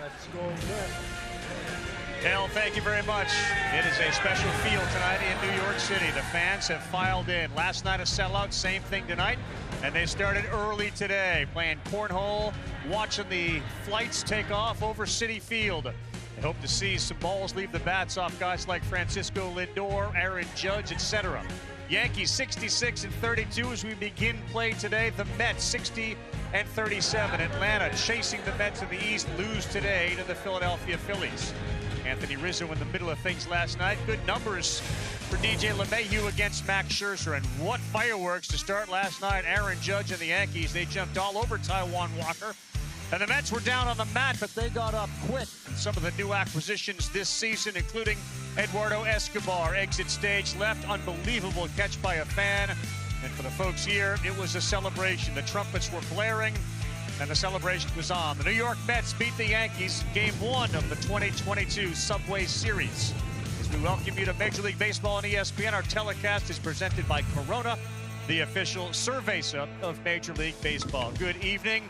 Let's go Mets. Hell, thank you very much. It is a special field tonight in New York City. The fans have filed in. Last night a sellout, same thing tonight. And they started early today, playing cornhole, watching the flights take off over Citi Field. They hope to see some balls leave the bats off guys like Francisco Lindor, Aaron Judge, etc. Yankees 66-32 as we begin play today. The Mets 60-37. Atlanta chasing the Mets in the East, lose today to the Philadelphia Phillies. Anthony Rizzo in the middle of things last night. Good numbers for DJ LeMahieu against Max Scherzer. And what fireworks to start last night. Aaron Judge and the Yankees, they jumped all over Taijuan Walker. And the Mets were down on the mat, but they got up quick. Some of the new acquisitions this season, including Eduardo Escobar, exit stage left. Unbelievable catch by a fan. And for the folks here, it was a celebration. The trumpets were blaring, and the celebration was on. The New York Mets beat the Yankees Game 1 of the 2022 Subway Series. As we welcome you to Major League Baseball on ESPN, our telecast is presented by Corona, the official cerveza of Major League Baseball. Good evening.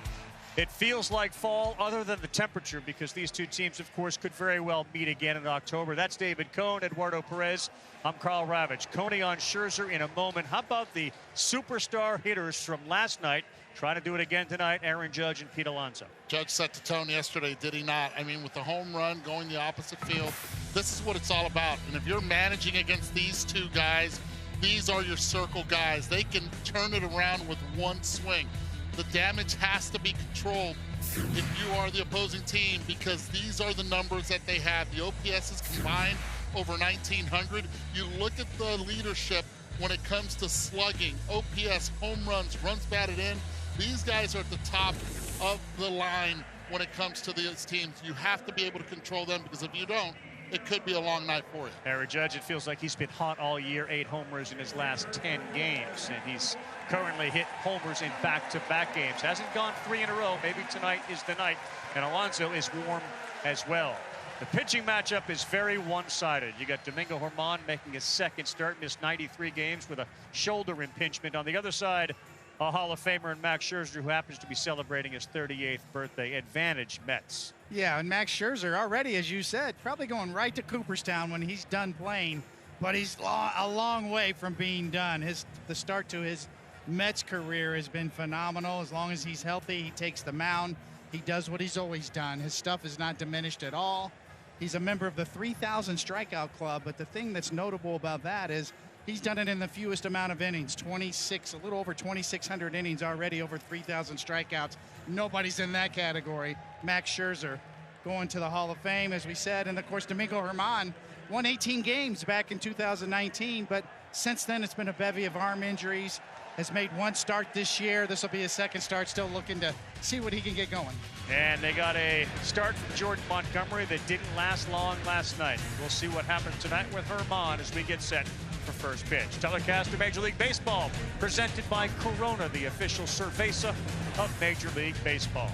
It feels like fall other than the temperature, because these two teams, of course, could very well meet again in October. That's David Cohn, Eduardo Perez. I'm Carl Ravitch. Coney on Scherzer in a moment. How about the superstar hitters from last night trying to do it again tonight? Aaron Judge and Pete Alonso. Judge set the tone yesterday, did he not? I mean, with the home run going the opposite field, this is what it's all about. And if you're managing against these two guys, these are your circle guys. They can turn it around with one swing. The damage has to be controlled if you are the opposing team, because these are the numbers that they have. The OPS is combined over 1,900. You look at the leadership when it comes to slugging, OPS, home runs, runs batted in. These guys are at the top of the line when it comes to these teams. You have to be able to control them, because if you don't, it could be a long night for you. Aaron Judge, it feels like he's been hot all year, 8 homers in his last 10 games, and he's currently hit homers in back-to-back games. Hasn't gone 3 in a row. Maybe tonight is the night, and Alonso is warm as well. The pitching matchup is very one-sided. You got Domingo Germán making his second start, missed 93 games with a shoulder impingement. On the other side, a Hall of Famer in Max Scherzer, who happens to be celebrating his 38th birthday. Advantage Mets. Yeah, and Max Scherzer already, as you said, probably going right to Cooperstown when he's done playing, but he's a long way from being done. The start to his Mets career has been phenomenal. As long as he's healthy, he takes the mound. He does what he's always done. His stuff is not diminished at all. He's a member of the 3,000 strikeout club, but the thing that's notable about that is he's done it in the fewest amount of innings, 26, a little over 2,600 innings already, over 3,000 strikeouts. Nobody's in that category. Max Scherzer going to the Hall of Fame, as we said. And, of course, Domingo Germán won 18 games back in 2019, but since then it's been a bevy of arm injuries. Has made 1 start this year. This will be his 2nd start, still looking to see what he can get going. And they got a start from Jordan Montgomery that didn't last long last night. We'll see what happens tonight with Germán as we get set for first pitch. Telecast of Major League Baseball, presented by Corona, the official cerveza of Major League Baseball.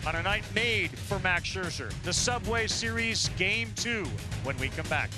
On a night made for Max Scherzer, the Subway Series Game 2 when we come back.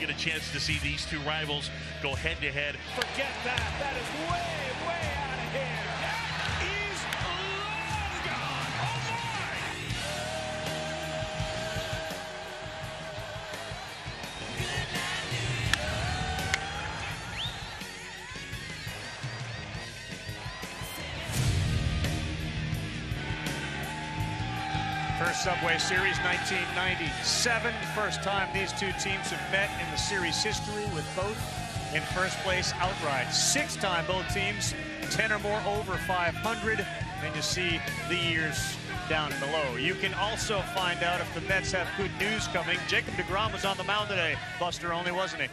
get a chance to see these two rivals go head-to-head. Forget that. That is way, way out of here. That is long gone. Oh, my. First Subway Series, 1997. First time these two teams have met in the series history, with both in first place outright. Sixth time both teams 10 or more over 500. And you see the years down below. You can also find out if the Mets have good news coming. Jacob deGrom was on the mound today. Buster only, wasn't he?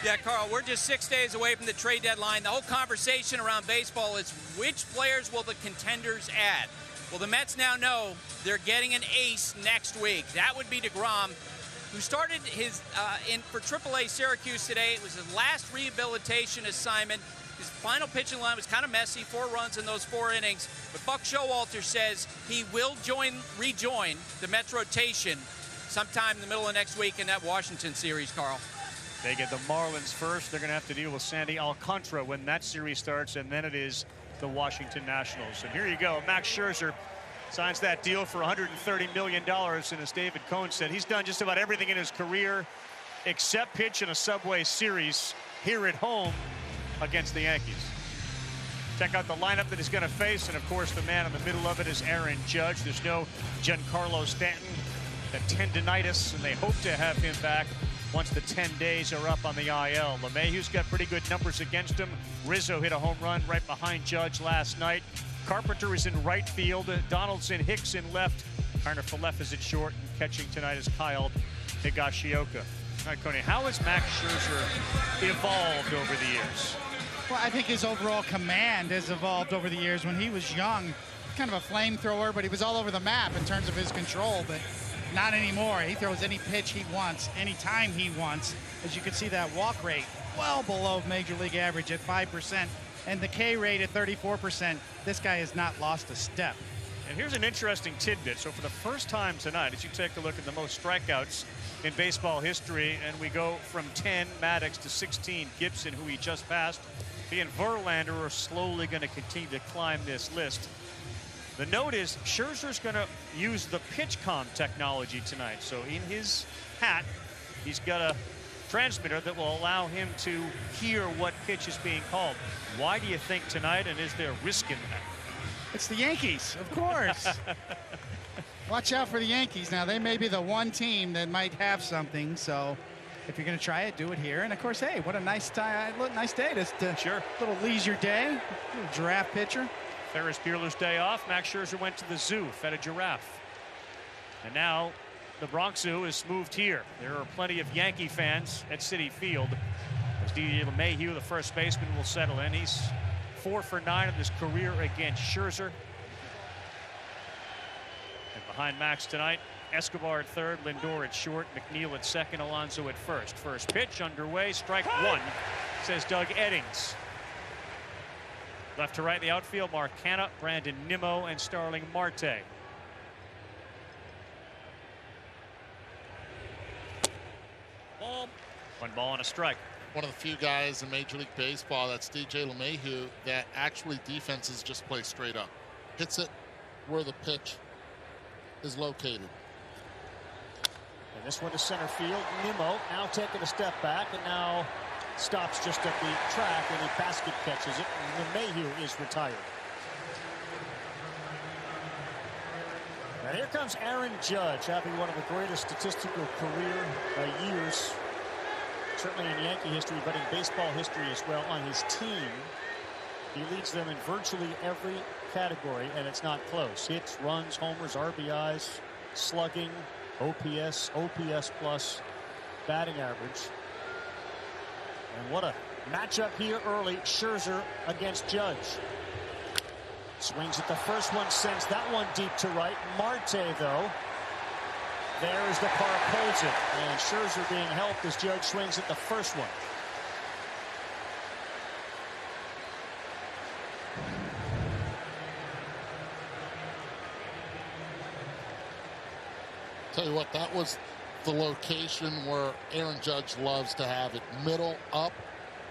Yeah, Carl, we're just 6 days away from the trade deadline. The whole conversation around baseball is which players will the contenders add? Well, the Mets now know they're getting an ace next week. That would be deGrom, who started his for AAA Syracuse today. It was his last rehabilitation assignment. His final pitching line was kind of messy, 4 runs in those 4 innings. But Buck Showalter says he will rejoin the Mets rotation sometime in the middle of next week in that Washington series, Carl. They get the Marlins first. They're going to have to deal with Sandy Alcantara when that series starts, and then it is the Washington Nationals. And here you go. Max Scherzer signs that deal for $130 million. And as David Cohn said, he's done just about everything in his career except pitch in a Subway Series here at home against the Yankees. Check out the lineup that he's going to face. And, of course, the man in the middle of it is Aaron Judge. There's no Giancarlo Stanton, the tendinitis, and they hope to have him back once the 10 days are up on the IL. LeMahieu's got pretty good numbers against him. Rizzo hit a home run right behind Judge last night. Carpenter is in right field. Donaldson, Hicks in left. Karner Falef is at short, and catching tonight is Kyle Higashioka. All right, Coney, how has Max Scherzer evolved over the years? Well, I think his overall command has evolved over the years. When he was young, kind of a flamethrower, but he was all over the map in terms of his control. But not anymore. He throws any pitch he wants, anytime he wants. As you can see, that walk rate well below Major League average at 5%, and the K rate at 34%. This guy has not lost a step. And here's an interesting tidbit. So for the first time tonight, as you take a look at the most strikeouts in baseball history, and we go from 10, Maddox, to 16, Gibson, who he just passed. He and Verlander are slowly going to continue to climb this list. The note is Scherzer's going to use the PitchCom technology tonight. So in his hat, he's got a transmitter that will allow him to hear what pitch is being called. Why do you think tonight, and is there risk in that? It's the Yankees, of course. Watch out for the Yankees. Now, they may be the one team that might have something, so if you're going to try it, do it here. And, of course, hey, what a nice day. Sure. Little leisure day, little giraffe pitcher. Ferris Bueller's day off. Max Scherzer went to the zoo, fed a giraffe. And now the Bronx Zoo is moved here. There are plenty of Yankee fans at Citi Field. As DJ LeMahieu, the first baseman, will settle in. He's 4 for 9 of his career against Scherzer. And behind Max tonight, Escobar at third, Lindor at short, McNeil at second, Alonso at first. First pitch underway, strike 1, says Doug Eddings. Left to right in the outfield, Mark Canha, Brandon Nimmo, and Starling Marte. Ball. 1 ball and a strike. One of the few guys in Major League Baseball, that's DJ LeMahieu, that actually defenses just play straight up. Hits it where the pitch is located. And this one to center field. Nimmo now taking a step back and now stops just at the track and he basket catches it. And LeMahieu is retired. And here comes Aaron Judge, having one of the greatest statistical career years, certainly in Yankee history, but in baseball history as well. On his team, he leads them in virtually every category, and it's not close. Hits, runs, homers, RBIs, slugging, OPS, OPS plus, batting average. And what a matchup here early. Scherzer against Judge. Swings at the first one, sends that one deep to right. Marte, though, there's the park, holds it. And Scherzer being helped as Judge swings at the first one. Tell you what, that was the location where Aaron Judge loves to have it. Middle, up,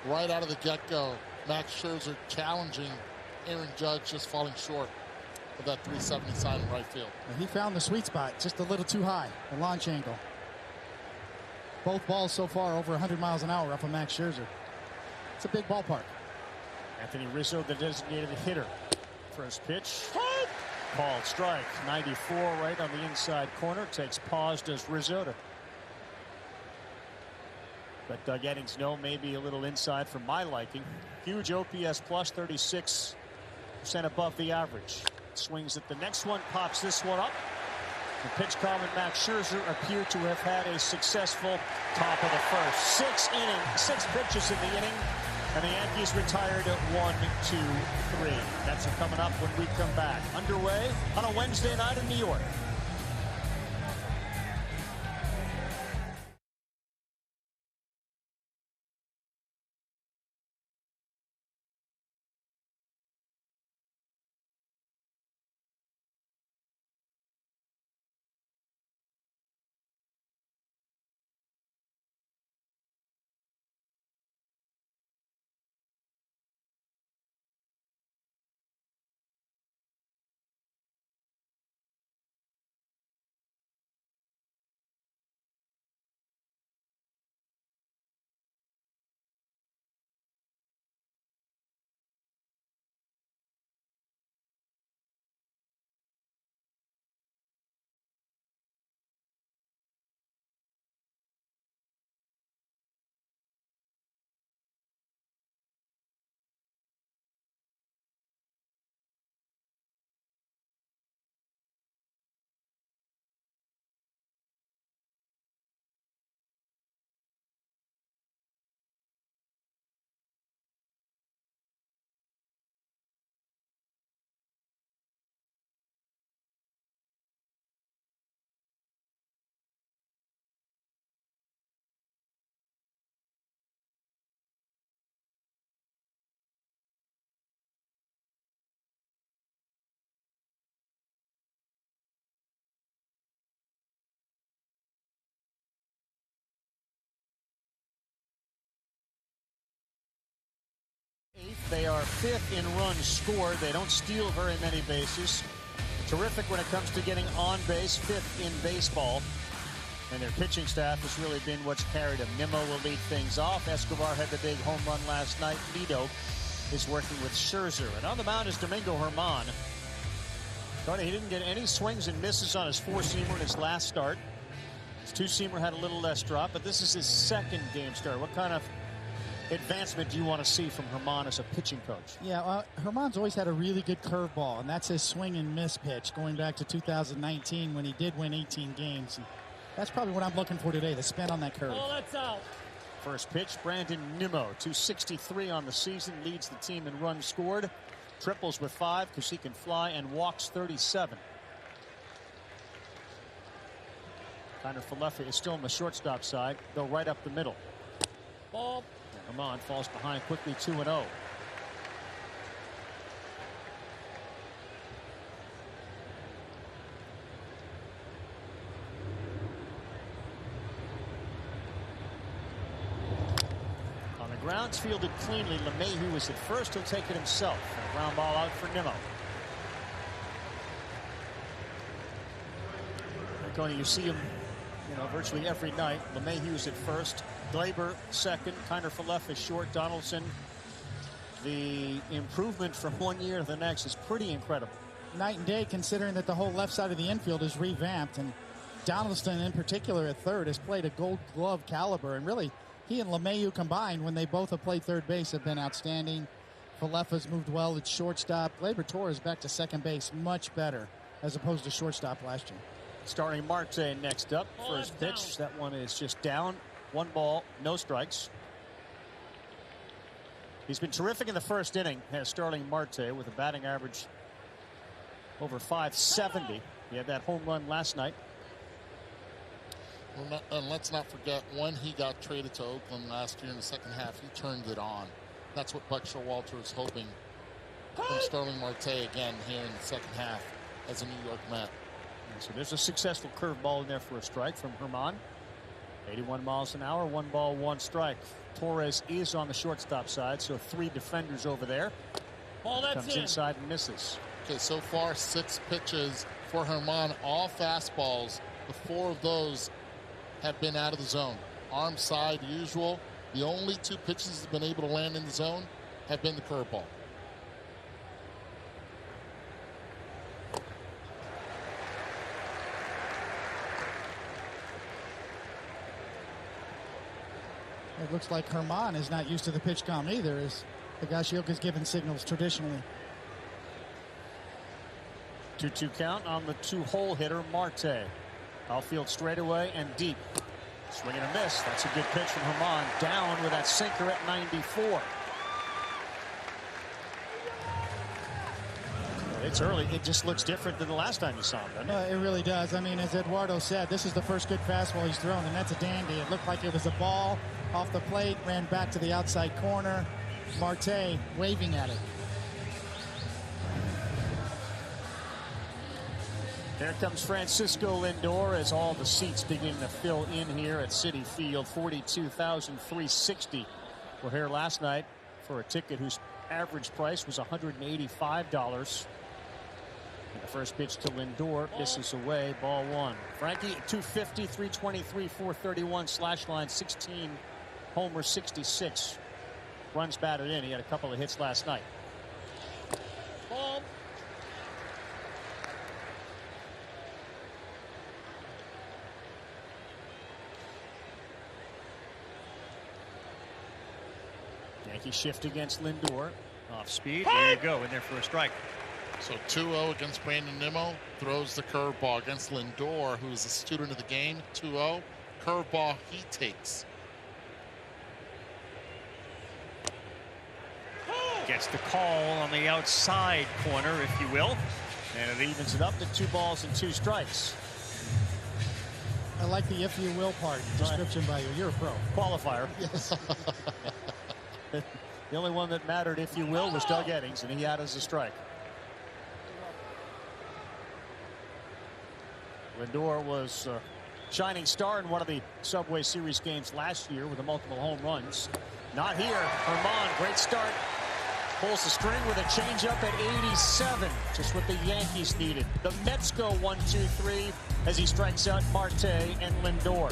right out of the get-go. Max Scherzer challenging Aaron Judge, just falling short of that 370 sign in right field. He found the sweet spot, just a little too high, the launch angle. Both balls so far over 100 miles an hour off of Max Scherzer. It's a big ballpark. Anthony Rizzo, the designated hitter. First pitch. Called strike. 94 right on the inside corner. Takes pause, does Rizzo. But Doug Eddings, no, maybe a little inside for my liking. Huge OPS plus, 36% above the average. Swings at the next one, pops this one up. The pitch calm and Max Scherzer appear to have had a successful top of the first. 6 pitches in the inning, and the Yankees retired at 1-2-3. That's coming up when we come back. Underway on a Wednesday night in New York. They are 5th in runs scored. They don't steal very many bases. Terrific when it comes to getting on base. 5th in baseball. And their pitching staff has really been what's carried them. Nimmo will lead things off. Escobar had the big home run last night. Lido is working with Scherzer. And on the mound is Domingo Germán. He didn't get any swings and misses on his 4-seamer in his last start. His 2-seamer had a little less drop, but this is his second game start. What kind of advancement do you want to see from Germán as a pitching coach? Yeah, Germán's always had a really good curveball, and that's his swing and miss pitch going back to 2019 when he did win 18 games. And that's probably what I'm looking for today, the spin on that curve. Oh, that's out. First pitch, Brandon Nimmo, 263 on the season, leads the team in runs scored. Triples with 5 because he can fly, and walks 37. Connor Falefa is still on the shortstop side. Go right up the middle. Ball. Germán falls behind quickly, 2-0. On the ground, fielded cleanly. LeMahieu is at first. He'll take it himself. And a ground ball out for Nimmo. You see him, virtually every night. LeMahieu's at first. Glaber second. Kiner Falefa short. Donaldson. The improvement from one year to the next is pretty incredible. Night and day, considering that the whole left side of the infield is revamped, and Donaldson in particular at third has played a Gold Glove caliber, and really he and LeMahieu combined, when they both have played third base, have been outstanding. Falefa's moved well at shortstop. Glaber Torres back to second base, much better as opposed to shortstop last year. Starting Marte next up. First pitch. That one is just down. 1 ball, no strikes. He's been terrific in the first inning, has Starling Marte, with a batting average over .570. He had that home run last night. Well, and let's not forget, when he got traded to Oakland last year in the second half, he turned it on. That's what Buck Showalter is hoping from Starling Marte again here in the second half as a New York Met. So there's a successful curveball in there for a strike from Germán. 81 miles an hour, 1 ball, 1 strike. Torres is on the shortstop side, so 3 defenders over there. Ball that's Comes inside and misses. Okay, so far 6 pitches for Herman, all fastballs. The 4 of those have been out of the zone. Arm side usual. The only 2 pitches he's been able to land in the zone have been the curveball. It looks like Herman is not used to the pitch count either, as Higashioka's given signals traditionally. 2-2 count on the 2-hole hitter, Marte. Outfield straightaway and deep. Swing and a miss. That's a good pitch from Herman. Down with that sinker at 94. It's early. It just looks different than the last time you saw him, doesn't it? It really does. I mean, as Eduardo said, this is the first good fastball he's thrown, and that's a dandy. It looked like it was a ball off the plate, ran back to the outside corner. Marte waving at it. Here comes Francisco Lindor as all the seats begin to fill in here at Citi Field. 42,360 were here last night for a ticket whose average price was $185. And the first pitch to Lindor misses away, ball 1. Frankie, 250, 323, 431, slash line 16, homer 66. Runs batted in. He had a couple of hits last night. Ball. Yankee shift against Lindor. Off speed. There you go. In there for a strike. So 2-0 against Brandon Nimmo. Throws the curveball against Lindor, who's a student of the game. 2-0. Curveball he takes. Gets the call on the outside corner, if you will. And it evens it up to 2 balls and 2 strikes. I like the if you will part. Description by you. You're a pro. Qualifier. Yes. The only one that mattered, if you will, was Doug Eddings, and he had as a strike. Lindor was a shining star in one of the Subway Series games last year with the multiple home runs. Not here. Herman, great start. Pulls the string with a changeup at 87. Just what the Yankees needed. The Mets go 1-2-3 as he strikes out Marte and Lindor.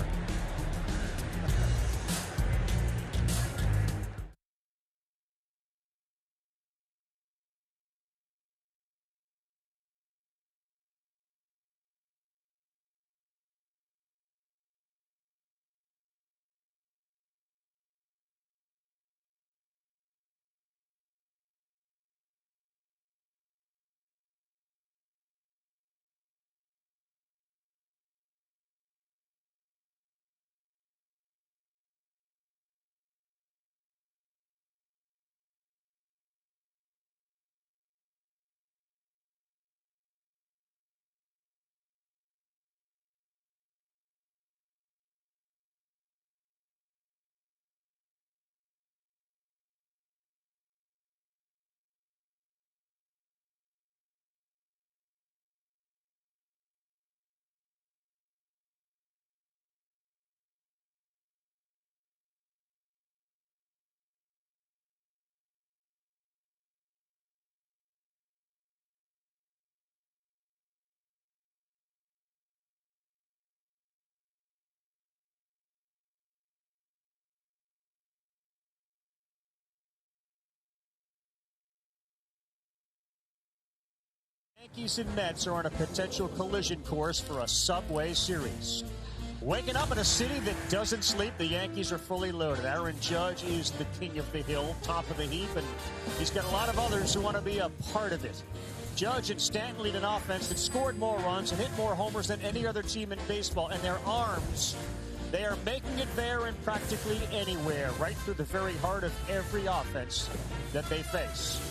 Yankees and Mets are on a potential collision course for a Subway Series. Waking up in a city that doesn't sleep, the Yankees are fully loaded. Aaron Judge is the king of the hill, top of the heap, and he's got a lot of others who want to be a part of it. Judge and Stanton lead an offense that scored more runs and hit more homers than any other team in baseball, and their arms, they are making it there in practically anywhere, right through the very heart of every offense that they face.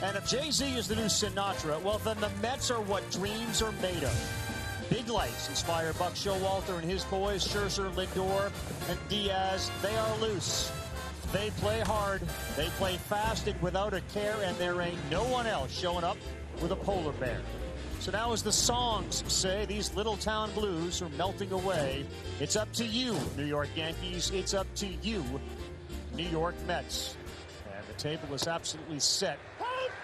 And if Jay-Z is the new Sinatra, well, then the Mets are what dreams are made of. Big lights inspire Buck Showalter and his boys, Scherzer, Lindor, and Diaz. They are loose. They play hard. They play fast and without a care, and there ain't no one else showing up with a polar bear. So now, as the songs say, these little town blues are melting away. It's up to you, New York Yankees. It's up to you, New York Mets. And the table is absolutely set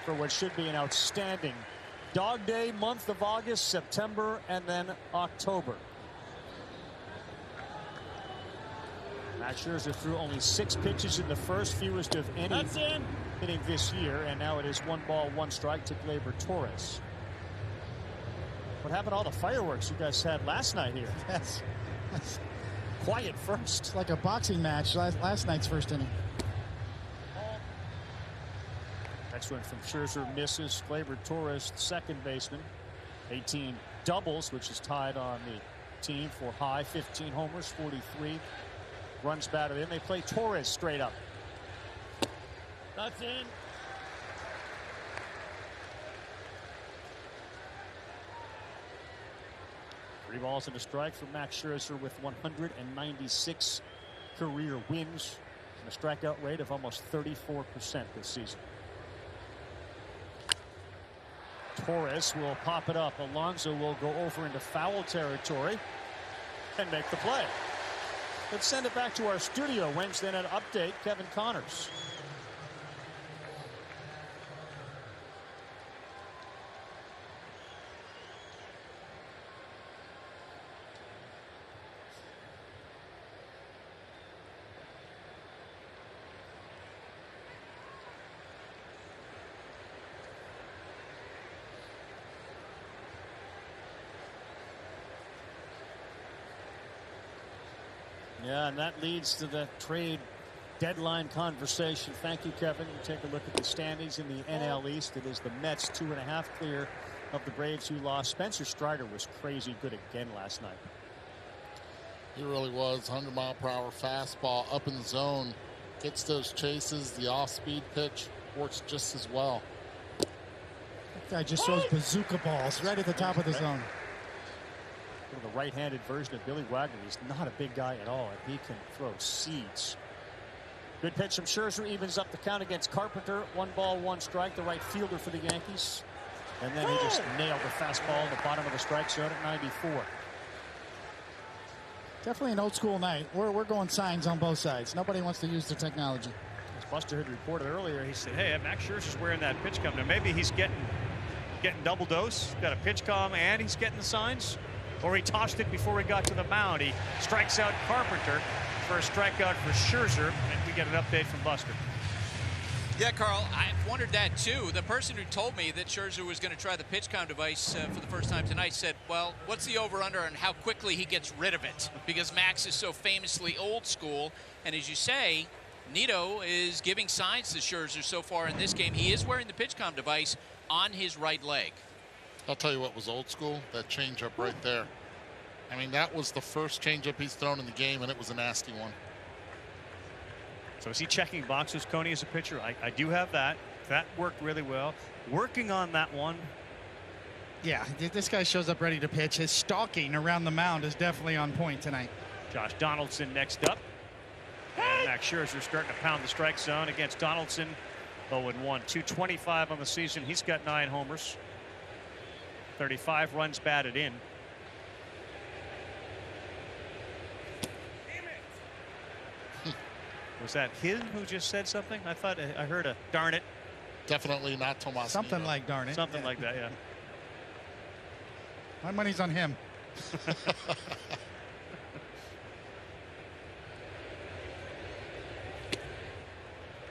for what should be an outstanding Dog Day month of August, September, and then October. Max Scherzer threw only 6 pitches in the first, fewest of any hitting this year, and now it is 1 ball, 1 strike to Gleyber Torres. What happened to all the fireworks you guys had last night here? That's Quiet first. it's like a boxing match last night's first inning. Next one from Scherzer misses. Gleyber Torres, second baseman. 18 doubles, which is tied on the team for high. 15 homers, 43 runs batted in. They play Torres straight up. That's in. Three balls and a strike for Max Scherzer with 196 career wins and a strikeout rate of almost 34% this season. Torres will pop it up. Alonso will go over into foul territory and make the play. Let's send it back to our studio. Wednesday night update, Kevin Connors. Yeah, and that leads to the trade deadline conversation. Thank you, Kevin. You take a look at the standings in the NL East. It is the Mets 2.5 clear of the Braves, who lost. Spencer Strider was crazy good again last night. He really was. 100-mile-per-hour fastball up in the zone. Gets those chases. The off-speed pitch works just as well. That guy just throws bazooka balls right at the top of the zone. The right-handed version of Billy Wagner. He's not a big guy at all, and he can throw seeds. Good pitch from Scherzer, evens up the count against Carpenter. 1 ball, 1 strike, the right fielder for the Yankees. And then he just nailed the fastball in the bottom of the strike zone at 94. Definitely an old school night. We're going signs on both sides. Nobody wants to use the technology. As Buster had reported earlier, he said, hey, Max Scherzer's wearing that pitch com. Now maybe he's getting double dose, got a pitch com, and he's getting the signs. Or he tossed it before he got to the mound. He strikes out Carpenter for a strikeout for Scherzer, and we get an update from Buster. Yeah, Carl, I've wondered that too. The person who told me that Scherzer was going to try the pitch-com device for the first time tonight said, well, what's the over-under on how quickly he gets rid of it? Because Max is so famously old school. And as you say, Nito is giving signs to Scherzer so far in this game. He is wearing the pitch-com device on his right leg. I'll tell you what was old school, that changeup right there. I mean, that was the first changeup he's thrown in the game, and it was a nasty one. So is he checking boxes, Coney, as a pitcher? I do have that. That worked really well. Working on that one. Yeah, this guy shows up ready to pitch. His stalking around the mound is definitely on point tonight. Josh Donaldson next up. And Max Scherzer starting to pound the strike zone against Donaldson. 0-1, 225 on the season. He's got 9 homers. 35 runs batted in. Was that him who just said something? I thought I heard a darn it. Definitely not Tomas. Something like darn it. Something like that, yeah. My money's on him.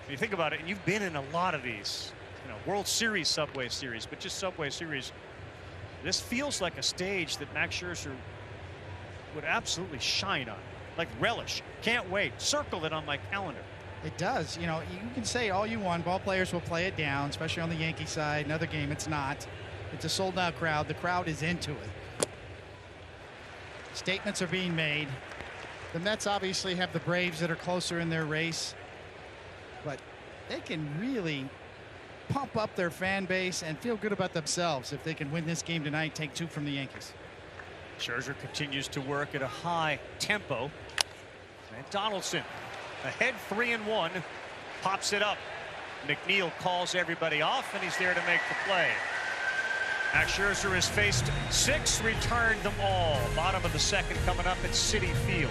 You think about it, and you've been in a lot of these, World Series, Subway Series, but just Subway Series. This feels like a stage that Max Scherzer would absolutely shine on. Like relish. Can't wait. Circle it on my calendar. It does. You can say all you want. Ball players will play it down, especially on the Yankee side. Another game, it's not. It's a sold-out crowd. The crowd is into it. Statements are being made. The Mets obviously have the Braves that are closer in their race, but they can really pump up their fan base and feel good about themselves if they can win this game tonight, take 2 from the Yankees. Scherzer continues to work at a high tempo. And Donaldson ahead 3-1, pops it up. McNeil calls everybody off, and he's there to make the play. Max Scherzer has faced 6, returned them all. Bottom of the second coming up at Citi Field.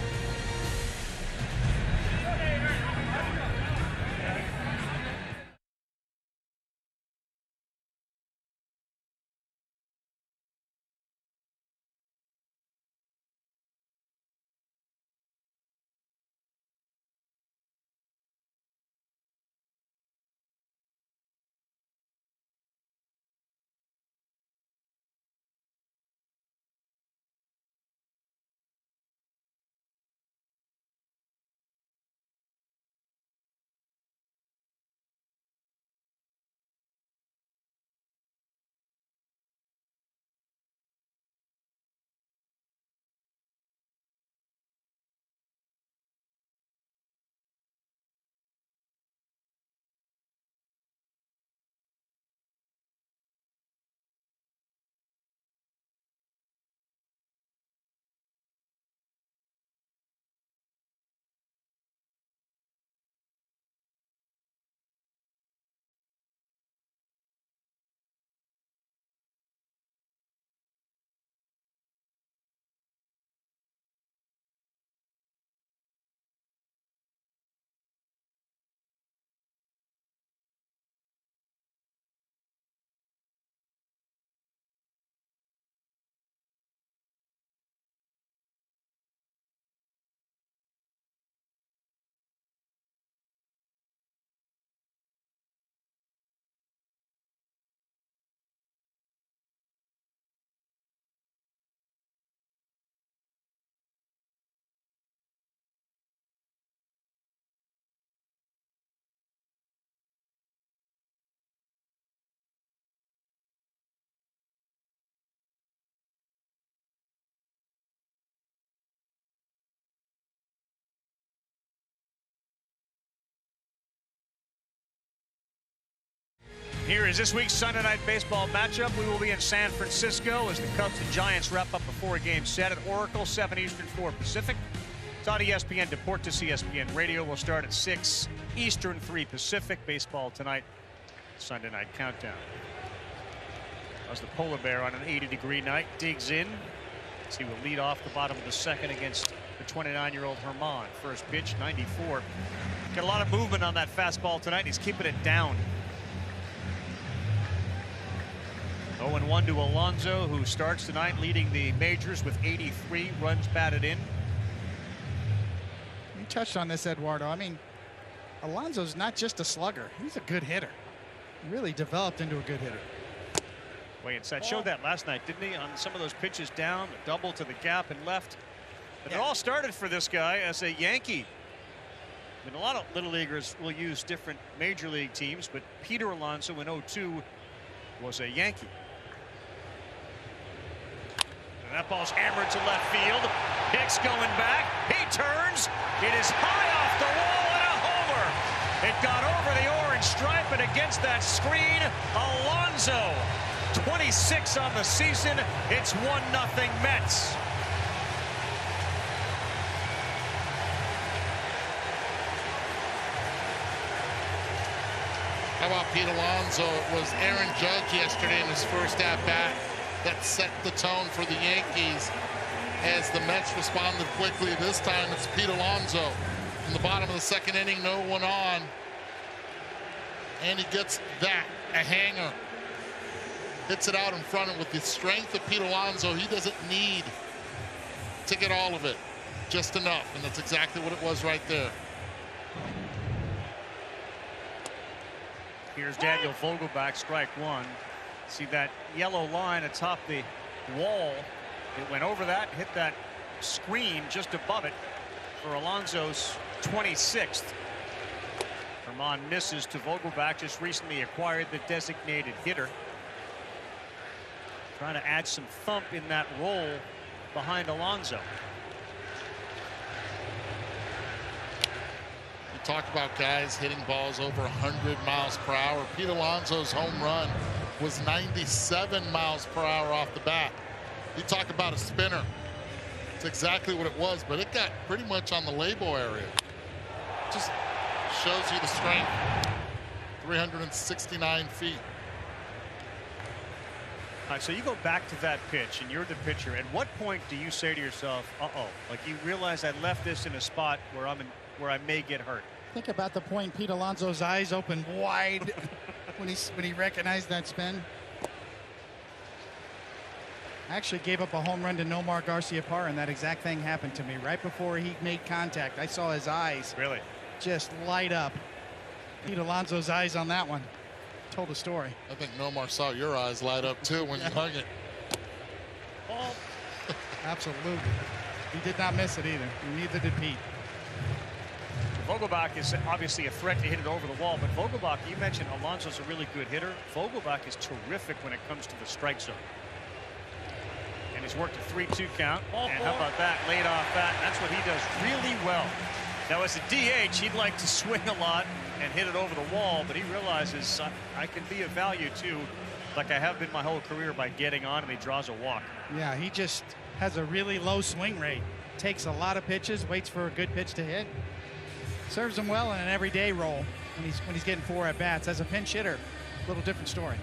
Here is this week's Sunday Night Baseball matchup. We will be in San Francisco as the Cubs and Giants wrap up a 4-game set at Oracle, 7 Eastern, 4 Pacific. It's on ESPN Deportes, ESPN Radio. We'll start at 6 Eastern, 3 Pacific. Baseball tonight, Sunday Night Countdown. As the Polar Bear on an 80-degree night digs in, as he will lead off the bottom of the second against the 29-year-old Herman. First pitch, 94. Got a lot of movement on that fastball tonight. He's keeping it down. 0-1 to Alonso, who starts tonight leading the majors with 83 runs batted in. You touched on this, Eduardo. I mean, Alonso's not just a slugger. He's a good hitter. He really developed into a good hitter. Way inside. Showed that last night, didn't he? On some of those pitches down, a double to the gap and left. But it all started for this guy as a Yankee. I mean, a lot of little leaguers will use different major league teams, but Peter Alonso in 02 was a Yankee. And that ball's hammered to left field. Hicks going back. He turns. It is high off the wall and a homer. It got over the orange stripe and against that screen, Alonso. 26 on the season. It's 1-0 Mets. How about Pete Alonso? It was Aaron Judge yesterday in his first at-bat that set the tone for the Yankees as the Mets responded quickly. This time it's Pete Alonso in the bottom of the second inning, no one on. And he gets that, a hanger. Hits it out in front, and with the strength of Pete Alonso, he doesn't need to get all of it, just enough, and that's exactly what it was right there. Here's Daniel Vogelbach, strike one. See that yellow line atop the wall. It went over that, hit that screen just above it for Alonso's 26th. Herman misses to Vogelbach, just recently acquired the designated hitter. Trying to add some thump in that role behind Alonso. You talk about guys hitting balls over 100 miles per hour. Pete Alonso's home run was 97 miles per hour off the bat. You talk about a spinner. It's exactly what it was, but it got pretty much on the label area. Just shows you the strength. 369 feet. All right, so you go back to that pitch, and you're the pitcher. At what point do you say to yourself, "Uh-oh," like you realize I left this in a spot where I may get hurt? Think about the point Pete Alonso's eyes opened wide when he recognized that spin. I actually gave up a home run to Nomar Garciaparra, and that exact thing happened to me right before he made contact. I saw his eyes just light up. Pete Alonso's eyes on that one told a story. I think Nomar saw your eyes light up too when you hung it. Oh. Absolutely. He did not miss it either. Neither did Pete. Vogelbach is obviously a threat to hit it over the wall, but Vogelbach, you mentioned Alonso's a really good hitter. Vogelbach is terrific when it comes to the strike zone. And he's worked a 3-2 count. And how about that? Laid off that. That's what he does really well. Now, as a DH, he'd like to swing a lot and hit it over the wall, but he realizes I can be of value too, like I have been my whole career, by getting on, and he draws a walk. Yeah, he just has a really low swing rate. Takes a lot of pitches, waits for a good pitch to hit. Serves him well in an everyday role when he's getting 4 at-bats. As a pinch hitter, a little different story.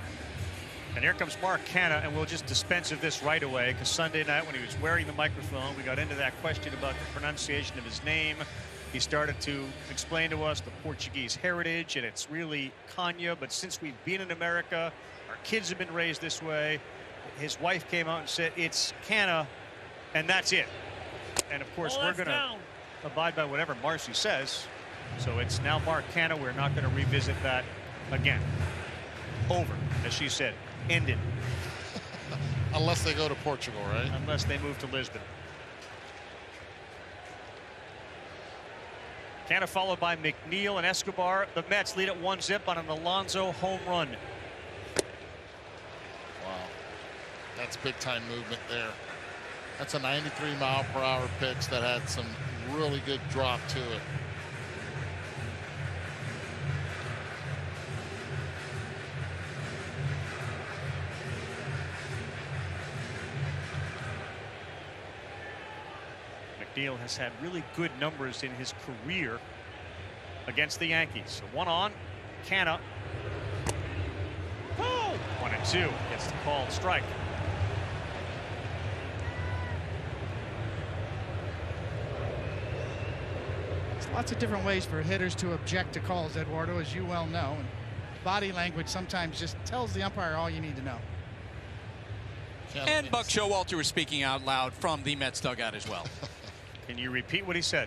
And here comes Mark Canha, and we'll just dispense of this right away, because Sunday night when he was wearing the microphone, we got into that question about the pronunciation of his name. He started to explain to us the Portuguese heritage, and it's really Canha, but since we've been in America, our kids have been raised this way. His wife came out and said it's Canha, and that's it. And of course, we're going to abide by whatever Marcy says. So it's now Mark Canha. We're not going to revisit that again. Over, as she said. Ended. Unless they go to Portugal, right? Unless they move to Lisbon. Canha followed by McNeil and Escobar. The Mets lead at 1-0 on an Alonso home run. Wow. That's big time movement there. That's a 93-mile-per-hour pitch that had some really good drop to it. McNeil has had really good numbers in his career against the Yankees. So 1 on. Canha. 1-2. Gets the called strike. There's lots of different ways for hitters to object to calls, Eduardo, as you well know. And body language sometimes just tells the umpire all you need to know. And Buck Showalter was speaking out loud from the Mets dugout as well. Can you repeat what he said?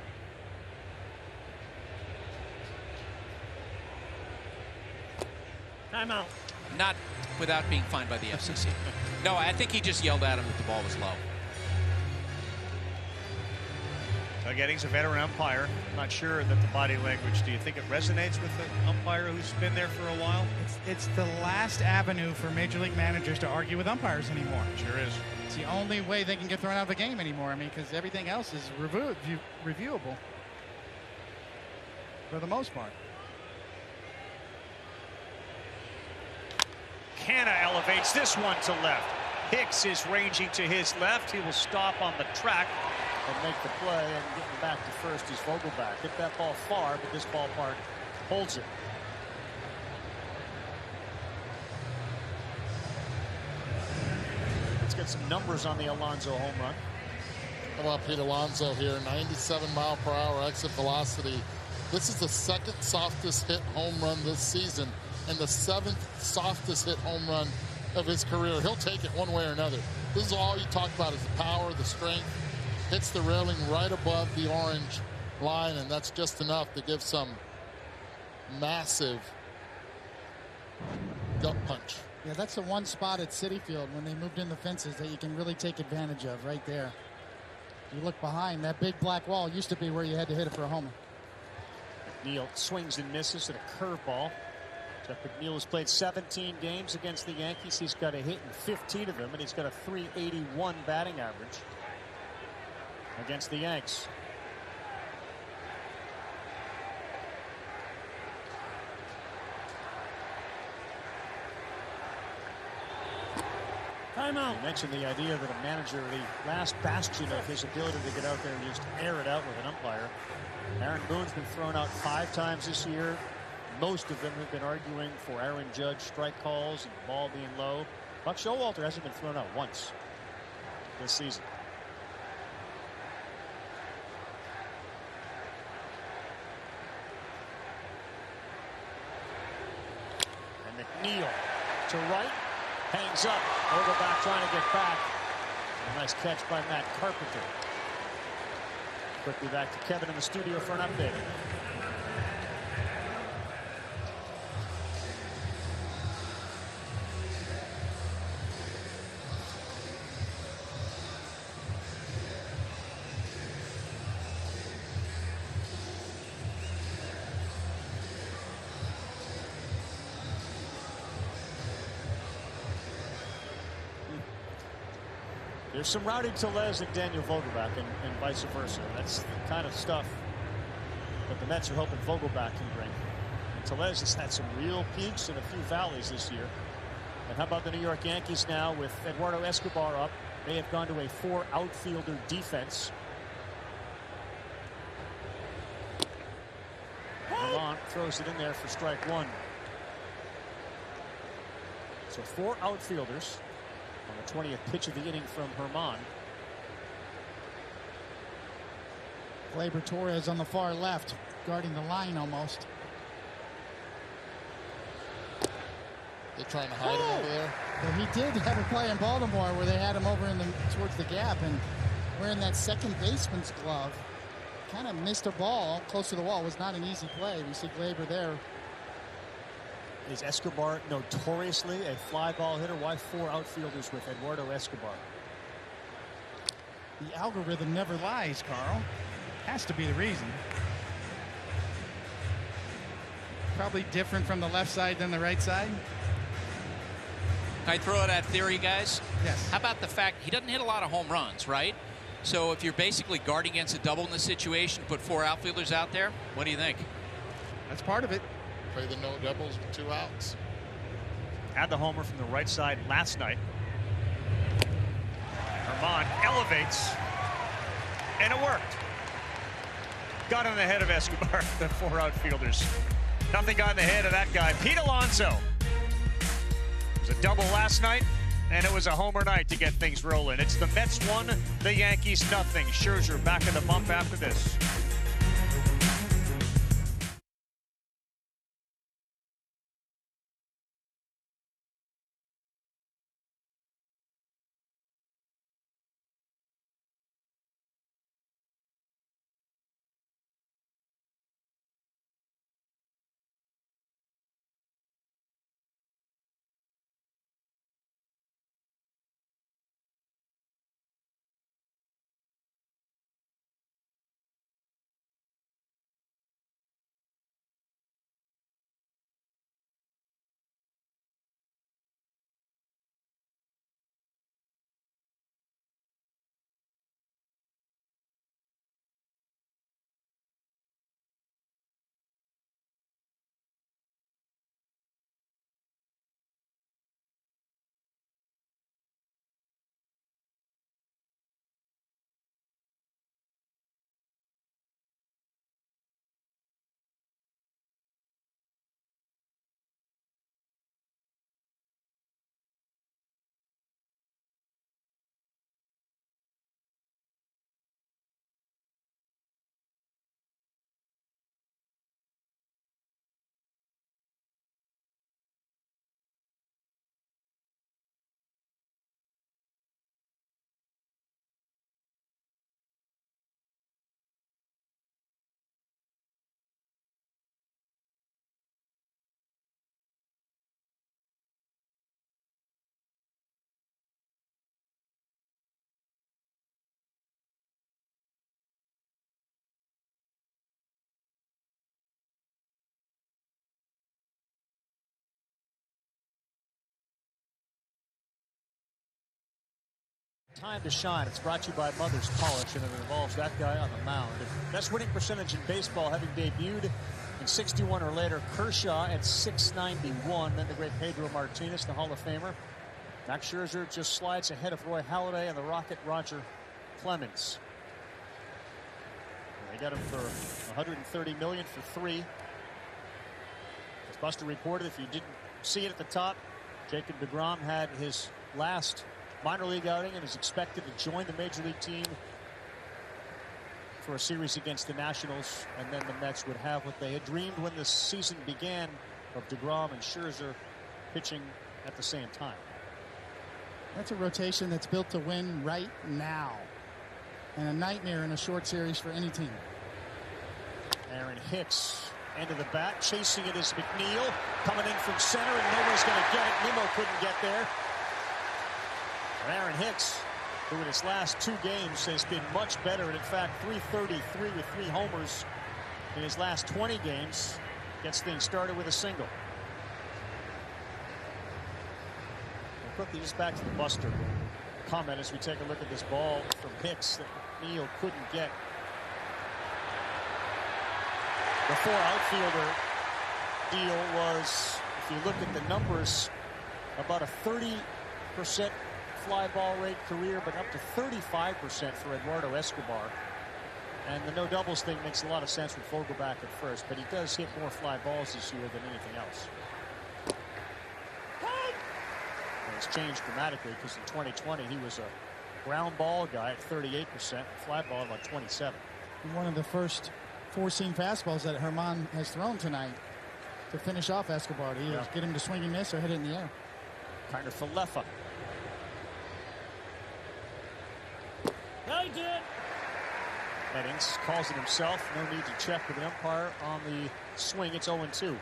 Timeout. Not without being fined by the FCC. No, I think he just yelled at him that the ball was low. Doug Eddings, a veteran umpire. I'm not sure that the body language, do you think it resonates with the umpire who's been there for a while? It's the last avenue for major league managers to argue with umpires anymore. Sure is. It's the only way they can get thrown out of the game anymore. I mean, because everything else is reviewable for the most part. Canha elevates this one to left. Hicks is ranging to his left. He will stop on the track And make the play, and getting back to first is Vogelbach. Hit that ball far, but this ballpark holds it. Let's get some numbers on the Alonso home run. How about Pete Alonso here? 97-mile-per-hour exit velocity. This is the 2nd softest hit home run this season and the 7th softest hit home run of his career. He'll take it one way or another. This is all you talk about, is the power, the strength. Hits the railing right above the orange line, and that's just enough to give some massive gut punch. Yeah, that's the one spot at Citi Field when they moved in the fences that you can really take advantage of right there. You look behind, that big black wall used to be where you had to hit it for a homer. McNeil swings and misses at a curveball. Jeff McNeil has played 17 games against the Yankees. He's got a hit in 15 of them, and he's got a .381 batting average against the Yanks. Timeout. You mentioned the idea that a manager, the last bastion of his ability to get out there and just air it out with an umpire. Aaron Boone's been thrown out 5 times this year. Most of them have been arguing for Aaron Judge strike calls and the ball being low. Buck Showalter hasn't been thrown out once this season. And McNeil to right, hangs up, Vogelbach trying to get back. A nice catch by Matt Carpenter. Quickly back to Kevin in the studio for an update. There's some routing Tellez and Daniel Vogelbach and vice versa. That's the kind of stuff that the Mets are hoping Vogelbach can bring. And Tellez has had some real peaks and a few valleys this year. And how about the New York Yankees now with Eduardo Escobar up? They have gone to a 4 outfielder defense. Herman throws it in there for strike 1. So 4 outfielders on the 20th pitch of the inning from Herman. Gleyber Torres on the far left, guarding the line almost. They're trying to hide him over there. Well, he did have a play in Baltimore where they had him over towards the gap and wearing that second baseman's glove. Kind of missed a ball close to the wall. It was not an easy play. We see Gleyber there. Is Escobar notoriously a fly ball hitter? Why 4 outfielders with Eduardo Escobar? The algorithm never lies, Carl. Has to be the reason. Probably different from the left side than the right side. Can I throw out that theory, guys? Yes. How about the fact he doesn't hit a lot of home runs, right? So if you're basically guarding against a double in this situation, put 4 outfielders out there, what do you think? That's part of it. Play the no doubles with 2 outs. Had the homer from the right side last night. Herman elevates, and it worked. Got in the head of Escobar, the 4 outfielders. Nothing got in the head of that guy, Pete Alonso. It was a double last night, and it was a homer night to get things rolling. It's the Mets 1, the Yankees nothing. Scherzer back in the bump after this. Time to shine. It's brought to you by Mother's Polish, and it involves that guy on the mound. Best winning percentage in baseball, having debuted in 61 or later. Kershaw at 691. Then the great Pedro Martinez, the Hall of Famer. Max Scherzer just slides ahead of Roy Halladay and the Rocket Roger Clemens. They got him for $130 million for 3. As Buster reported, if you didn't see it at the top, Jacob deGrom had his last minor league outing and is expected to join the major league team for a series against the Nationals, and then the Mets would have what they had dreamed when the season began, of deGrom and Scherzer pitching at the same time. That's a rotation that's built to win right now, and a nightmare in a short series for any team. Aaron Hicks, end of the bat, chasing it is McNeil, coming in from center, and nobody's going to get it. Nimmo couldn't get there. Aaron Hicks, who in his last 2 games has been much better, and in fact 333 with 3 homers in his last 20 games, gets things started with a single. And quickly, just back to the Buster comment as we take a look at this ball from Hicks that McNeil couldn't get. The 4 outfielder deal was, if you look at the numbers, about a 30% fly ball rate career, but up to 35% for Eduardo Escobar. And the no doubles thing makes a lot of sense with Vogelback at first, but he does hit more fly balls this year than anything else. And it's changed dramatically because in 2020 he was a ground ball guy at 38%, fly ball about 27%. One of the first 4-seam fastballs that Herman has thrown tonight to finish off Escobar. To either get him to swing and miss or hit it in the air. Kind for Leffa. Eddings calls it himself. No need to check with the umpire on the swing. It's 0-2.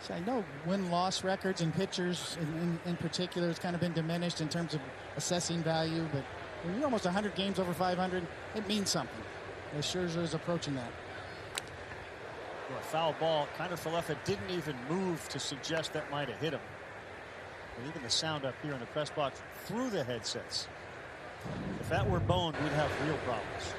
So I know win-loss records and pitchers in particular has kind of been diminished in terms of assessing value, but when you're almost 100 games over 500, it means something. As Scherzer is approaching that. Well, a foul ball. Kind of Falefa didn't even move to suggest that might have hit him. And even the sound up here in the press box through the headsets. If that were boned, we'd have real problems.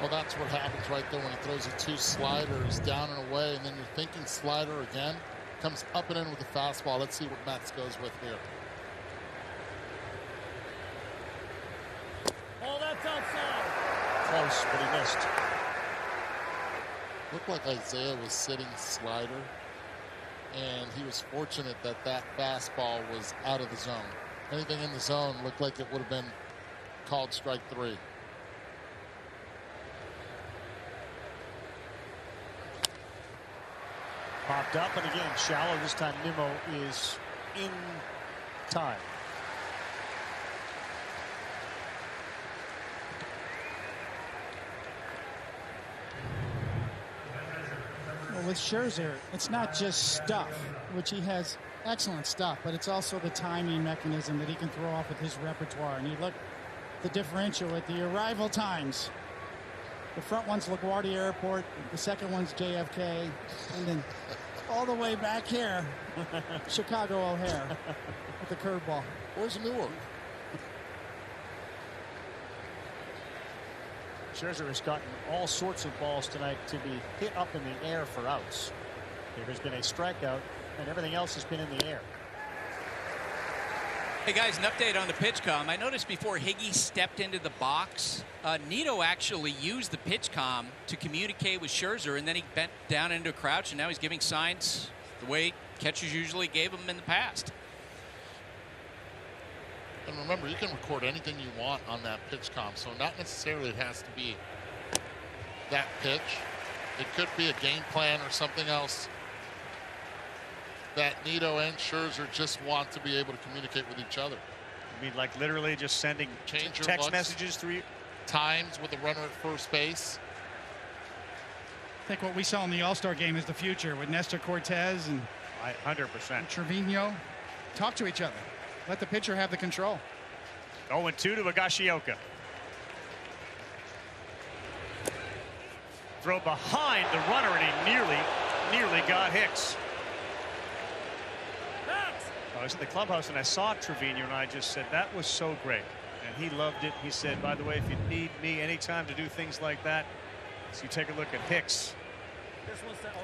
Well, that's what happens right there when he throws the 2 sliders down and away, and then you're thinking slider again. Comes up and in with a fastball. Let's see what Mets goes with here. Oh, that's outside. Close, but he missed. Looked like Isaiah was sitting slider, and he was fortunate that that fastball was out of the zone. Anything in the zone looked like it would have been called strike 3. Popped up, and again, shallow. This time Nimmo is in time. Well, with Scherzer, it's not just stuff, which he has excellent stuff, but it's also the timing mechanism that he can throw off with his repertoire. And you look the differential at the arrival times. The front one's LaGuardia Airport, the second one's JFK, and then all the way back here, Chicago O'Hare with the curveball. Where's Newark? Scherzer has gotten all sorts of balls tonight to be hit up in the air for outs. There has been a strikeout, and everything else has been in the air. Hey guys, an update on the pitch comm. I noticed before Higgy stepped into the box, Nito actually used the pitch comm to communicate with Scherzer, and then he bent down into a crouch, and now he's giving signs the way catchers usually gave him in the past. And remember, you can record anything you want on that pitch comm, so not necessarily it has to be that pitch. It could be a game plan or something else that Nito and Scherzer just want to be able to communicate with each other. I mean, like literally just sending text messages through times with a runner at first base. I think what we saw in the All-Star game is the future with Nestor Cortez and 100%. Trevino. Talk to each other. Let the pitcher have the control. 0-2 to Higashioka. Throw behind the runner, and he nearly got Hicks. I was in the clubhouse and I saw Trevino, and I just said that was so great, and he loved it. He said, by the way, if you need me anytime to do things like that, so you take a look at Hicks.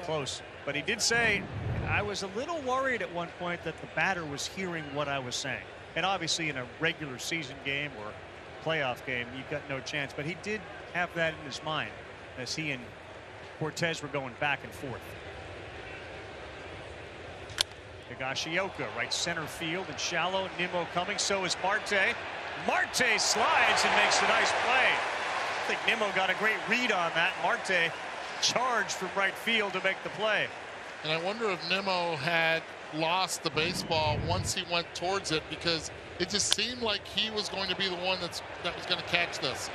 Close, but he did say, I was a little worried at one point that the batter was hearing what I was saying, and obviously in a regular season game or playoff game you've got no chance, but he did have that in his mind as he and Cortez were going back and forth. Higashioka, right center field and shallow. Nimmo coming, so is Marte. Marte slides and makes a nice play. I think Nimmo got a great read on that. Marte charged from right field to make the play. And I wonder if Nimmo had lost the baseball once he went towards it, because it just seemed like he was going to be the one that was going to catch this.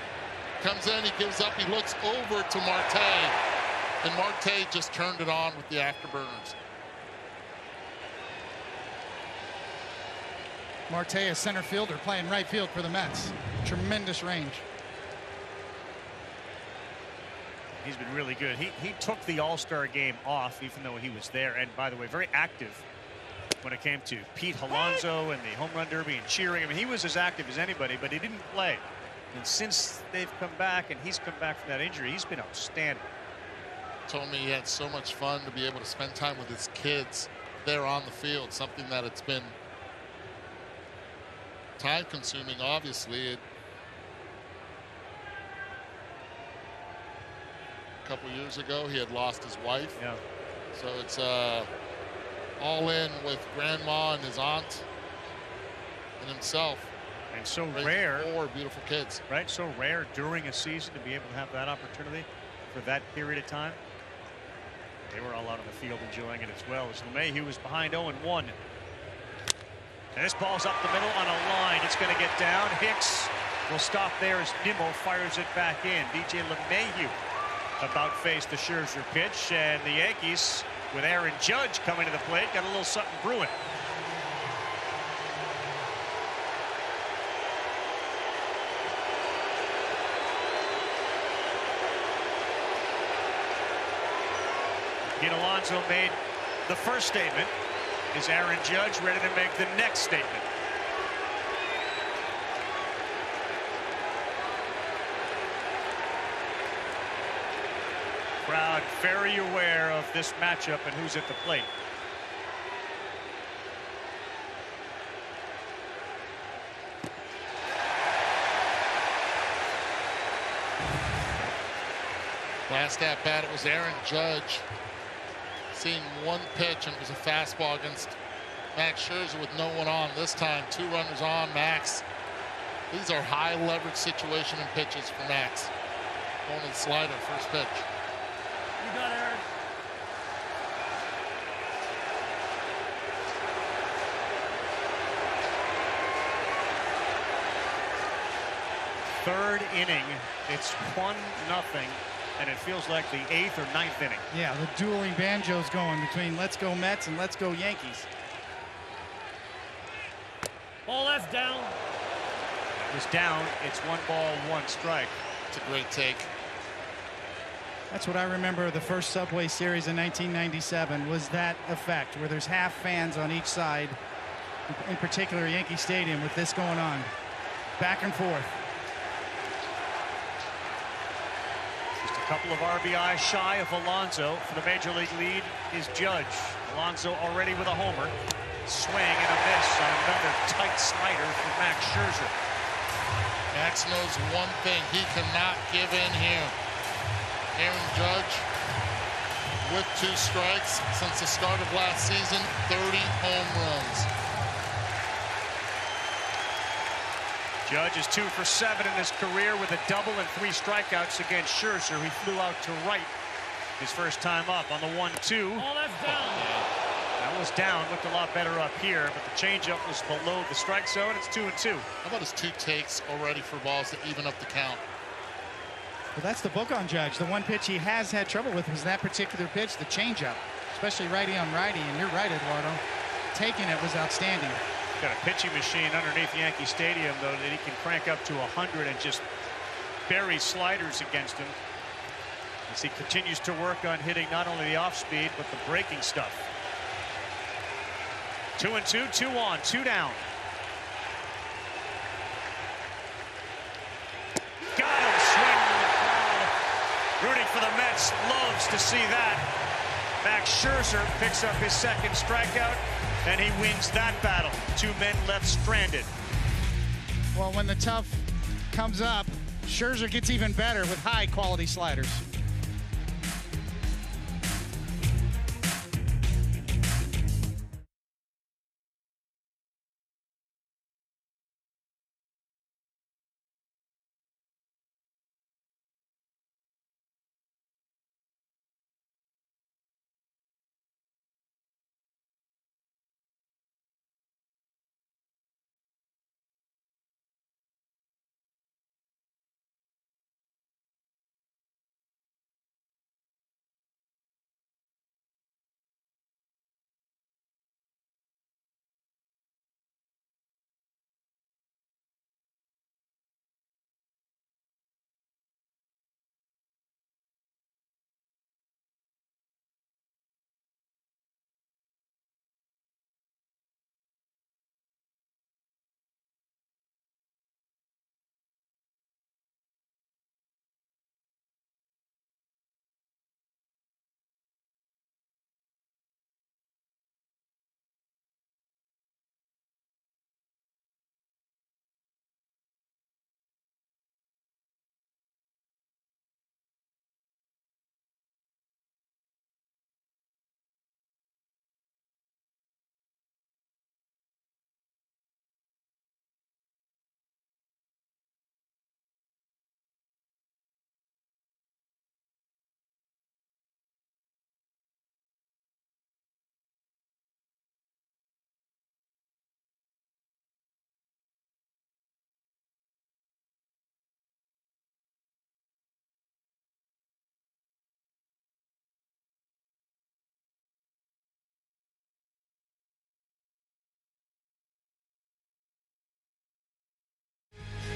Comes in, he gives up, he looks over to Marte, and Marte just turned it on with the afterburners. Marte, a center fielder, playing right field for the Mets. Tremendous range. He's been really good. He took the All-Star game off, even though he was there. And by the way, very active when it came to Pete Alonso and the home run derby and cheering. I mean, he was as active as anybody, but he didn't play. And since they've come back and he's come back from that injury, he's been outstanding. Told me he had so much fun to be able to spend time with his kids there on the field, something that it's been time consuming, obviously. A couple years ago he had lost his wife. Yeah. So it's all in with grandma and his aunt and himself. And so Raising rare. 4 beautiful kids. Right, so rare during a season to be able to have that opportunity for that period of time. They were all out on the field enjoying it as well. As LeMahieu was behind 0-1. And this ball's up the middle on a line. It's going to get down. Hicks will stop there as Nimmo fires it back in. DJ LeMahieu about face the Scherzer pitch. And the Yankees, with Aaron Judge coming to the plate, got a little something brewing. Pete Alonso made the first statement. Is Aaron Judge ready to make the next statement? Crowd very aware of this matchup and who's at the plate. Last at bat, it was Aaron Judge. Seen one pitch, and it was a fastball against Max Scherzer with no one on. This time, 2 runners on. Max. These are high leverage situation and pitches for Max. Going to the slider, first pitch. You got Aaron. Third inning, it's 1-0. And it feels like the 8th or 9th inning. Yeah, the dueling banjos going between let's go Mets and let's go Yankees. Ball that's down. It was down. It's 1 ball, 1 strike. It's a great take. That's what I remember of the first Subway Series in 1997, was that effect where there's half fans on each side, in particular Yankee Stadium, with this going on. Back and forth. Just a couple of RBI shy of Alonso. For the major league lead is Judge. Alonso already with a homer. Swing and a miss on another tight slider from Max Scherzer. Max knows one thing. He cannot give in here. Aaron Judge with 2 strikes since the start of last season, 30 home runs. Judge is 2 for 7 in his career with a double and 3 strikeouts against Scherzer. He flew out to right his first time up on the 1-2. Ball that's down. That was down. Looked a lot better up here, but the changeup was below the strike zone. It's 2-2. How about his 2 takes already for balls to even up the count? Well, that's the book on Judge. The one pitch he has had trouble with was that particular pitch, the changeup, especially righty on righty. And you're right, Eduardo. Taking it was outstanding. Got a pitching machine underneath Yankee Stadium, though, that he can crank up to 100 and just bury sliders against him as he continues to work on hitting not only the off speed but the breaking stuff. 2-2, 2 on, 2 down. Got him, swing. Rooting for the Mets loves to see that. Max Scherzer picks up his 2nd strikeout, and he wins that battle. 2 men left stranded. Well, when the tough comes up, Scherzer gets even better with high-quality sliders.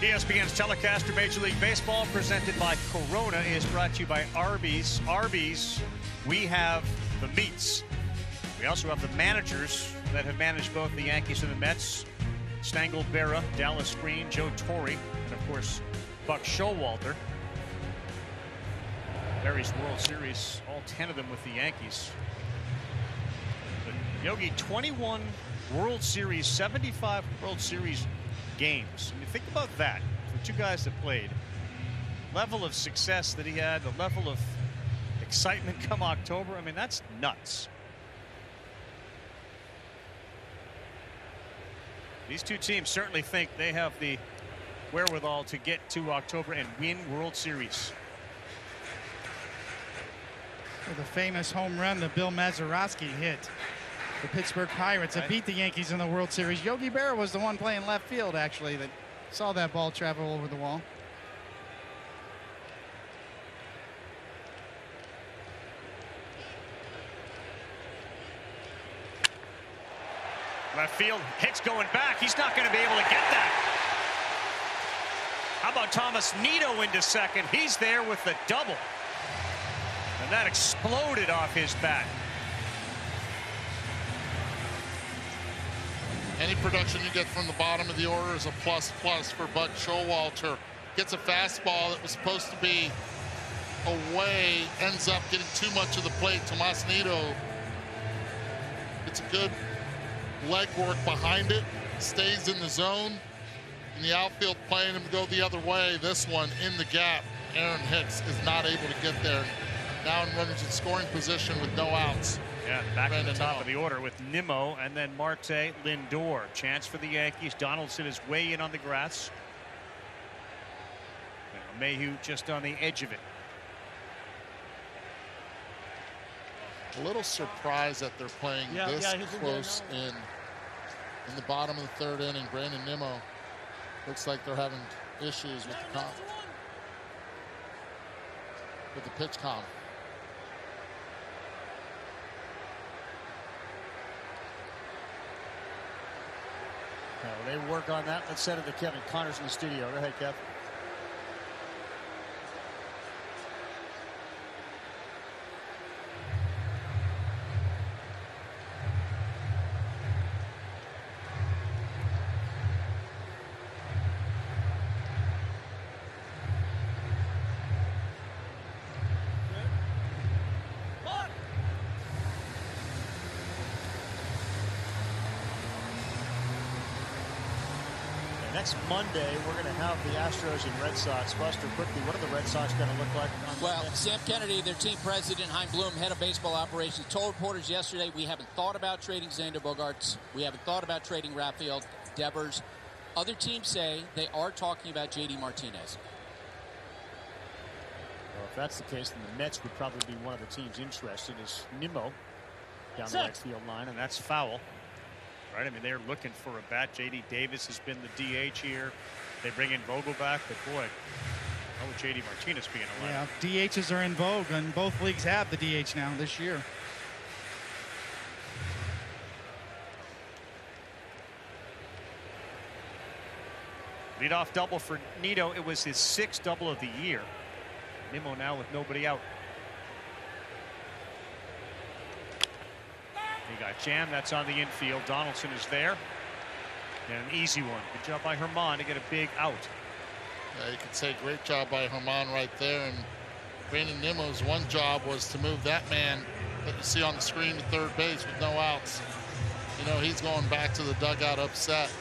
ESPN's telecast of Major League Baseball, presented by Corona, is brought to you by Arby's. Arby's, we have the meats. We also have the managers that have managed both the Yankees and the Mets. Stangl Berra, Dallas Green, Joe Torre, and of course, Buck Showalter. Barry's World Series, all 10 of them with the Yankees. But Yogi, 21 World Series, 75 World Series games. I mean, think about that for two guys that played. Level of success that he had, the level of excitement come October. I mean, that's nuts. These two teams certainly think they have the wherewithal to get to October and win World Series. The famous home run that Bill Mazeroski hit the Pittsburgh Pirates that beat the Yankees in the World Series. Yogi Berra was the one playing left field, actually, that saw that ball travel over the wall. Left field, Hicks going back. He's not going to be able to get that. How about Thomas Nido into second? He's there with the double. And that exploded off his bat. Any production you get from the bottom of the order is a plus for Buck Showalter. Gets a fastball that was supposed to be away, ends up getting too much of the plate. Tomas Nido, it's a good leg work behind it, stays in the zone. In the outfield playing him to go the other way. This one in the gap. Aaron Hicks is not able to get there. Now in runners in scoring position with no outs. Yeah, back to the top of the order with Nimmo and then Marte Lindor. Chance for the Yankees. Donaldson is way in on the grass. And Mayhew just on the edge of it. A little surprised that they're playing this close in the bottom of the third inning. Brandon Nimmo looks like they're having issues with the pitch count. They work on that. Let's send it to Kevin Connors in the studio. Go ahead, Kev. next Monday, we're going to have the Astros and Red Sox. Buster, quickly, what are the Red Sox going to look like on Well, Monday? Sam Kennedy, their team president, Hein Bloom, head of baseball operations, told reporters yesterday, we haven't thought about trading Xander Bogaerts. We haven't thought about trading Rafael Devers. Other teams say they are talking about J.D. Martinez. Well, if that's the case, then the Mets would probably be one of the teams interested. Is Nimmo down the right field line, And that's foul. Right? I mean, they're looking for a bat. J.D. Davis has been the DH here. They bring in Vogel back, but boy, how would J.D. Martinez be in a lineup? Yeah, DHs are in vogue, and both leagues have the DH now this year. Leadoff double for Nito. It was his 6th double of the year. Nimmo now with nobody out. He got jammed. That's on the infield. Donaldson is there. And an easy one. Good job by Herman to get a big out. Yeah, you could say great job by Herman right there. And Brandon Nimmo's one job was to move that man that you see on the screen to third base with no outs. You know, he's going back to the dugout upset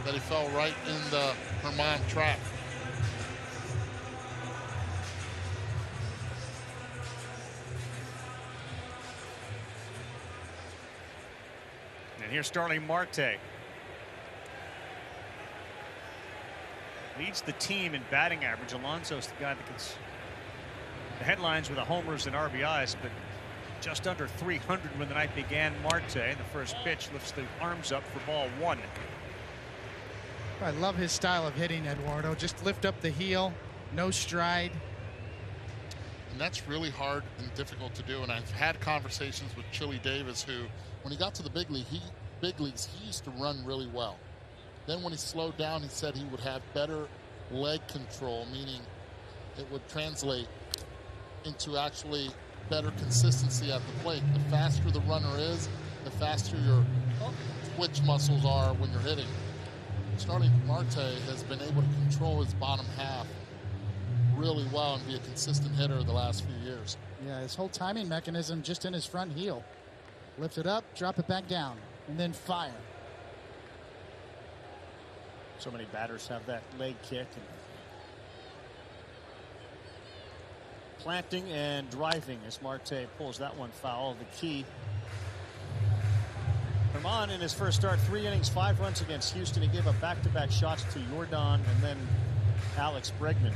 that he fell right in the Herman trap. And here's Starling Marte. Leads the team in batting average. Alonso's the guy that gets the headlines with the homers and RBIs, but just under 300 when the night began. Marte, the first pitch, lifts the arms up for ball 1. I love his style of hitting, Eduardo. Just lift up the heel, no stride. And that's really hard and difficult to do. And I've had conversations with Chili Davis, who, when he got to the big leagues, he used to run really well. Then when he slowed down, he said he would have better leg control, meaning it would translate into actually better consistency at the plate. The faster the runner is, the faster your twitch muscles are when you're hitting. Starling Marte has been able to control his bottom half really well and be a consistent hitter the last few years. Yeah, his whole timing mechanism just in his front heel. Lift it up, drop it back down, and then fire. So many batters have that leg kick. And planting and driving as Marte pulls that one foul. The key. Herman in his first start, 3 innings, 5 runs against Houston. He gave up back-to-back shots to Jordan and then Alex Bregman.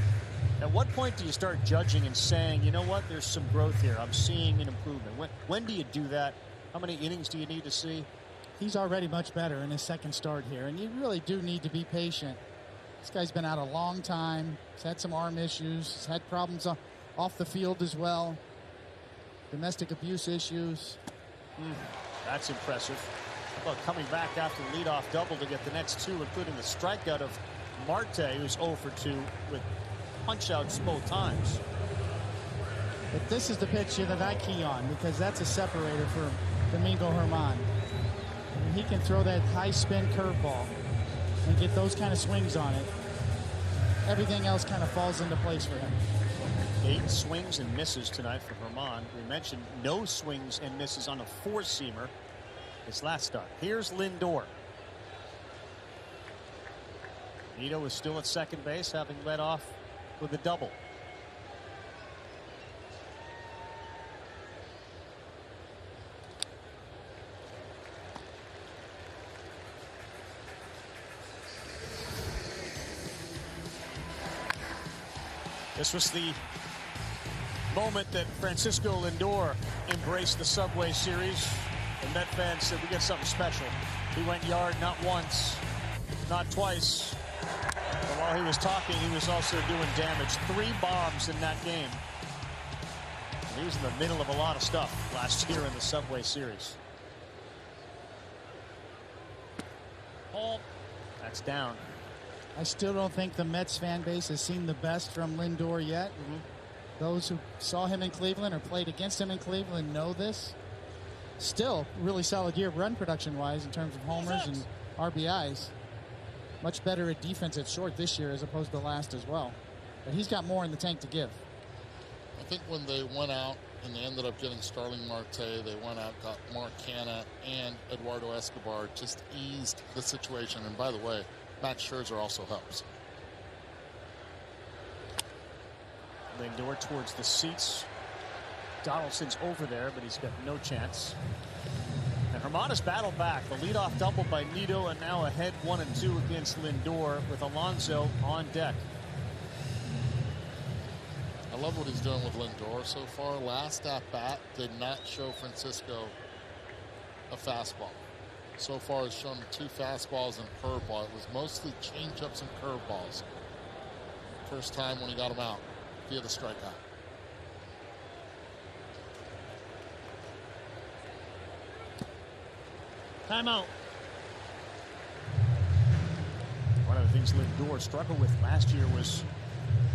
At what point do you start judging and saying, you know what, there's some growth here. I'm seeing an improvement. When do you do that? How many innings do you need to see? He's already much better in his second start here, and you really do need to be patient. This guy's been out a long time. He's had some arm issues. He's had problems off the field as well. Domestic abuse issues. That's impressive. How about coming back after the leadoff double to get the next 2, including the strikeout of Marte, who's 0 for 2 with punch-outs both times. But this is the pitch that I key on, because that's a separator for Domingo Herman. He can throw that high-spin curveball and get those kind of swings on it. Everything else kind of falls into place for him. 8 swings and misses tonight for Herman. We mentioned no swings and misses on a 4-seamer his last start. Here's Lindor. Nito is still at second base, having led off with a double. This was the moment that Francisco Lindor embraced the Subway Series. The Met fans said, we get something special. He went yard not once, not twice. But while he was talking, he was also doing damage. 3 bombs in that game. And he was in the middle of a lot of stuff last year in the Subway Series. That's down. I still don't think the Mets fan base has seen the best from Lindor yet. Those who saw him in Cleveland or played against him in Cleveland know this. Still, really solid year run production-wise in terms of homers and RBIs. Much better at defense at short this year as opposed to last as well. But he's got more in the tank to give. I think when they went out and they ended up getting Starling Marte, they went out, got Mark Canha and Eduardo Escobar, just eased the situation. And by the way, Max Scherzer also helps. Lindor towards the seats. Donaldson's over there, but he's got no chance. And Hermanas battled back. The leadoff double by Nito, and now ahead 1-2 against Lindor with Alonso on deck. I love what he's doing with Lindor so far. Last at bat did not show Francisco a fastball. So far has shown 2 fastballs and a curveball. It was mostly changeups and curveballs. First time when he got him out via the strikeout. Timeout. One of the things Lindor struggled with last year was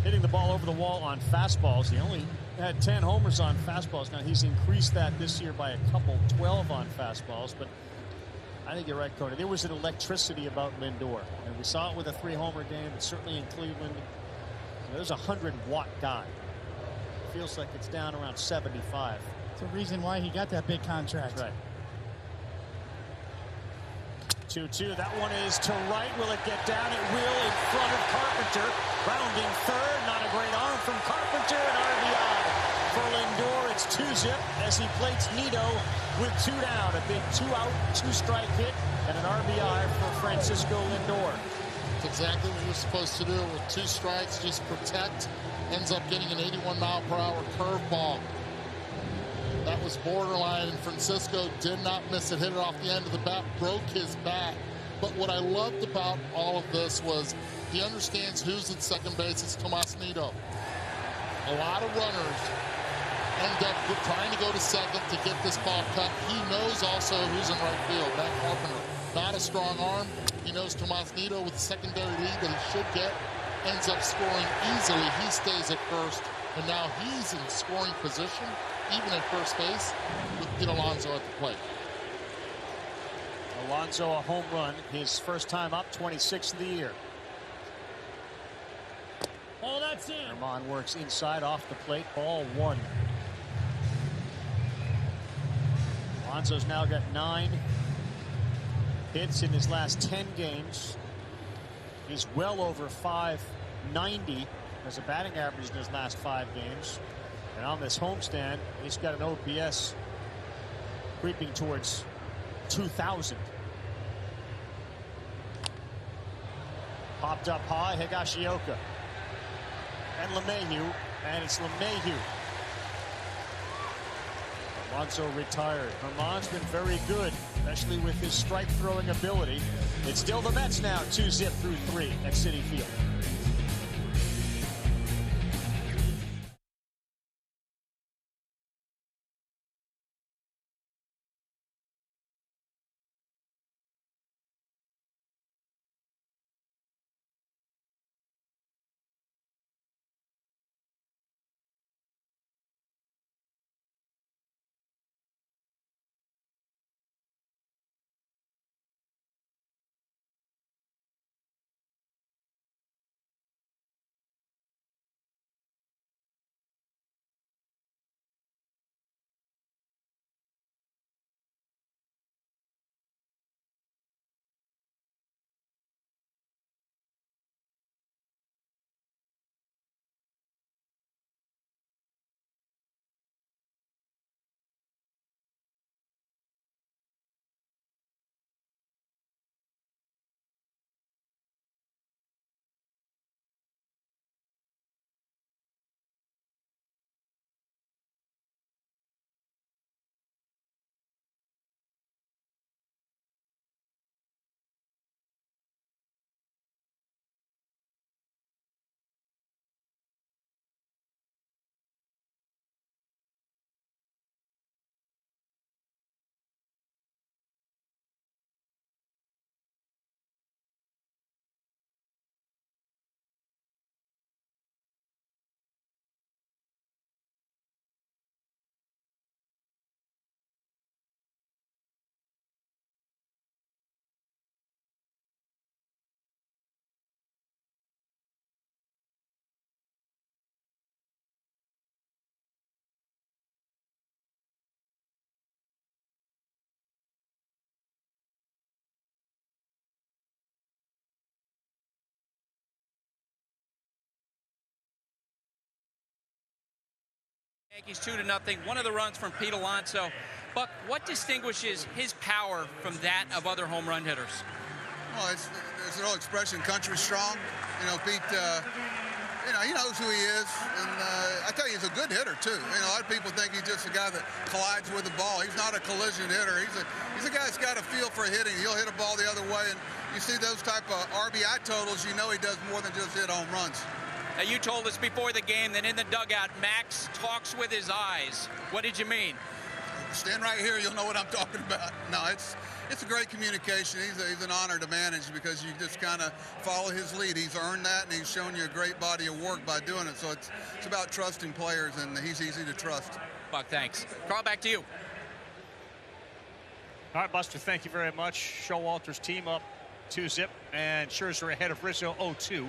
hitting the ball over the wall on fastballs. He only had 10 homers on fastballs. Now he's increased that this year by a couple, 12 on fastballs. But I think you're right, Cody. There was an electricity about Lindor, and we saw it with a 3-homer game, but certainly in Cleveland. There's a 100-watt guy. Feels like it's down around 75. It's the reason why he got that big contract. That's right. 2-2. That one is to right. Will it get down? It will, in front of Carpenter. Rounding third. Not a great arm from Carpenter. An RBI for Lindor. It's 2-zip as he plates Nito with 2 down. A big 2-out, 2-strike hit, and an RBI for Francisco Lindor. It's exactly what you're supposed to do with 2 strikes. Just protect. Ends up getting an 81-mile-per-hour curveball. That was borderline, and Francisco did not miss it. Hit it off the end of the bat, broke his bat. But what I loved about all of this was he understands who's at second base. It's Tomas Nido. A lot of runners end up trying to go to second to get this ball cut. He knows also who's in right field. Matt Carpenter, not a strong arm. He knows Tomas Nido with the secondary lead that he should get. Ends up scoring easily. He stays at first, and now he's in scoring position, even at first base, with Pete Alonso at the plate. Alonso a home run, his first time up, 26th of the year. Oh, that's it. Herman works inside off the plate, ball 1. Alonso's now got 9 hits in his last 10 games. He's well over 590 as a batting average in his last 5 games. And on this homestand, he's got an OPS creeping towards 2,000. Popped up high, Higashioka. And LeMahieu, and it's LeMahieu. Alonso retired. Herman's been very good, especially with his strike-throwing ability. It's still the Mets now, 2-zip through 3 at Citi Field. Yankees 2-0. One of the runs from Pete Alonso. Buck, what distinguishes his power from that of other home run hitters? Well, there's an old expression, country strong. You know, Pete, he knows who he is. And I tell you, he's a good hitter, too. You know, a lot of people think he's just a guy that collides with the ball. He's not a collision hitter. He's a guy that's got a feel for hitting. He'll hit a ball the other way. And you see those type of RBI totals, you know he does more than just hit home runs. Now, you told us before the game that in the dugout, Max talks with his eyes. What did you mean? Stand right here, you'll know what I'm talking about. No, it's a great communication. He's an honor to manage because you just kind of follow his lead. He's earned that, and he's shown you a great body of work by doing it. So it's about trusting players, and he's easy to trust. Buck, thanks. Carl, back to you. All right, Buster, thank you very much. Showalter's team up 2-0, and Scherzer ahead of Rizzo 0-2.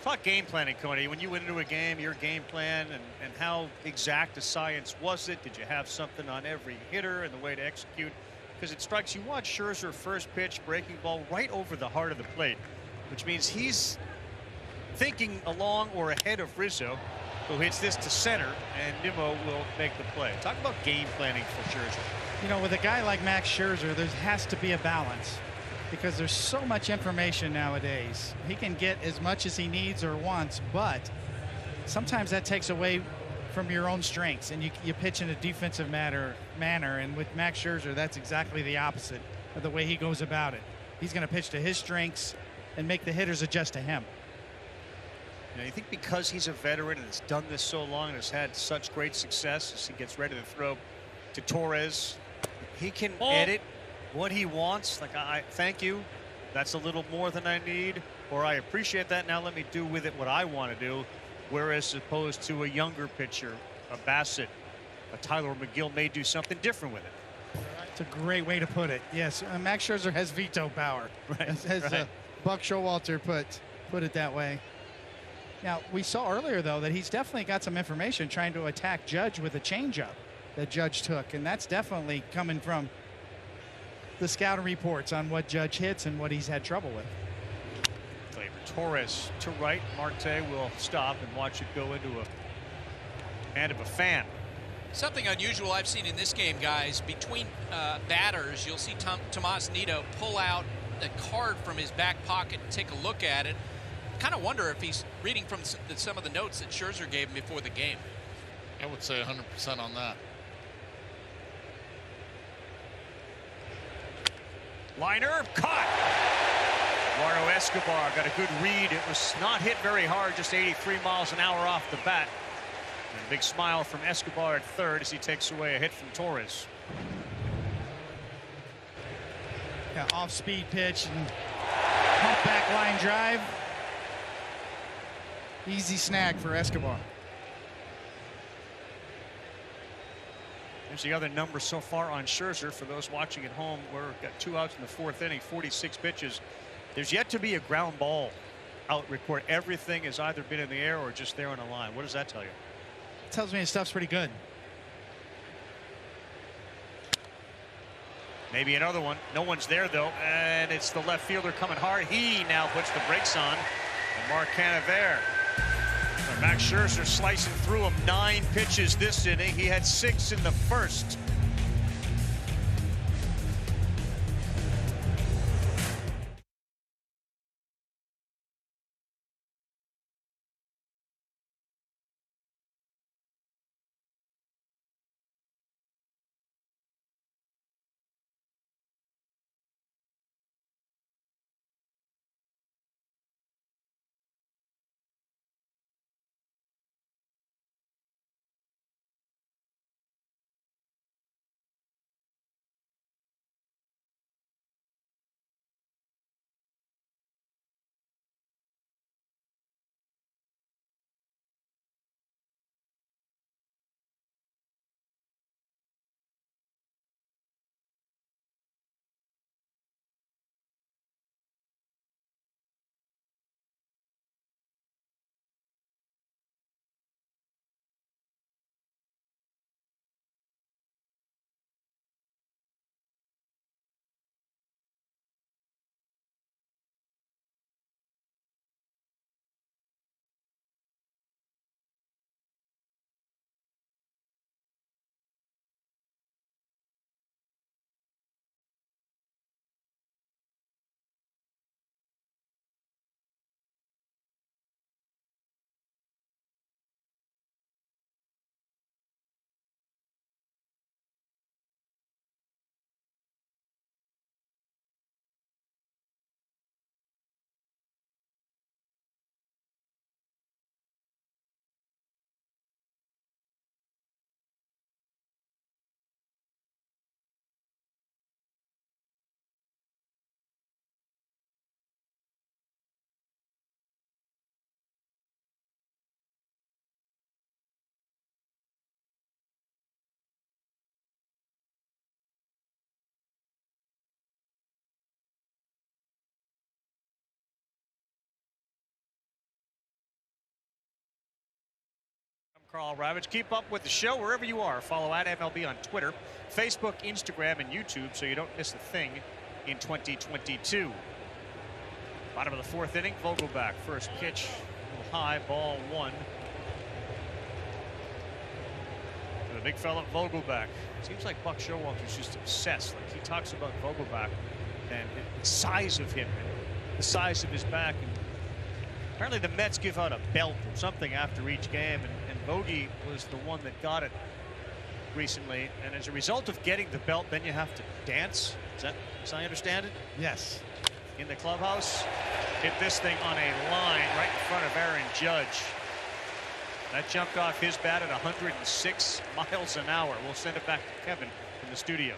Talk game planning, Cody. When you went into a game, your game plan, and how exact a science was it? Did you have something on every hitter and the way to execute? Because it strikes you watch Scherzer first pitch, breaking ball right over the heart of the plate, which means he's thinking along or ahead of Rizzo, who hits this to center, and Nimmo will make the play. Talk about game planning for Scherzer. You know, with a guy like Max Scherzer, there has to be a balance, because there's so much information nowadays. He can get as much as he needs or wants, but sometimes that takes away from your own strengths, and you pitch in a defensive manner. And with Max Scherzer, that's exactly the opposite of the way he goes about it. He's going to pitch to his strengths and make the hitters adjust to him. Now, you think because he's a veteran and has done this so long and has had such great success as he gets ready to throw to Torres, he can edit what he wants? Like, I thank you, that's a little more than I need, or I appreciate that, now let me do with it what I want to do. Whereas opposed to a younger pitcher, a Bassett, a Tyler McGill may do something different with it. It's a great way to put it. Yes, Max Scherzer has veto power, right, as right. Buck Showalter put it that way. Now, we saw earlier, though, that he's definitely got some information trying to attack Judge with a changeup that Judge took, and that's definitely coming from the scouting reports on what Judge hits and what he's had trouble with. Torres to right. Marte will stop and watch it go into a hand of a fan. Something unusual I've seen in this game, guys. Between batters, you'll see Tomas Nido pull out a card from his back pocket and take a look at it. Kind of wonder if he's reading from some of the notes that Scherzer gave him before the game. I would say 100% on that. Liner caught. Eduardo Escobar got a good read. It was not hit very hard, just 83 miles an hour off the bat. And a big smile from Escobar at third as he takes away a hit from Torres. Yeah, off-speed pitch and pump back line drive. Easy snag for Escobar. There's the other number so far on Scherzer for those watching at home. We've got 2 outs in the 4th inning, 46 pitches. There's yet to be a ground ball out report. Everything has either been in the air or just there on the line. What does that tell you? It tells me his stuff's pretty good. Maybe another one. No one's there, though, and it's the left fielder coming hard. He now puts the brakes on. And Mark Canavere. Max Scherzer slicing through him. 9 pitches this inning. He had 6 in the first. Carl Ravage. Keep up with the show wherever you are. Follow at MLB on Twitter, Facebook, Instagram, and YouTube so you don't miss a thing in 2022. Bottom of the fourth inning, Vogelbach. First pitch, a little high, ball one. The big fella, Vogelbach. Seems like Buck Showalter's just obsessed. Like, he talks about Vogelbach and the size of him and the size of his back. And apparently the Mets give out a belt or something after each game, and Vogie was the one that got it recently. And as a result of getting the belt, then you have to dance. Is that, as I understand it? Yes. In the clubhouse. Hit this thing on a line right in front of Aaron Judge. That jumped off his bat at 106 miles an hour. We'll send it back to Kevin in the studio.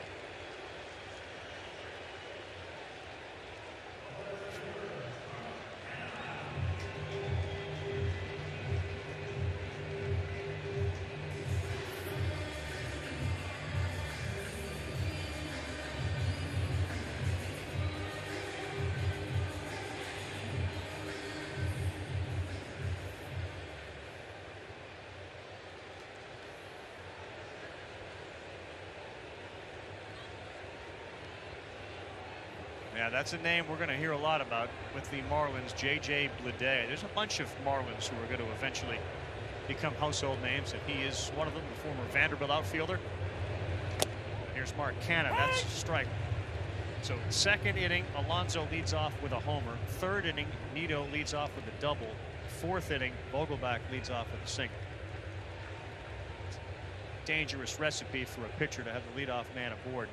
Yeah, that's a name we're going to hear a lot about with the Marlins, J.J. Bleday. There's a bunch of Marlins who are going to eventually become household names, and he is one of them, the former Vanderbilt outfielder. Here's Mark Canha. That's a strike. So second inning, Alonso leads off with a homer. Third inning, Nito leads off with a double. Fourth inning, Vogelbach leads off with a single. Dangerous recipe for a pitcher to have the leadoff man aboard.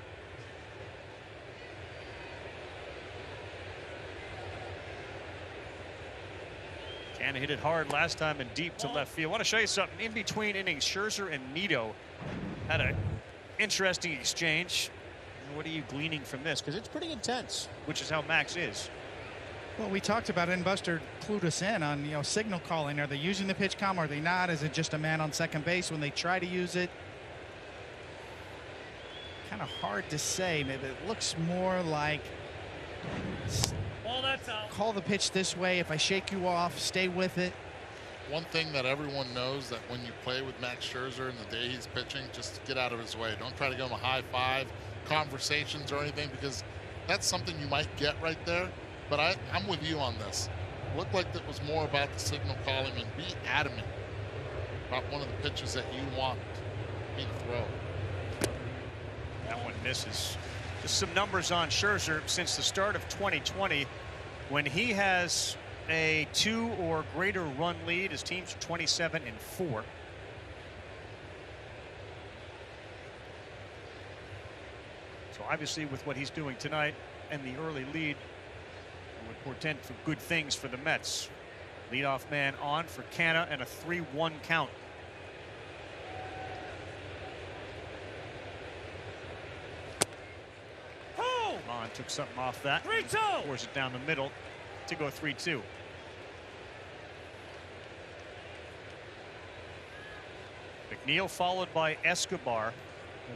Canha hit it hard last time and deep to left field. I want to show you something. In between innings, Scherzer and Nito had an interesting exchange. What are you gleaning from this? Because it's pretty intense, which is how Max is. Well, we talked about it, and Buster clued us in on, signal calling. Are they using the pitch count? Are they not? Is it just a man on second base when they try to use it? Kind of hard to say. Maybe it looks more like call the pitch this way. If I shake you off, stay with it. One thing that everyone knows, that when you play with Max Scherzer and the day he's pitching, just get out of his way. Don't try to give him a high five, conversations or anything, because that's something you might get right there. But I'm with you on this. Looked like it was more about the signal calling, and be adamant about one of the pitches that you want me to throw. That one misses. Just some numbers on Scherzer since the start of 2020. When he has a 2 or greater run lead, his teams are 27-4. So obviously with what he's doing tonight and the early lead, it would portend for good things for the Mets. Leadoff man on for Canha and a 3-1 count. Vaughn took something off that. 3-2. Force it down the middle to go 3-2. McNeil followed by Escobar.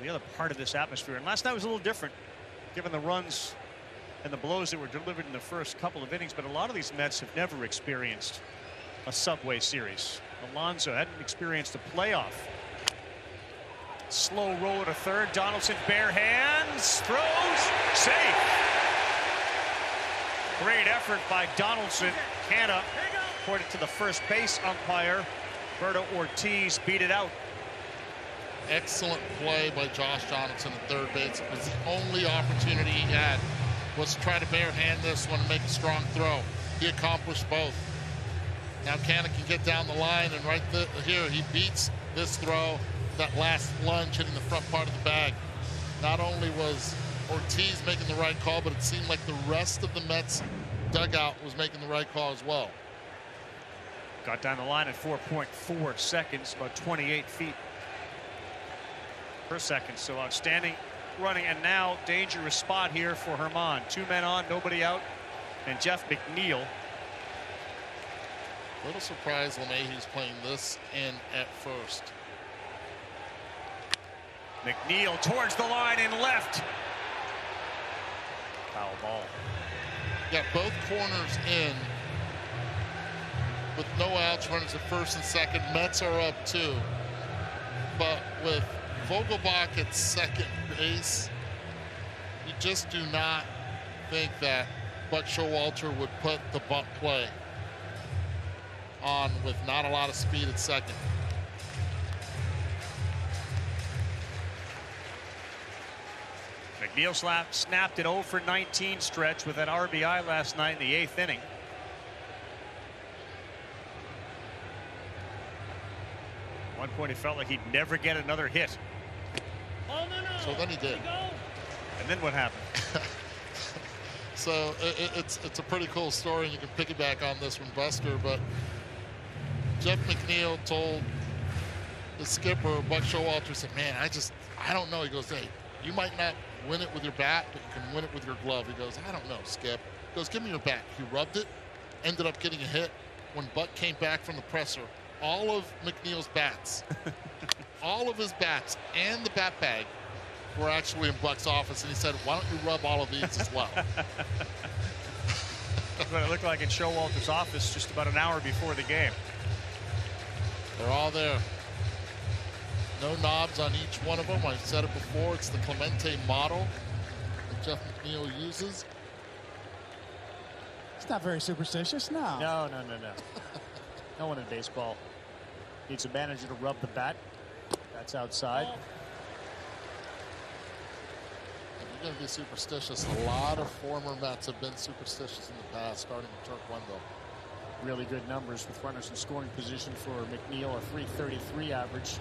The other part of this atmosphere. And last night was a little different, given the runs and the blows that were delivered in the first couple of innings. But a lot of these Mets have never experienced a Subway Series. Alonso hadn't experienced a playoff. Slow roll to third. Donaldson bare hands, throws, safe. Great effort by Donaldson. Canha, according to the first base umpire, Berto Ortiz, beat it out. Excellent play by Josh Donaldson at third base. It was the only opportunity he had, was to try to bare hand this one and make a strong throw. He accomplished both. Now Canha can get down the line, and right here he beats this throw. That last lunge hitting the front part of the bag. Not only was Ortiz making the right call, but it seemed like the rest of the Mets dugout was making the right call as well. Got down the line at 4.4 seconds, about 28 feet per second. So outstanding running, and now dangerous spot here for Herman. 2 men on, nobody out, and Jeff McNeil. A little surprised LeMahieu's playing this in at first. McNeil towards the line and left. Foul ball. Got both corners in. with no outs, runners at first and second. Mets are up 2. But with Vogelbach at second base, you just do not think that Buck Showalter would put the bunt play on with not a lot of speed at second. McNeil snapped an 0 for 19 stretch with an RBI last night in the 8th inning. At one point, he felt like he'd never get another hit. Oh, no. So then he did. And then what happened? So it's a pretty cool story, and you can piggyback on this from Buster, but Jeff McNeil told the skipper, Buck Showalter, said, man, I don't know. He goes, hey, you might not win it with your bat, but you can win it with your glove. He goes, I don't know, Skip. He goes, give me your bat. He rubbed it, ended up getting a hit. When Buck came back from the presser, all of McNeil's bats, all of his bats and the bat bag were actually in Buck's office, and he said, why don't you rub all of these as well? That's what it looked like in Showalter's office just about an hour before the game. They're all there. No knobs on each one of them. I've said it before. It's the Clemente model that Jeff McNeil uses. It's not very superstitious, no. No. No one in baseball needs a manager to rub the bat. That's outside. If you're going to be superstitious, a lot of former Mets have been superstitious in the past, starting with Turk Wendell. Really good numbers with runners in scoring position for McNeil, a .333 average.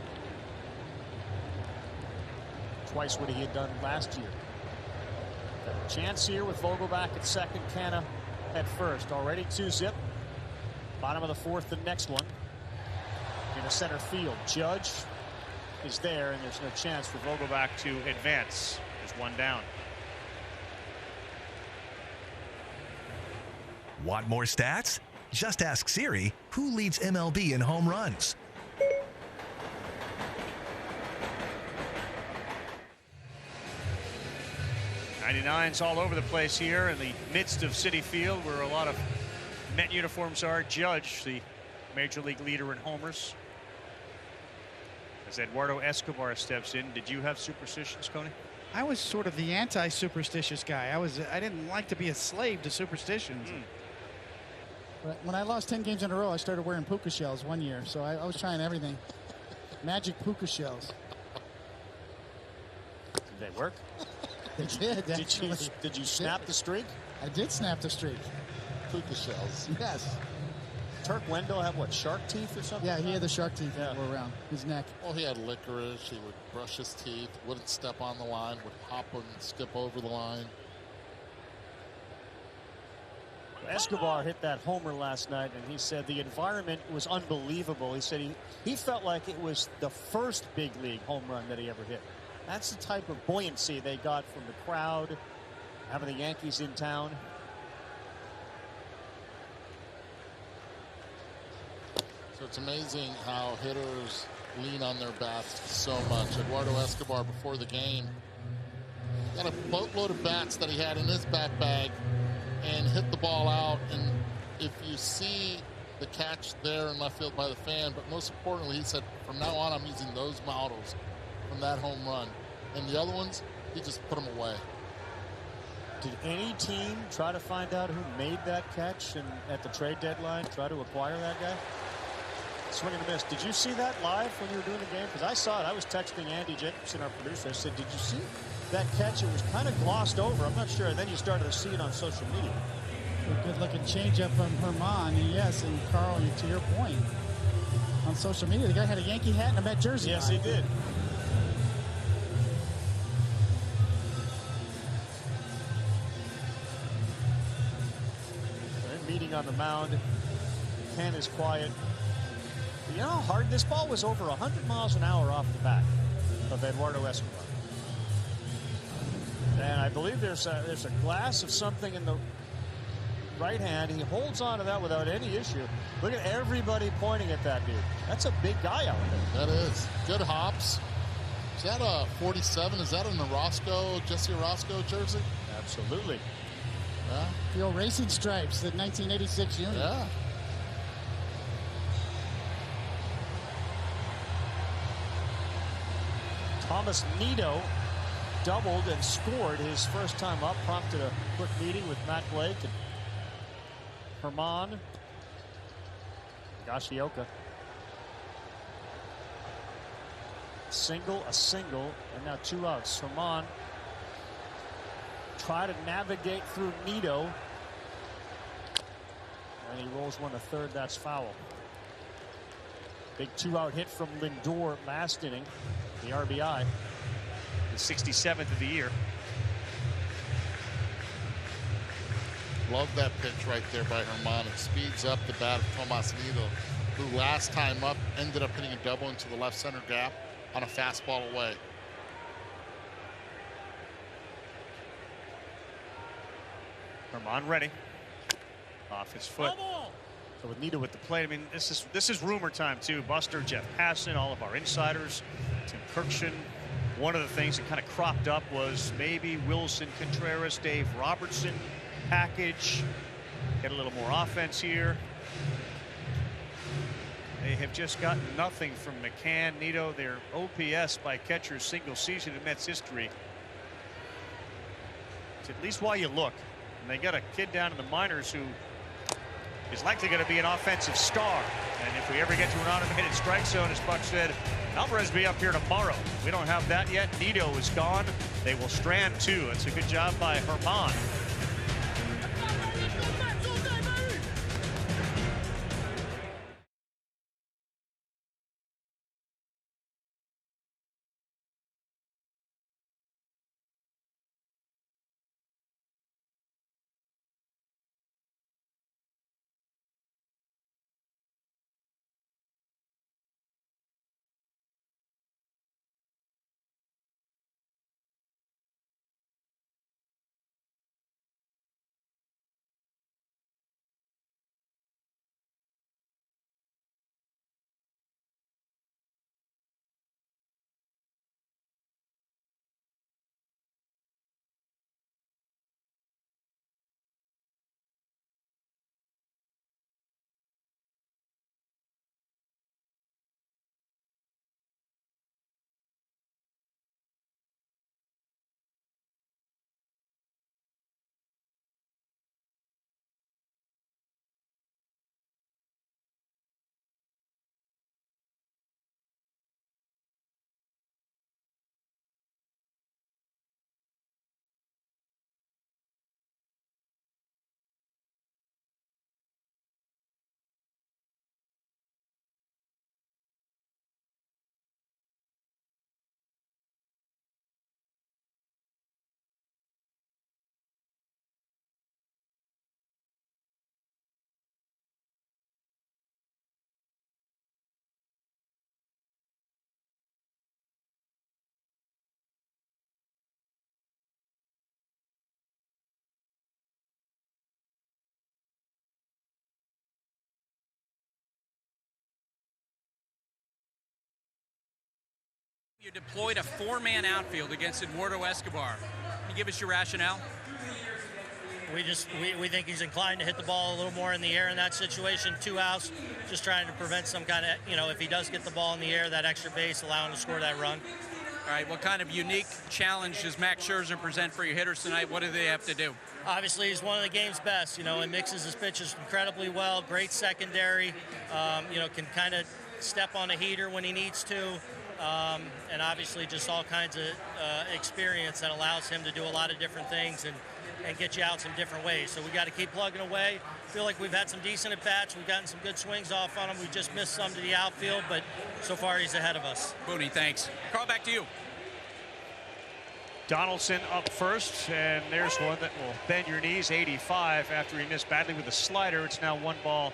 Twice what he had done last year. Got a chance here with Vogelbach at second, Canna at first. Already 2-0. Bottom of the 4th, the next one. In the center field, Judge is there, and there's no chance for Vogelbach to advance. There's one down. Want more stats? Just ask Siri who leads MLB in home runs. '99's all over the place here in the midst of Citi Field, where a lot of Met uniforms are. Judge, the major league leader in homers. As Eduardo Escobar steps in, did you have superstitions, Coney? I was sort of the anti-superstitious guy. I didn't like to be a slave to superstitions. But when I lost 10 games in a row, I started wearing puka shells one year. So I was trying everything. Magic puka shells. Did they work? They did. Did you snap the streak? I did snap the streak. Puka shells. Yes. Turk Wendell have what, shark teeth or something? Yeah, he had the shark teeth that were around his neck. Well, he had licorice. He would brush his teeth, wouldn't step on the line, would hop and skip over the line. Escobar hit that homer last night, and he said the environment was unbelievable. He said he felt like it was the first big league home run that he ever hit. That's the type of buoyancy they got from the crowd, having the Yankees in town. So it's amazing how hitters lean on their bats so much. Eduardo Escobar, before the game, got a boatload of bats that he had in his bat bag and hit the ball out. And if you see the catch there in left field by the fan, but most importantly, he said, from now on, I'm using those models from that home run. And the other ones, he just put them away. Did any team try to find out who made that catch and at the trade deadline try to acquire that guy? Swing and a miss. Did you see that live when you were doing the game? Because I saw it. I was texting Andy Jacobson, our producer. I said, did you see that catch? It was kind of glossed over. I'm not sure. And then you started to see it on social media. A good-looking changeup from Herman. And yes, and Carl, to your point, on social media, the guy had a Yankee hat and a Met jersey. Yes, he did. Meeting on the mound. Ken is quiet. You know how hard this ball was? Over 100 miles an hour off the bat of Eduardo Escobar. And I believe there's a glass of something in the right hand. He holds on to that without any issue. Look at everybody pointing at that dude. That's a big guy out there. That is. Good hops. Is that a 47? Is that a Jesse Orozco jersey? Absolutely. Yeah. The old racing stripes, the 1986 unit. Yeah. Thomas Nido doubled and scored his first time up, prompted a quick meeting with Matt Blake and Herman Gashioka. A single, and now 2 outs. Herman try to navigate through Nido, and he rolls one to third. That's foul. Big 2-out hit from Lindor last inning, the RBI. The 67th of the year. Love that pitch right there by Herman. It speeds up the bat of Tomas Nido, who last time up ended up hitting a double into the left center gap on a fastball away. Herman ready. Off his foot. So with Nido with the plate, I mean, this is rumor time too. Buster, Jeff Passan, all of our insiders, Tim Kirkshin. One of the things that kind of cropped up was maybe Wilson Contreras, Dave Robertson package. Get a little more offense here. They have just gotten nothing from McCann, Nido. Their OPS by catchers single season in Mets history. It's at least why you look. And they got a kid down in the minors who is likely going to be an offensive star. And if we ever get to an automated strike zone, as Buck said, Alvarez will be up here tomorrow. We don't have that yet. Nido is gone. They will strand 2. It's a good job by Herman. You deployed a 4-man outfield against Eduardo Escobar. Can you give us your rationale? We think he's inclined to hit the ball a little more in the air in that situation. 2 outs, just trying to prevent some kind of, if he does get the ball in the air, that extra base, allow him to score that run. All right, what kind of unique challenge does Max Scherzer present for your hitters tonight? What do they have to do? Obviously, he's one of the game's best, and mixes his pitches incredibly well. Great secondary, can kind of step on a heater when he needs to. And obviously just all kinds of experience that allows him to do a lot of different things and get you out some different ways. So we got to keep plugging away. Feel like we've had some decent at-bats. We've gotten some good swings off on him. We just missed some to the outfield, but so far he's ahead of us. Booney, thanks. Carl, back to you. Donaldson up first, and there's one that will bend your knees. 85 after he missed badly with a slider. It's now 1 ball,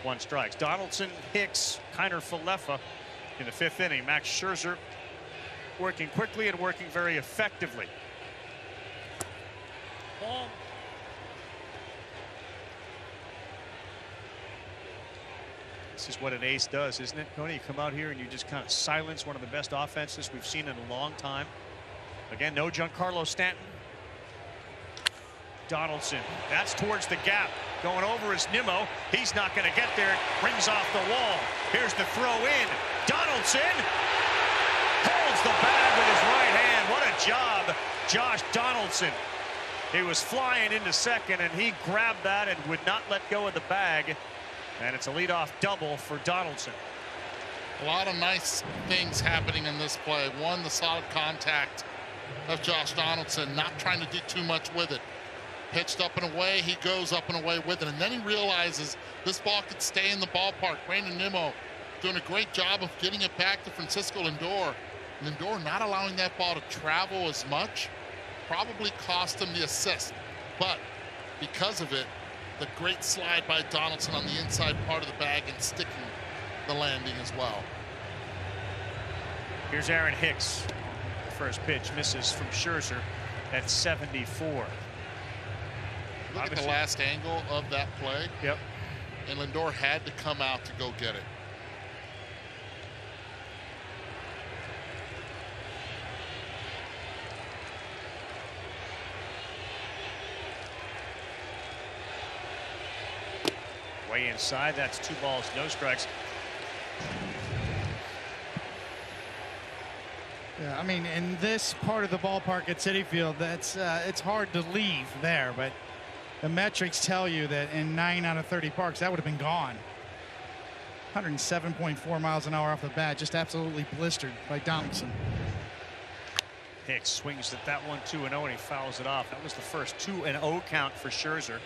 1 strike. Donaldson, Hicks, Kiner, Falefa in the 5th inning. Max Scherzer working quickly and working very effectively. Ball. This is what an ace does, isn't it, Tony? You come out here and you just kind of silence one of the best offenses we've seen in a long time. Again, no Giancarlo Stanton. Donaldson, that's towards the gap. Going over is Nimmo. He's not going to get there. Rings off the wall. Here's the throw in. Donaldson. Holds the bag with his right hand. What a job, Josh Donaldson. He was flying into second, and he grabbed that and would not let go of the bag. And it's a leadoff double for Donaldson. A lot of nice things happening in this play. One, the solid contact of Josh Donaldson, not trying to do too much with it. Pitched up and away, he goes up and away with it, and then he realizes this ball could stay in the ballpark. Brandon Nimmo doing a great job of getting it back to Francisco Lindor. Lindor not allowing that ball to travel as much probably cost him the assist, but because of it, the great slide by Donaldson on the inside part of the bag and sticking the landing as well. Here's Aaron Hicks. First pitch misses from Scherzer at 74. Look at the last angle of that play. Yep. And Lindor had to come out to go get it. Way inside. That's 2 balls, no strikes. Yeah, I mean, in this part of the ballpark at Citi Field, that's it's hard to leave there, but the metrics tell you that in 9 out of 30 parks, that would have been gone. 107.4 miles an hour off the bat, just absolutely blistered by Donaldson. Hicks swings at that one 2-0, and he fouls it off. That was the first 2-0 count for Scherzer.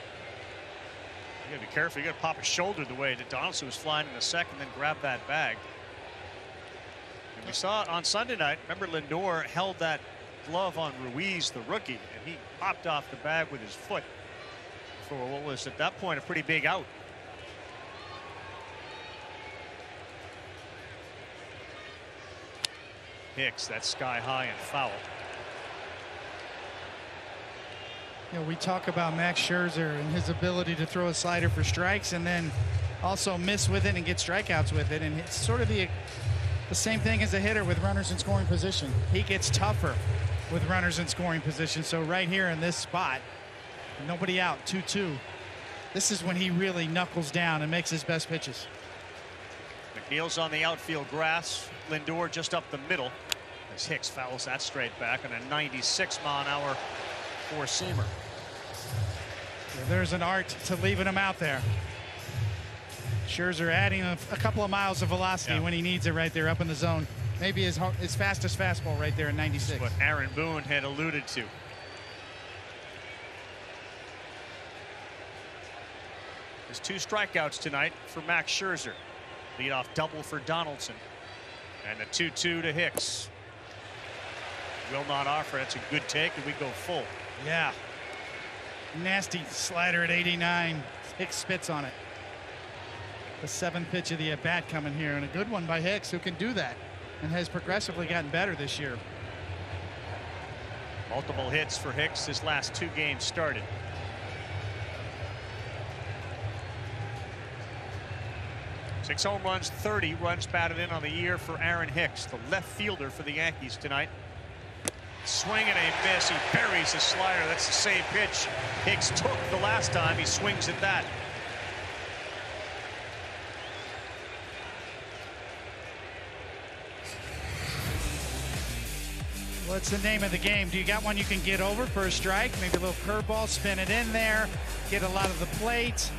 You gotta be careful. You gotta pop a shoulder the way that Donaldson was flying in the second, then grab that bag. And we saw it on Sunday night. Remember, Lindor held that glove on Ruiz, the rookie, and he popped off the bag with his foot for what was at that point a pretty big out. Hicks, that's sky high and foul. You know, we talk about Max Scherzer and his ability to throw a slider for strikes and then also miss with it and get strikeouts with it. And it's sort of the same thing as a hitter with runners in scoring position. He gets tougher with runners in scoring position. So right here in this spot, nobody out, 2-2. This is when he really knuckles down and makes his best pitches. McNeil's on the outfield grass. Lindor just up the middle as Hicks fouls that straight back on a 96-mile-an-hour four-seamer. Yeah, there's an art to leaving him out there. Scherzer adding a couple of miles of velocity when he needs it right there up in the zone. Maybe his fastest fastball right there at 96. What Aaron Boone had alluded to. There's 2 strikeouts tonight for Max Scherzer. Leadoff double for Donaldson. And a 2-2 to Hicks. Will not offer. That's a good take, and we go full. Yeah. Nasty slider at 89. Hicks spits on it. The 7th pitch of the at-bat coming here, and a good one by Hicks, who can do that and has progressively gotten better this year. Multiple hits for Hicks his last 2 games started. Six home runs, 30 runs batted in on the year for Aaron Hicks, the left fielder for the Yankees tonight. Swing and a miss. He buries his slider. That's the same pitch Hicks took the last time. He swings at that. What's the name of the game? Do you got one you can get over for a strike? Maybe a little curveball, spin it in there, get a lot of the plate.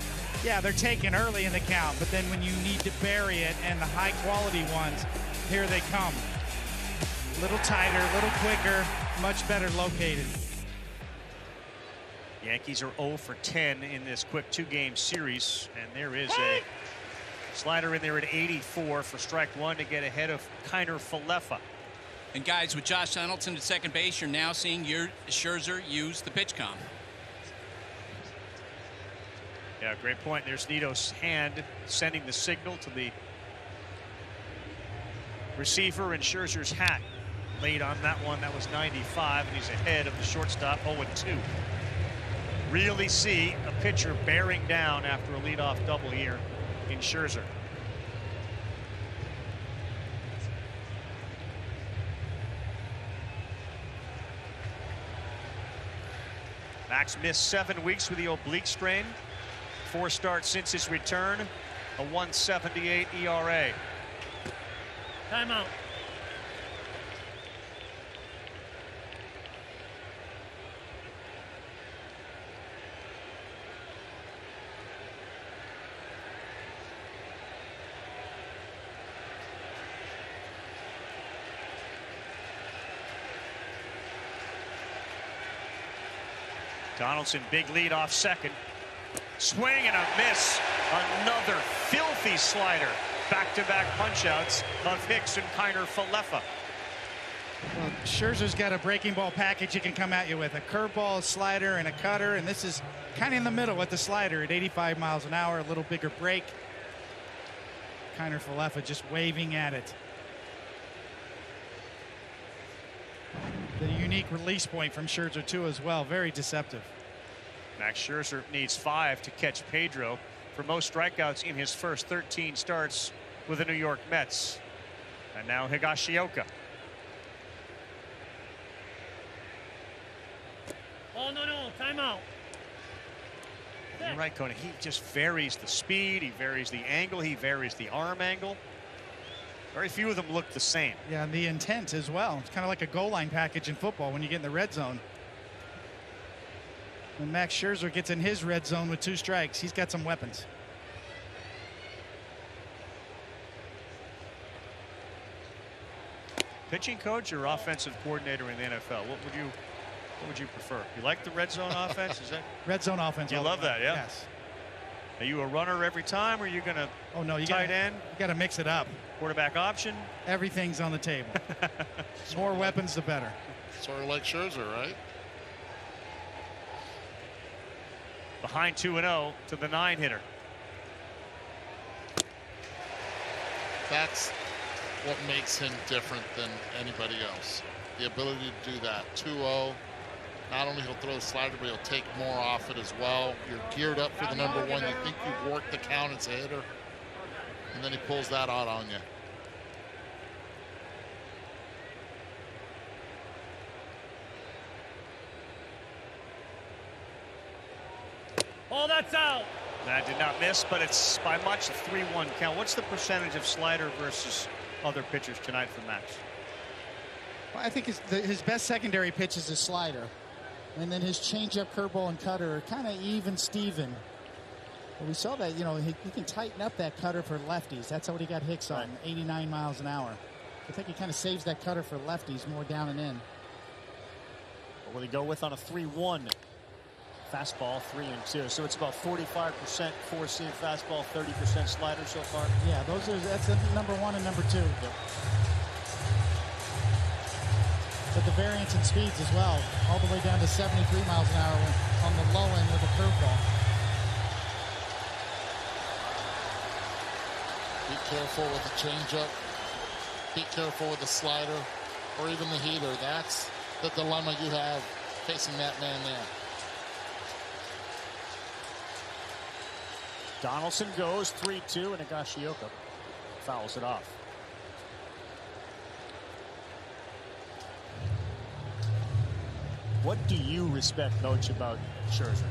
Yeah, they're taken early in the count, but then when you need to bury it and the high quality ones, here they come. A little tighter, a little quicker, much better located. Yankees are 0 for 10 in this quick 2-game series, and there is a slider in there at 84 for strike 1 to get ahead of Kiner Falefa. And guys, with Josh Donaldson at second base, you're now seeing your Scherzer use the pitch com. Yeah, great point. There's Nito's hand sending the signal to the receiver, and Scherzer's hat laid on that one. That was 95, and he's ahead of the shortstop 0-2. Really see a pitcher bearing down after a leadoff double here in Scherzer. Max missed 7 weeks with the oblique strain. 4 starts since his return. A 1.78 ERA. Timeout. Donaldson, big lead off second. Swing and a miss. Another filthy slider. Back-to-back punch-outs of Hicks and Kiner-Falefa. Well, Scherzer's got a breaking ball package he can come at you with. A curveball, a slider, and a cutter. And this is kind of in the middle with the slider at 85 miles an hour. A little bigger break. Kiner-Falefa just waving at it. The unique release point from Scherzer, too, as well. Very deceptive. Max Scherzer needs 5 to catch Pedro for most strikeouts in his first 13 starts with the New York Mets. And now Higashioka. Oh, no, timeout. You're right, Conan. He just varies the speed, he varies the angle, he varies the arm angle. Very few of them look the same. Yeah, and the intent as well. It's kind of like a goal line package in football when you get in the red zone. When Max Scherzer gets in his red zone with 2 strikes, he's got some weapons. Pitching coach or offensive coordinator in the NFL? What would you prefer? You like the red zone offense? Is that red zone offense? You love that, yeah? Yes. Are you a runner every time, or are you going to tight end? You got to mix it up. Quarterback option? Everything's on the table. More weapons, the better. Sort of like Scherzer, right? Behind 2-0 to the 9-hitter. That's what makes him different than anybody else. The ability to do that. 2-0. Not only he'll throw the slider, but he'll take more off it as well. You're geared up for the number 1. You think you've worked the count as a hitter, and then he pulls that out on you. Oh, that's out. That did not miss, but it's by much a 3-1 count. What's the percentage of slider versus other pitchers tonight for Max? Well, I think his best secondary pitch is his slider. And then his changeup, curveball, and cutter are kind of even Steven. But we saw that, he can tighten up that cutter for lefties. That's what he got Hicks on, 89 miles an hour. I think he kind of saves that cutter for lefties more down and in. What will he go with on a 3-1? Fastball, 3-2. So it's about 45% four-seam fastball, 30% slider so far. Yeah, that's the number 1 and number 2. Yep. But the variance in speeds as well, all the way down to 73 miles an hour on the low end with a curveball. Be careful with the changeup. Be careful with the slider or even the heater. That's the dilemma you have facing that man there. Donaldson goes 3-2, and Higashioka fouls it off. What do you respect most about Scherzer?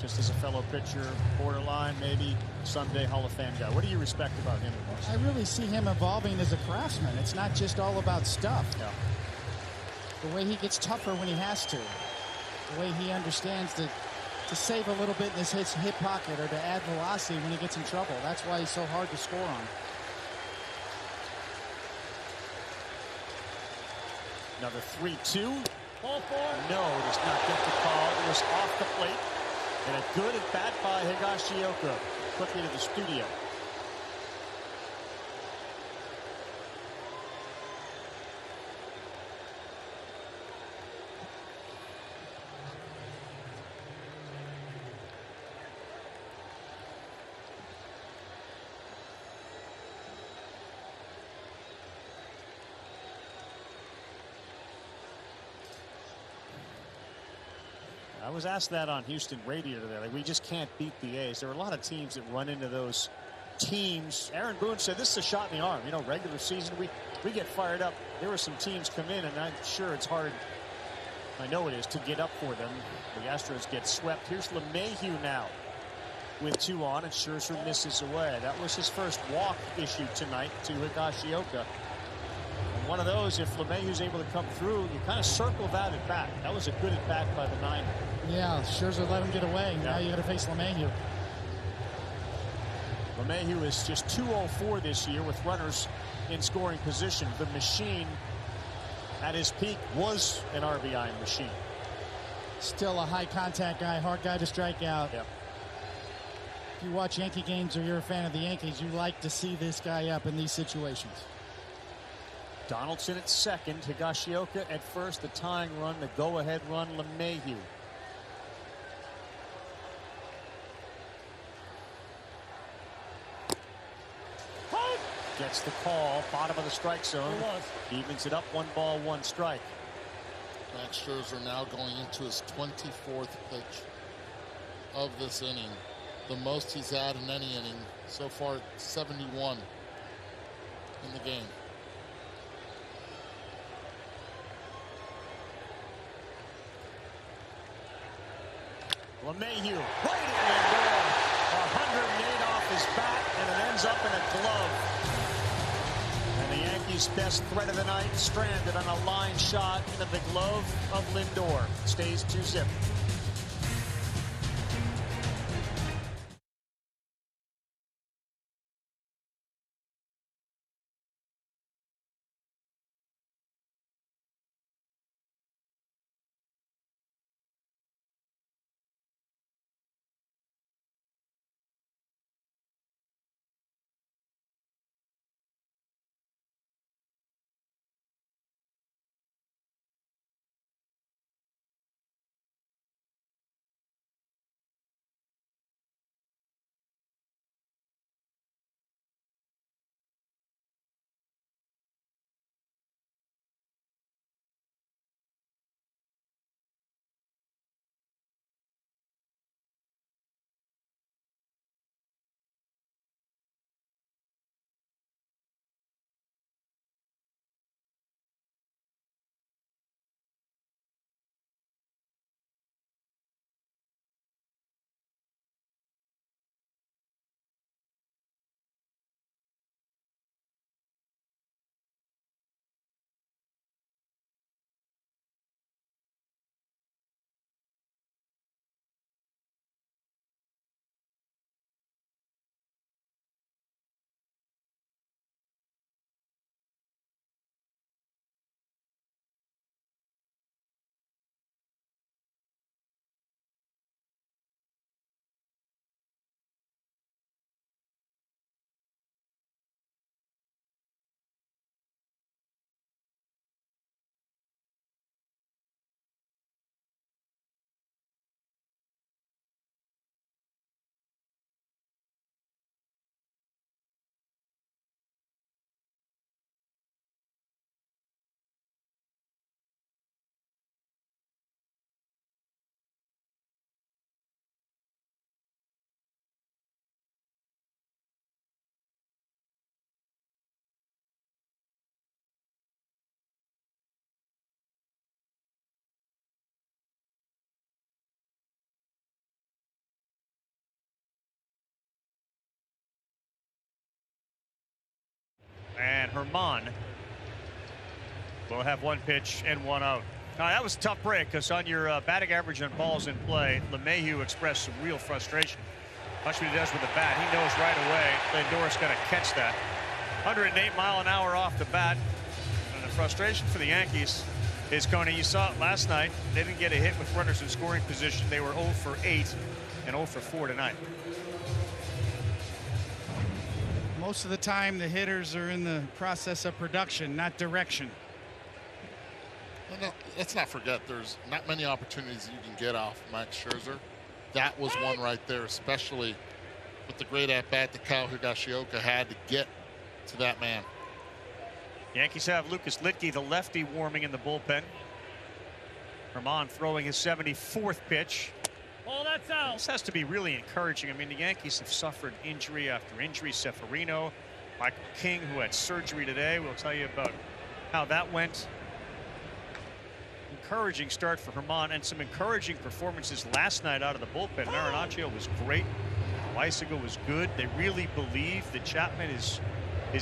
Just as a fellow pitcher, borderline, maybe someday Hall of Fame guy. What do you respect about him the most? I really see him evolving as a craftsman. It's not just all about stuff. Yeah. The way he gets tougher when he has to. The way he understands to save a little bit in his hip pocket or to add velocity when he gets in trouble. That's why he's so hard to score on. Another 3-2. Ball 4. No, does not get the call. It was off the plate. And a good at bat by Higashioka. Quickly to the studio. I was asked that on Houston radio today. Like, we just can't beat the A's. There are a lot of teams that run into those teams. Aaron Boone said this is a shot in the arm. Regular season, we get fired up. There were some teams come in, and I'm sure it's hard. I know it is to get up for them. The Astros get swept. Here's LeMahieu now with 2 on, and Scherzer misses away. That was his first walk issued tonight to Higashioka. And one of those, if LeMahieu's able to come through, you kind of circle that at bat. That was a good at bat by the 9. Yeah, Scherzer let him get away. Yeah. Now you got to face LeMahieu. LeMahieu is just 204 this year with runners in scoring position. The machine at his peak was an RBI machine. Still a high contact guy, hard guy to strike out. Yep. If you watch Yankee games or you're a fan of the Yankees, you like to see this guy up in these situations. Donaldson at second, Higashioka at first, the tying run, the go-ahead run, LeMahieu. Gets the call, bottom of the strike zone. Evens it up, 1 ball, 1 strike. Max Scherzer now going into his 24th pitch of this inning. The most he's had in any inning. So far, 71 in the game. LeMahieu, right at Lindor. 108 off his bat, and it ends up in a glove. And the Yankees' best threat of the night stranded on a line shot into the glove of Lindor. Stays 2-zip. And Herman will have 1 pitch and 1 out. Now, that was a tough break because on your batting average on balls in play, LeMahieu expressed some real frustration. Watch what he does with the bat. He knows right away Lindor's going to catch that. 108 mile an hour off the bat. And the frustration for the Yankees is, Coney, you saw it last night. They didn't get a hit with runners in scoring position. They were 0 for 8 and 0 for 4 tonight. Most of the time, the hitters are in the process of production, not direction. Well, no, let's not forget, there's not many opportunities you can get off Max Scherzer. That was one right there, especially with the great at-bat that Kyle Higashioka had to get to that man. Yankees have Lucas Litke, the lefty, warming in the bullpen. Herman throwing his 74th pitch. Oh, that's out. This has to be really encouraging. I mean, the Yankees have suffered injury after injury. Severino, Michael King, who had surgery today. We'll tell you about how that went. Encouraging start for Herman, and some encouraging performances last night out of the bullpen. Marinaccio was great. Weisiger was good. They really believe that Chapman is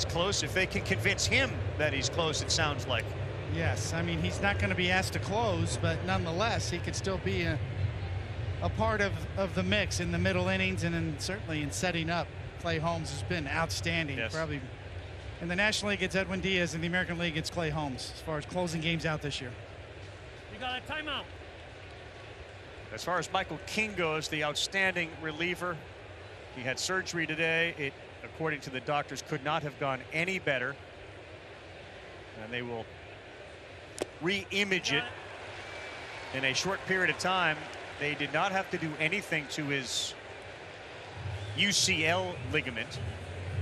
close. If they can convince him that he's close, it sounds like. Yes, I mean, he's not going to be asked to close, but nonetheless, he could still be a part of the mix in the middle innings, and then certainly in setting up. Clay Holmes has been outstanding. Yes. Probably in the National League, it's Edwin Diaz. In the American League, it's Clay Holmes as far as closing games out this year. You got a timeout. As far as Michael King goes, the outstanding reliever, he had surgery today. It, according to the doctors, could not have gone any better. And they will re-image it in a short period of time. They did not have to do anything to his UCL ligament.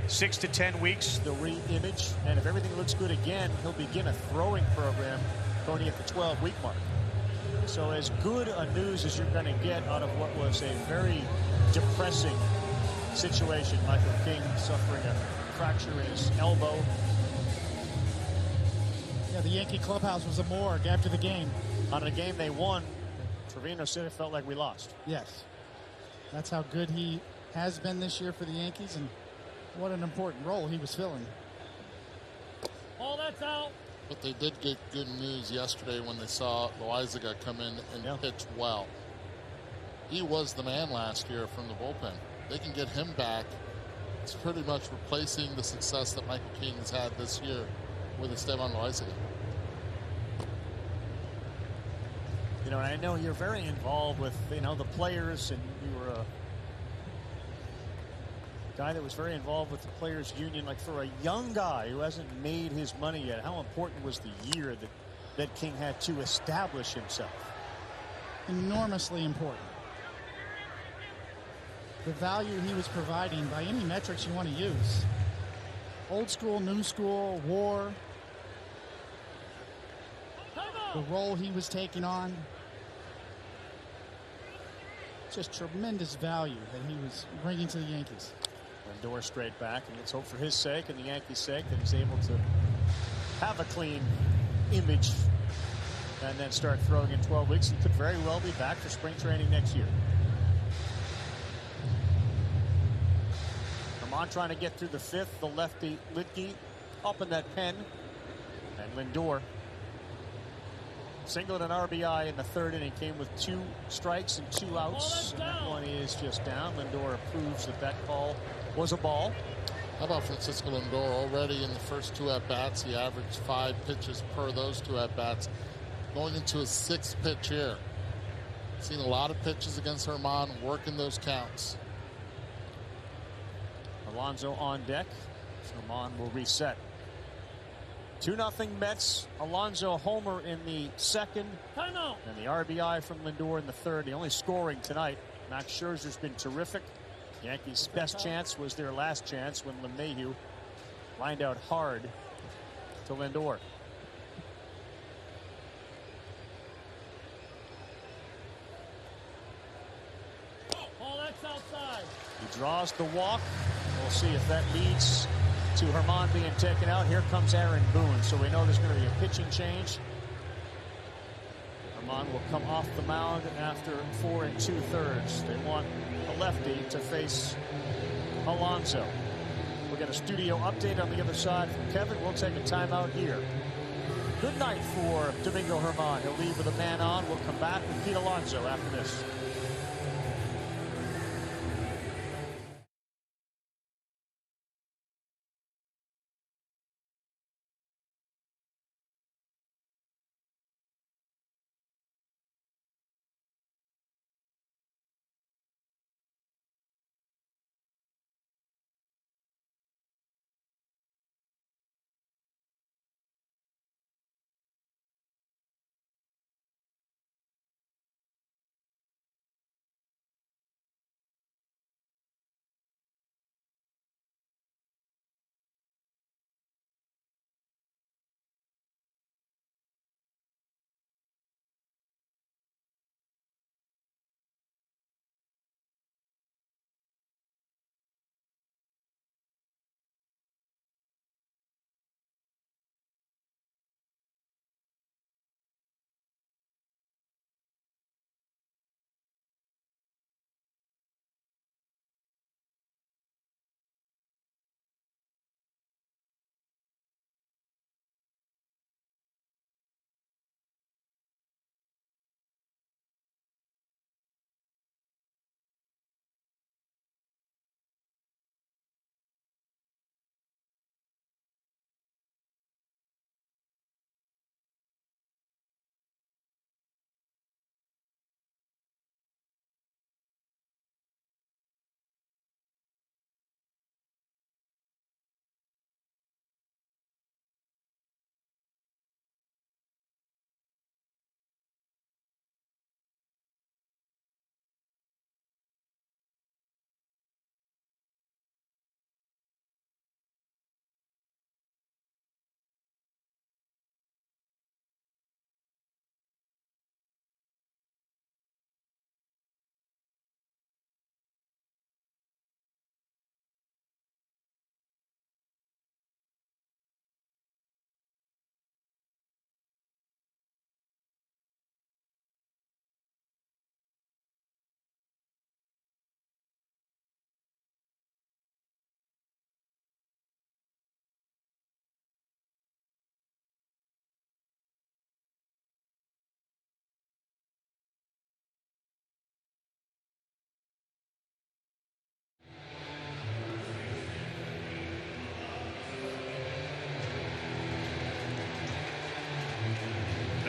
6 to 10 weeks. The re-image, and if everything looks good again, he'll begin a throwing program going at the 12-week mark. So as good a news as you're going to get out of what was a very depressing situation. Michael King suffering a fracture in his elbow. Yeah, the Yankee clubhouse was a morgue after the game. On a game they won, Trevino said it felt like we lost. Yes. That's how good he has been this year for the Yankees, and what an important role he was filling. Oh, that's out. But they did get good news yesterday when they saw Loaizaga come in and pitch well. He was the man last year from the bullpen. They can get him back. It's pretty much replacing the success that Michael King has had this year with Esteban Loaizaga. You know, and I know you're very involved with, you know, the players, and you were a guy that was very involved with the players union. Like, for a young guy who hasn't made his money yet, how important was the year that King had to establish himself? Enormously important. The value he was providing by any metrics you want to use. Old school, new school, war. The role he was taking on. Just tremendous value that he was bringing to the Yankees. Lindor straight back, and let's hope for his sake and the Yankees' sake that he's able to have a clean image and then start throwing in 12 weeks. He could very well be back for spring training next year. Herman trying to get through the fifth. The lefty Litke up in that pen, and Lindor singled an RBI in the third inning. Came with 2 strikes and 2 outs. And that one is just down. Lindor approves that call was a ball. How about Francisco Lindor? Already in the first 2 at-bats, he averaged 5 pitches per those 2 at-bats. Going into his 6th pitch here. Seen a lot of pitches against Herman, working those counts. Alonso on deck. Herman will reset. 2-0 Mets. Alonso homer in the second. Timeout. And the RBI from Lindor in the third. The only scoring tonight. Max Scherzer's been terrific. Yankees' best chance was their last chance when LeMahieu lined out hard to Lindor. Oh, that's outside. He draws the walk. We'll see if that leads to Herman being taken out. Here comes Aaron Boone. So we know there's going to be a pitching change. Herman will come off the mound after 4 2/3. They want a lefty to face Alonso. We'll get a studio update on the other side from Kevin. We'll take a timeout here. Good night for Domingo Herman. He'll leave with a man on. We'll come back with Pete Alonso after this.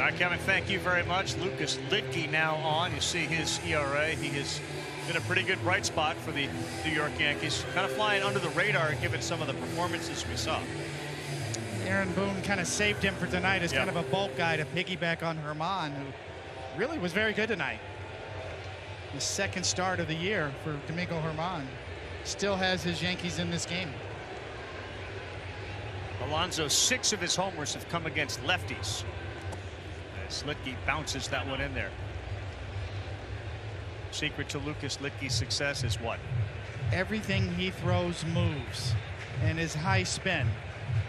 All right, Kevin, thank you very much. Lucas Lidke now on. You see his ERA. He has been a pretty good bright spot for the New York Yankees. Kind of flying under the radar given some of the performances we saw. Aaron Boone kind of saved him for tonight as kind of a bulk guy to piggyback on Herman, who really was very good tonight. The second start of the year for Domingo Herman. Still has his Yankees in this game. Alonso, 6 of his homers have come against lefties. As Lidke bounces that one in there. Secret to Lucas Lidke's success is what? Everything he throws moves, and his high spin.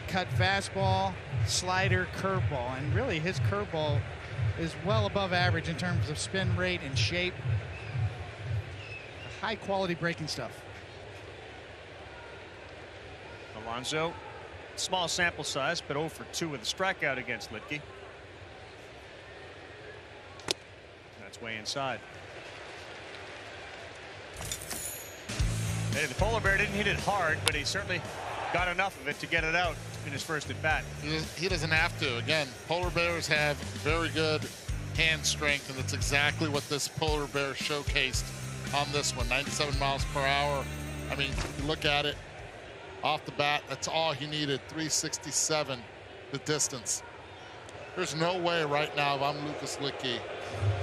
Cut fastball, slider, curveball, and really his curveball is well above average in terms of spin rate and shape. High quality breaking stuff. Alonso, small sample size, but 0 for 2 with a strikeout against Lidke. That's way inside. Hey, the polar bear didn't hit it hard, but he certainly got enough of it to get it out in his first at bat. He doesn't have to. Again, polar bears have very good hand strength, and that's exactly what this polar bear showcased on this one. 97 miles per hour. I mean, you look at it off the bat, that's all he needed. 367 the distance. There's no way right now, if I'm Lucas Lidke,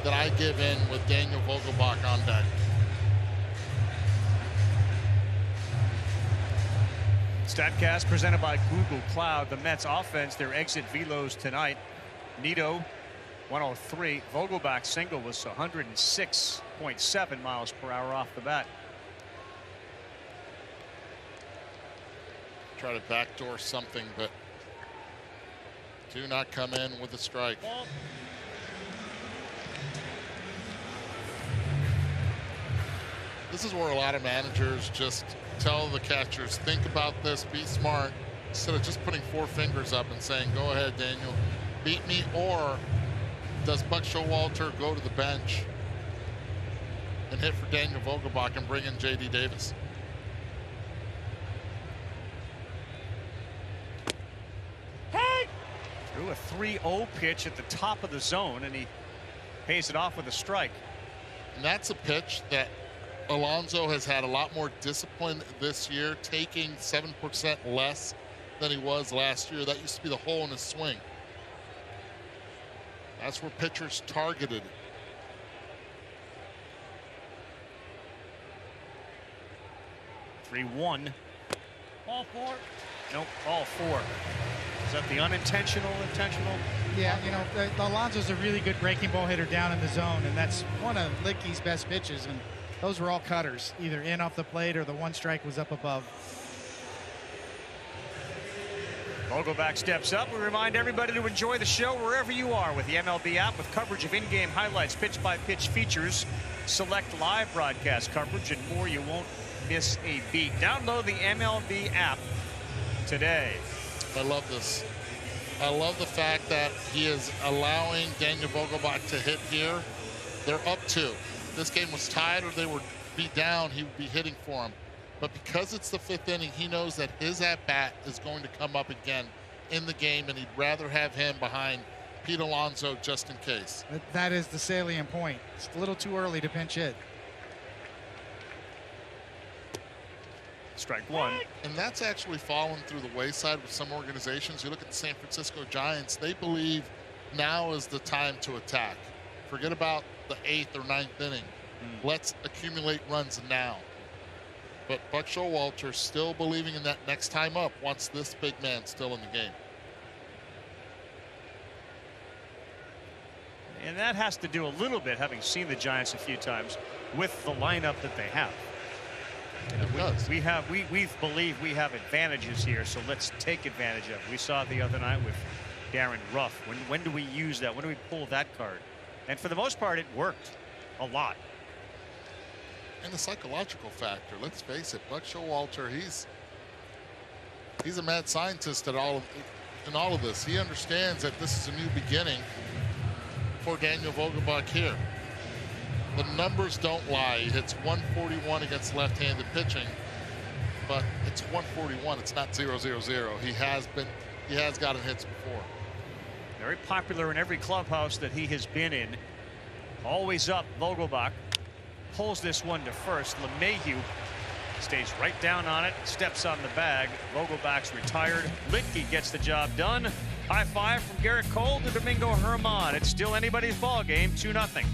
that I give in with Daniel Vogelbach on deck. StatCast presented by Google Cloud. The Mets offense, their exit velos tonight. Nito 103. Vogelbach's single was 106.7 miles per hour off the bat. Try to backdoor something, but do not come in with a strike. This is where a lot of managers just tell the catchers, think about this, be smart, instead of just putting 4 fingers up and saying, go ahead, Daniel, beat me. Or does Buck Showalter go to the bench and hit for Daniel Vogelbach and bring in J.D. Davis? Threw a 3-0 pitch at the top of the zone, and he pays it off with a strike. And that's a pitch that Alonso has had a lot more discipline this year, taking 7% less than he was last year. That used to be the hole in his swing. That's where pitchers targeted. Three-one. Ball 4. Nope, ball 4. Is that the unintentional, intentional? Yeah, you know, Alonso's a really good breaking ball hitter down in the zone, and that's one of Lidke's best pitches, and those were all cutters, either in off the plate or the one strike was up above. Vogelbach steps up. We remind everybody to enjoy the show wherever you are with the MLB app, with coverage of in-game highlights, pitch-by-pitch features, select live broadcast coverage, and more. You won't miss a beat. Download the MLB app today. I love this. I love the fact that he is allowing Daniel Vogelbach to hit here. They're up 2. If this game was tied or they would be down, he would be hitting for him. But because it's the 5th inning, he knows that his at-bat is going to come up again in the game, and he'd rather have him behind Pete Alonso just in case. That is the salient point. It's a little too early to pinch hit. Strike 1. And that's actually fallen through the wayside with some organizations. You look at the San Francisco Giants, they believe now is the time to attack. Forget about the 8th or 9th inning. Let's accumulate runs now. But Buck Showalter still believing in that next time up once this big man still in the game. And that has to do a little bit, having seen the Giants a few times, with the lineup that they have. We believe we have advantages here, so let's take advantage of it. We saw it the other night with Darren Ruff. When do we use that? When do we pull that card? And for the most part, it worked a lot. And the psychological factor, let's face it, Buck Showalter, he's a mad scientist in all of this. He understands that this is a new beginning for Daniel Vogelbach here. The numbers don't lie. He hits 141 against left-handed pitching, but it's 141. It's not 0-0-0. He has gotten hits before. Very popular in every clubhouse that he has been in. Always up. Vogelbach pulls this one to first. LeMahieu stays right down on it, steps on the bag. Vogelbach's retired. Litke gets the job done. High five from Garrett Cole to Domingo Germán. It's still anybody's ball game, 2-0.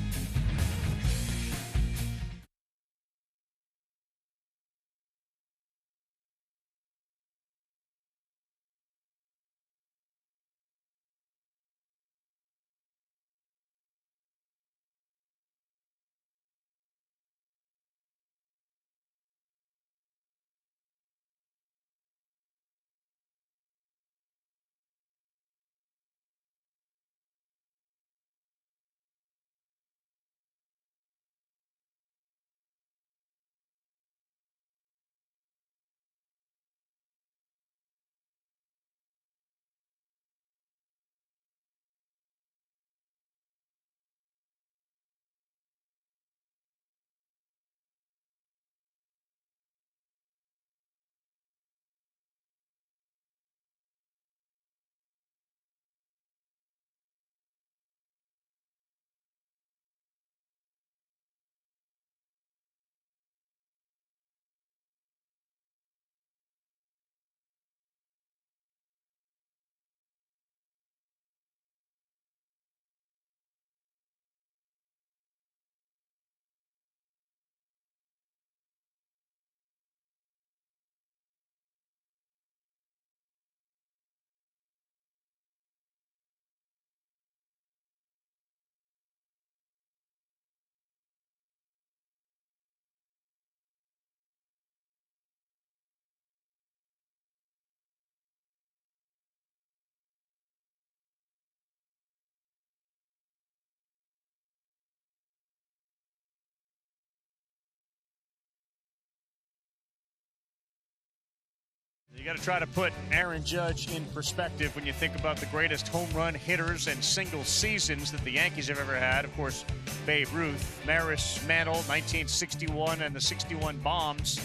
You got to try to put Aaron Judge in perspective when you think about the greatest home run hitters and single seasons that the Yankees have ever had. Of course, Babe Ruth, Maris, Mantle, 1961, and the 61 bombs.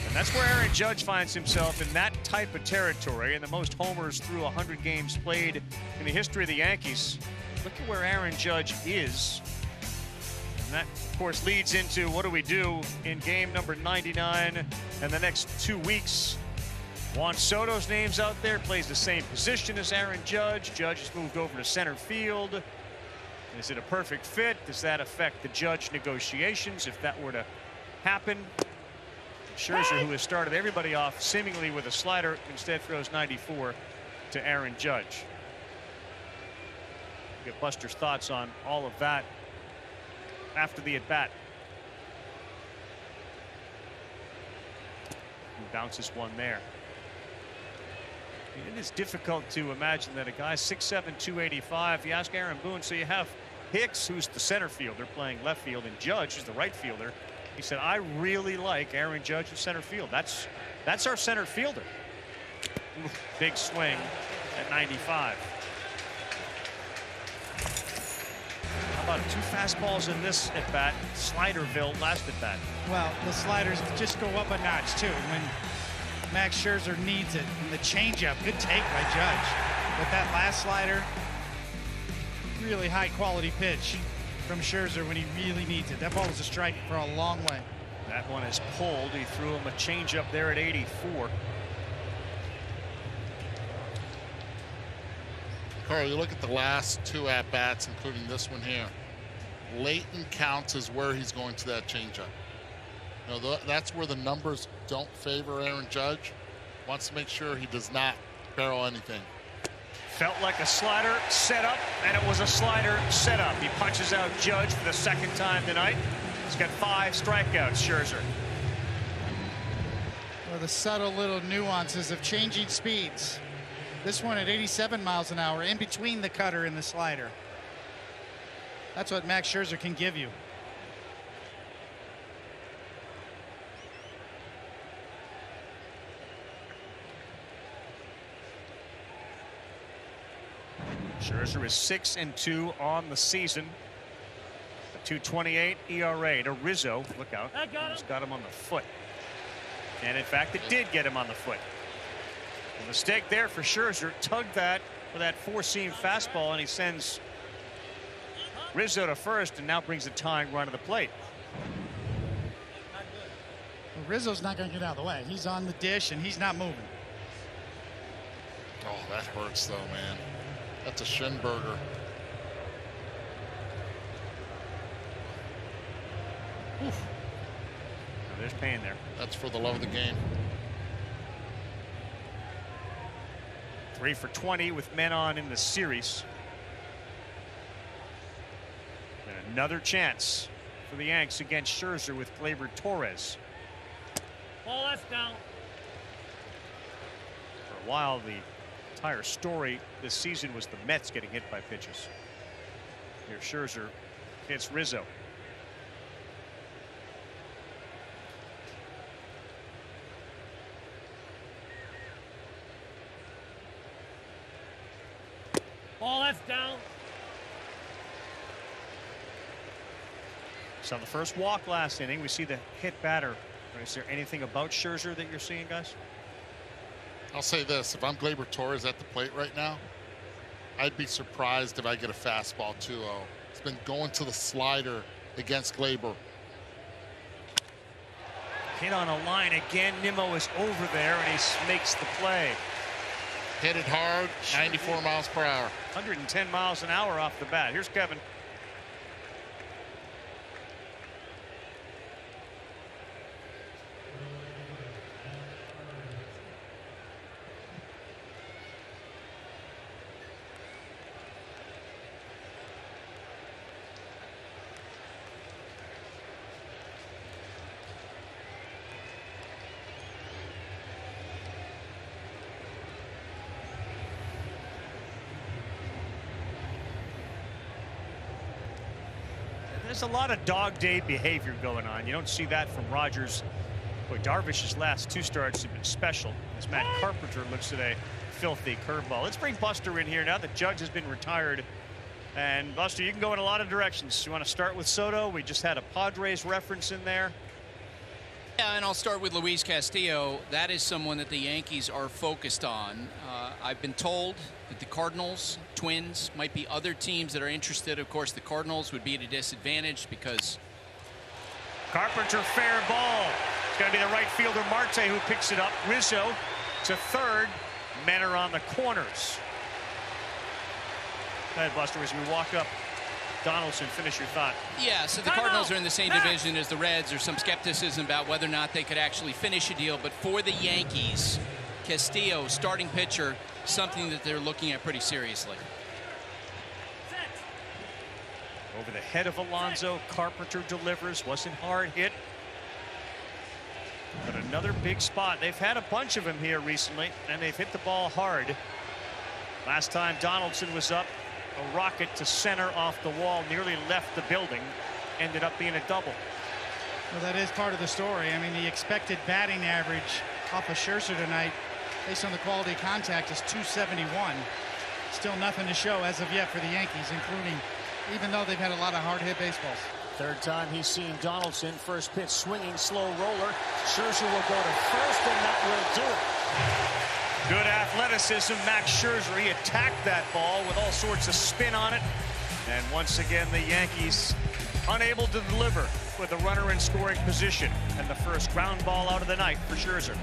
And that's where Aaron Judge finds himself, in that type of territory, and the most homers through 100 games played in the history of the Yankees. Look at where Aaron Judge is. And that, of course, leads into what do we do in game number 99 and the next 2 weeks. Juan Soto's name's out there, plays the same position as Aaron Judge. Judge has moved over to center field. Is it a perfect fit? Does that affect the Judge negotiations if that were to happen? Scherzer, who has started everybody off seemingly with a slider, instead throws 94 to Aaron Judge. We'll get Buster's thoughts on all of that after the at-bat. He bounces one there. It is difficult to imagine that a guy 6'7", 285. You ask Aaron Boone, so you have Hicks, who's the center fielder, playing left field, and Judge, who's the right fielder. He said, I really like Aaron Judge in center field. That's our center fielder. Big swing at 95. How about 2 fastballs in this at bat? Sliderville last at bat. Well, the sliders just go up a notch too when Max Scherzer needs it. And the changeup, good take by Judge. But that last slider, really high quality pitch from Scherzer when he really needs it. That ball was a strike for a long way. That one is pulled. He threw him a changeup there at 84. Carl, you look at the last 2 at-bats, including this one here. Latent counts is where he's going to that changeup. You know, that's where the numbers don't favor Aaron Judge. Wants to make sure he does not barrel anything. Felt like a slider set up, and it was a slider set up. He punches out Judge for the 2nd time tonight. He's got 5 strikeouts, Scherzer. Well, the subtle little nuances of changing speeds. This one at 87 miles an hour, in between the cutter and the slider. That's what Max Scherzer can give you. Scherzer is 6-2 on the season. A 2.28 ERA to Rizzo. Look out. He's got him on the foot. And in fact, it did get him on the foot. A mistake there for Scherzer. Tugged that for that four-seam fastball, and he sends Rizzo to first and now brings the tying run to the plate. Well, Rizzo's not going to get out of the way. He's on the dish and he's not moving. Oh, that hurts though, man. That's a shin burger. Oof. Oh, there's pain there. That's for the love of the game. 3 for 20 with men on in the series. And another chance for the Yanks against Scherzer with Gleyber Torres. Ball left down. For a while, the entire story this season was the Mets getting hit by pitches. Here Scherzer hits Rizzo. Ball left down. So the first walk last inning, we see the hit batter. Is there anything about Scherzer that you're seeing, guys? I'll say this, if I'm Gleyber Torres at the plate right now, I'd be surprised if I get a fastball 2-0. It's been going to the slider against Gleyber. Hit on a line again. Nimmo is over there and he makes the play. Hit it hard, 94 miles per hour. 110 miles an hour off the bat. Here's Kevin. There's a lot of dog day behavior going on. You don't see that from Rogers. Boy, Darvish's last 2 starts have been special as Matt Carpenter looks at a filthy curveball. Let's bring Buster in here now that Judge has been retired. And Buster, you can go in a lot of directions. You want to start with Soto? We just had a Padres reference in there. Yeah, and I'll start with Luis Castillo. That is someone that the Yankees are focused on. I've been told that the Cardinals, Twins, might be other teams that are interested. Of course, the Cardinals would be at a disadvantage because Carpenter, fair ball. It's going to be the right fielder Marte who picks it up. Rizzo to third. Men are on the corners. Go ahead, Buster, as we walk up. Donaldson, finish your thought. Yeah, so the Cardinals are in the same division as the Reds. There's some skepticism about whether or not they could actually finish a deal. But for the Yankees, Castillo, starting pitcher, something that they're looking at pretty seriously. Over the head of Alonso, Carpenter delivers. Wasn't hard hit. But another big spot. They've had a bunch of them here recently, and they've hit the ball hard. Last time Donaldson was up, a rocket to center off the wall, nearly left the building, ended up being a double. Well, that is part of the story. I mean, the expected batting average off of Scherzer tonight, based on the quality of contact, is 271. Still nothing to show as of yet for the Yankees, including, even though they've had a lot of hard-hit baseballs. Third time he's seen Donaldson. First pitch swinging, slow roller. Scherzer will go to first, and that will do it. Good athleticism, Max Scherzer. He attacked that ball with all sorts of spin on it. And once again, the Yankees unable to deliver with a runner in scoring position. And the first ground ball out of the night for Scherzer.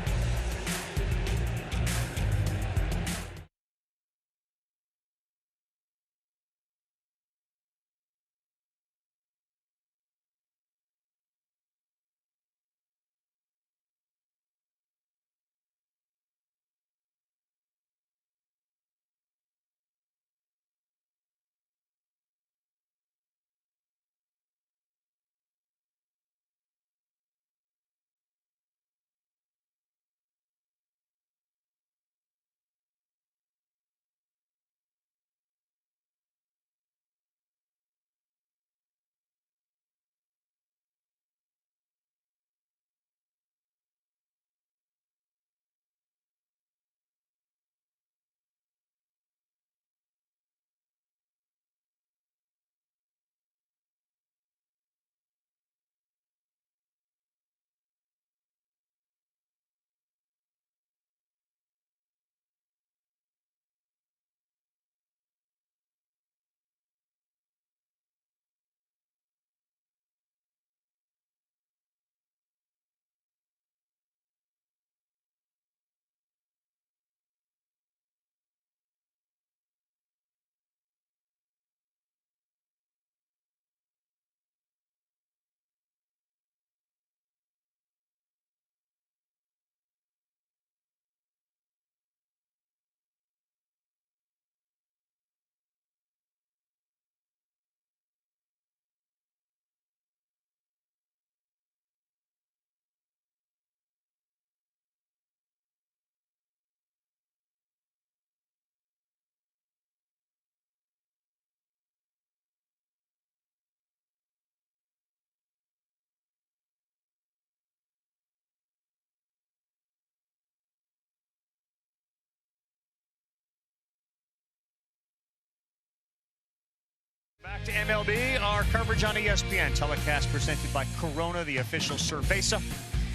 Back to MLB, our coverage on ESPN. Telecast presented by Corona, the official cerveza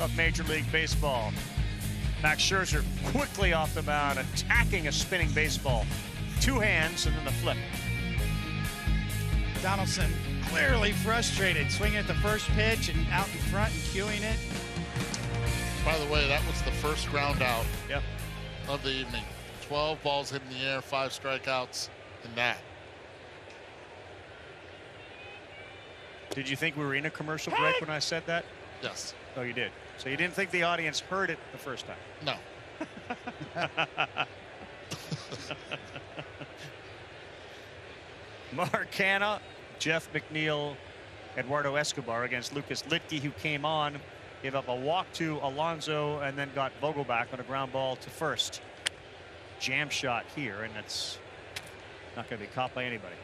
of Major League Baseball. Max Scherzer quickly off the mound, attacking a spinning baseball. 2 hands and then the flip. Donaldson clearly frustrated, swinging at the first pitch and out in front and cueing it. By the way, that was the first ground out Yep. of the evening. 12 balls hit in the air, 5 strikeouts in that. Did you think we were in a commercial break when I said that? Yes. Oh, you did. So you didn't think the audience heard it the first time? No. Mark Canha, Jeff McNeil, Eduardo Escobar against Lucas Litke, who came on, gave up a walk to Alonso, and then got Vogelbach on a ground ball to first. Jam shot here, and that's not going to be caught by anybody.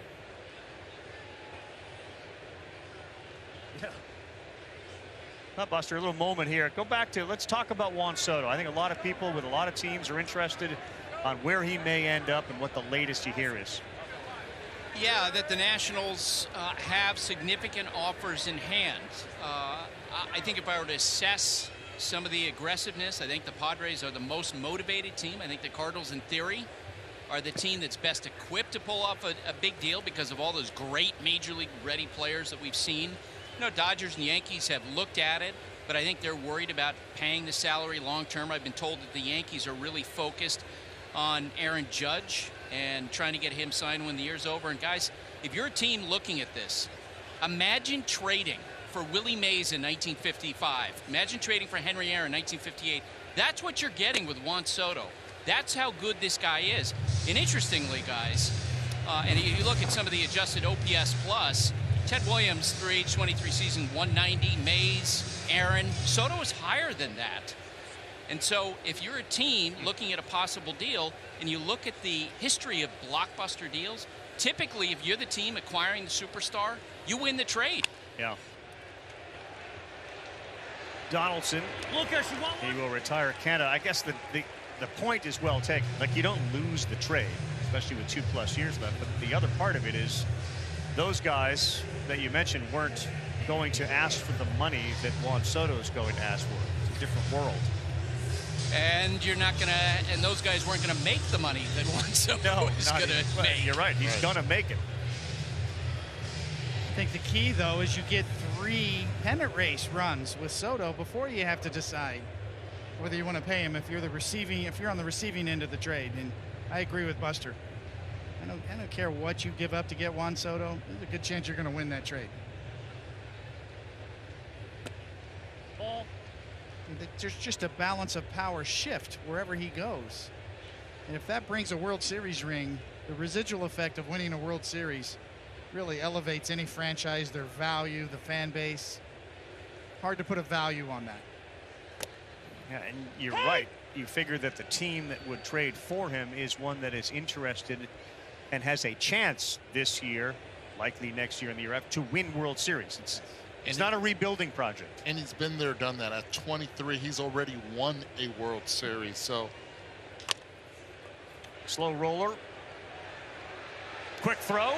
Yeah. Buster, a little moment here. Go back to, let's talk about Juan Soto. I think a lot of people with a lot of teams are interested on where he may end up and what the latest you hear is. Yeah, that the Nationals have significant offers in hand. I think if I were to assess some of the aggressiveness, I think the Padres are the most motivated team. I think the Cardinals, in theory, are the team that's best equipped to pull off a big deal because of all those great Major League ready players that we've seen. You know, Dodgers and Yankees have looked at it, but I think they're worried about paying the salary long term. I've been told that the Yankees are really focused on Aaron Judge and trying to get him signed when the year's over. And guys, if you're a team looking at this, imagine trading for Willie Mays in 1955. Imagine trading for Henry Aaron in 1958. That's what you're getting with Juan Soto. That's how good this guy is. And interestingly, guys, and you look at some of the adjusted OPS plus, Ted Williams, through age 23 season, 190. Mays, Aaron. Soto is higher than that. And so if you're a team looking at a possible deal and you look at the history of blockbuster deals, typically if you're the team acquiring the superstar, you win the trade. Yeah. Donaldson, he will retire Canada. I guess the point is well taken. Like, you don't lose the trade, especially with 2+ years left. But the other part of it is those guys that you mentioned weren't going to ask for the money that Juan Soto is going to ask for. It's a different world. And you're not going to, and those guys weren't going to make the money that Juan Soto is going to make. You're right. He's going to make it. I think the key, though, is you get 3 pennant race runs with Soto before you have to decide whether you want to pay him if you're on the receiving end of the trade. And I agree with Buster. I don't care what you give up to get Juan Soto. There's a good chance you're going to win that trade. There's just a balance of power shift wherever he goes. And if that brings a World Series ring, the residual effect of winning a World Series really elevates any franchise, their value, the fan base. Hard to put a value on that. Yeah, and you're right. You figure that the team that would trade for him is one that is interested and has a chance this year, likely next year in the year after, to win World Series. It's not a rebuilding project. And he's been there, done that. At 23, he's already won a World Series. So, slow roller. Quick throw.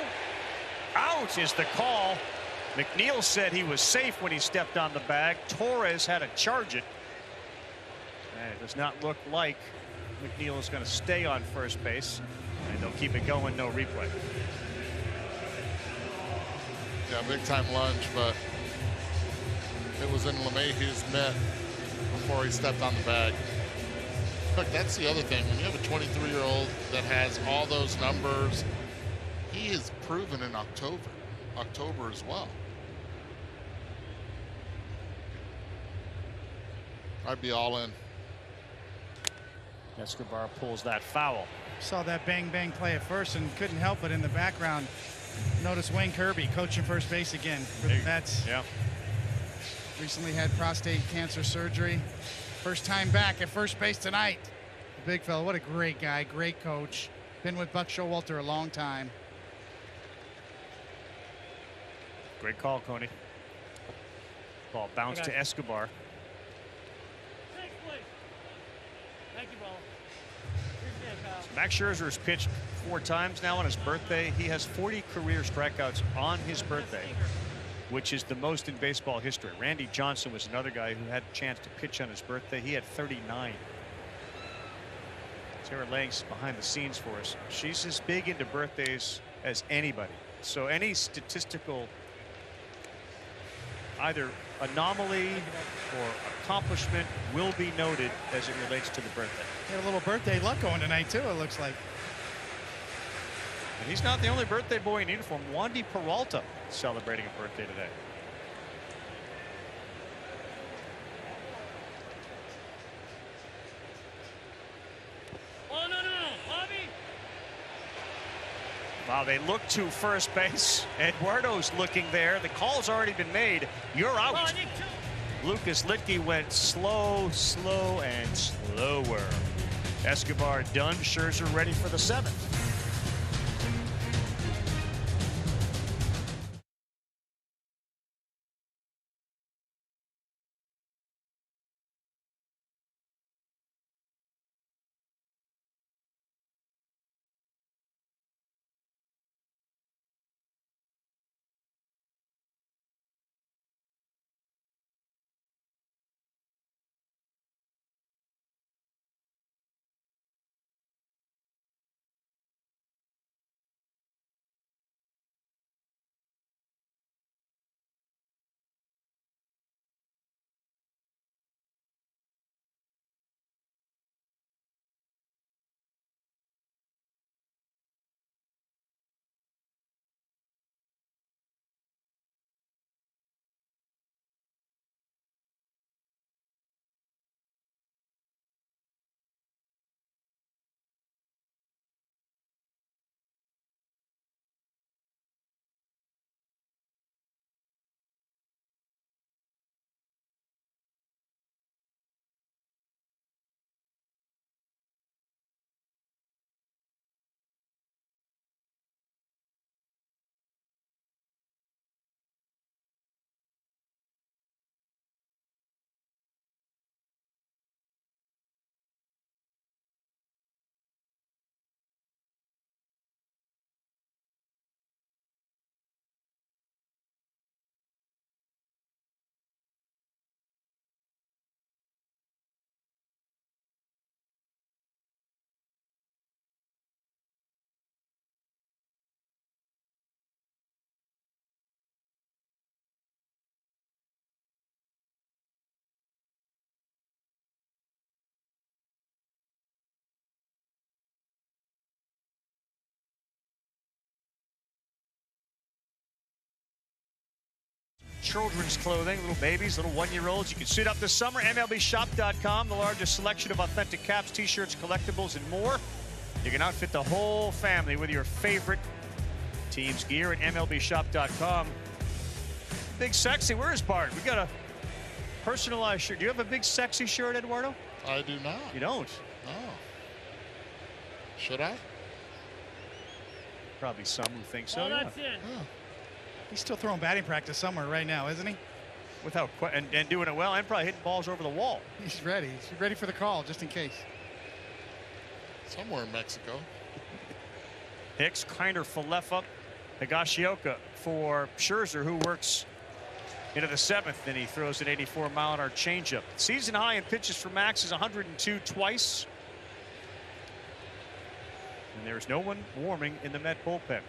Out is the call. McNeil said he was safe when he stepped on the bag. Torres had to charge it. And it does not look like McNeil is going to stay on first base. And they'll keep it going, no replay. Yeah, big time lunge, but it was in LeMahieu's net before he stepped on the bag. Look, that's the other thing. When you have a 23-year-old that has all those numbers, he is proven in October as well. I'd be all in. Escobar pulls that foul. Saw that bang play at first and couldn't help it in the background. Notice Wayne Kirby coaching first base again for the Mets. Yeah. Recently had prostate cancer surgery. First time back at first base tonight. The big fella, what a great guy, great coach. Been with Buck Showalter a long time. Great call, Coney. Ball bounced to Escobar. Thank you, Paul. Max Scherzer has pitched 4 times now on his birthday. He has 40 career strikeouts on his birthday, which is the most in baseball history. Randy Johnson was another guy who had a chance to pitch on his birthday. He had 39. Sarah Lang's behind the scenes for us. She's as big into birthdays as anybody. So any statistical either anomaly or accomplishment will be noted as it relates to the birthday. He had a little birthday luck going tonight too, it looks like. And he's not the only birthday boy in uniform. Wandy Peralta celebrating a birthday today. Oh, no, Bobby. Wow, they look to first base. Eduardo's looking there. The call's already been made. You're out. Lucas Litke went slow, and slower. Escobar done. Scherzer ready for the 7th. Children's clothing, little babies, little 1-year-olds. You can suit up this summer. MLBshop.com, the largest selection of authentic caps, t-shirts, collectibles, and more. You can outfit the whole family with your favorite team's gear at MLBshop.com. Big Sexy, where is Bart? We got a personalized shirt. Do you have a Big Sexy shirt, Eduardo? I do not. You don't? No. Should I? Probably some who think so. Oh, that's it. Oh. He's still throwing batting practice somewhere right now, isn't he? Without and doing it well, and probably hitting balls over the wall. He's ready. He's ready for the call, just in case. Somewhere in Mexico. Hicks, Kiner, Falefa, Higashioka for Scherzer, who works into the 7th, and he throws an 84-mile-an-hour changeup. Season high in pitches for Max is 102 twice. And there's no one warming in the Met bullpen.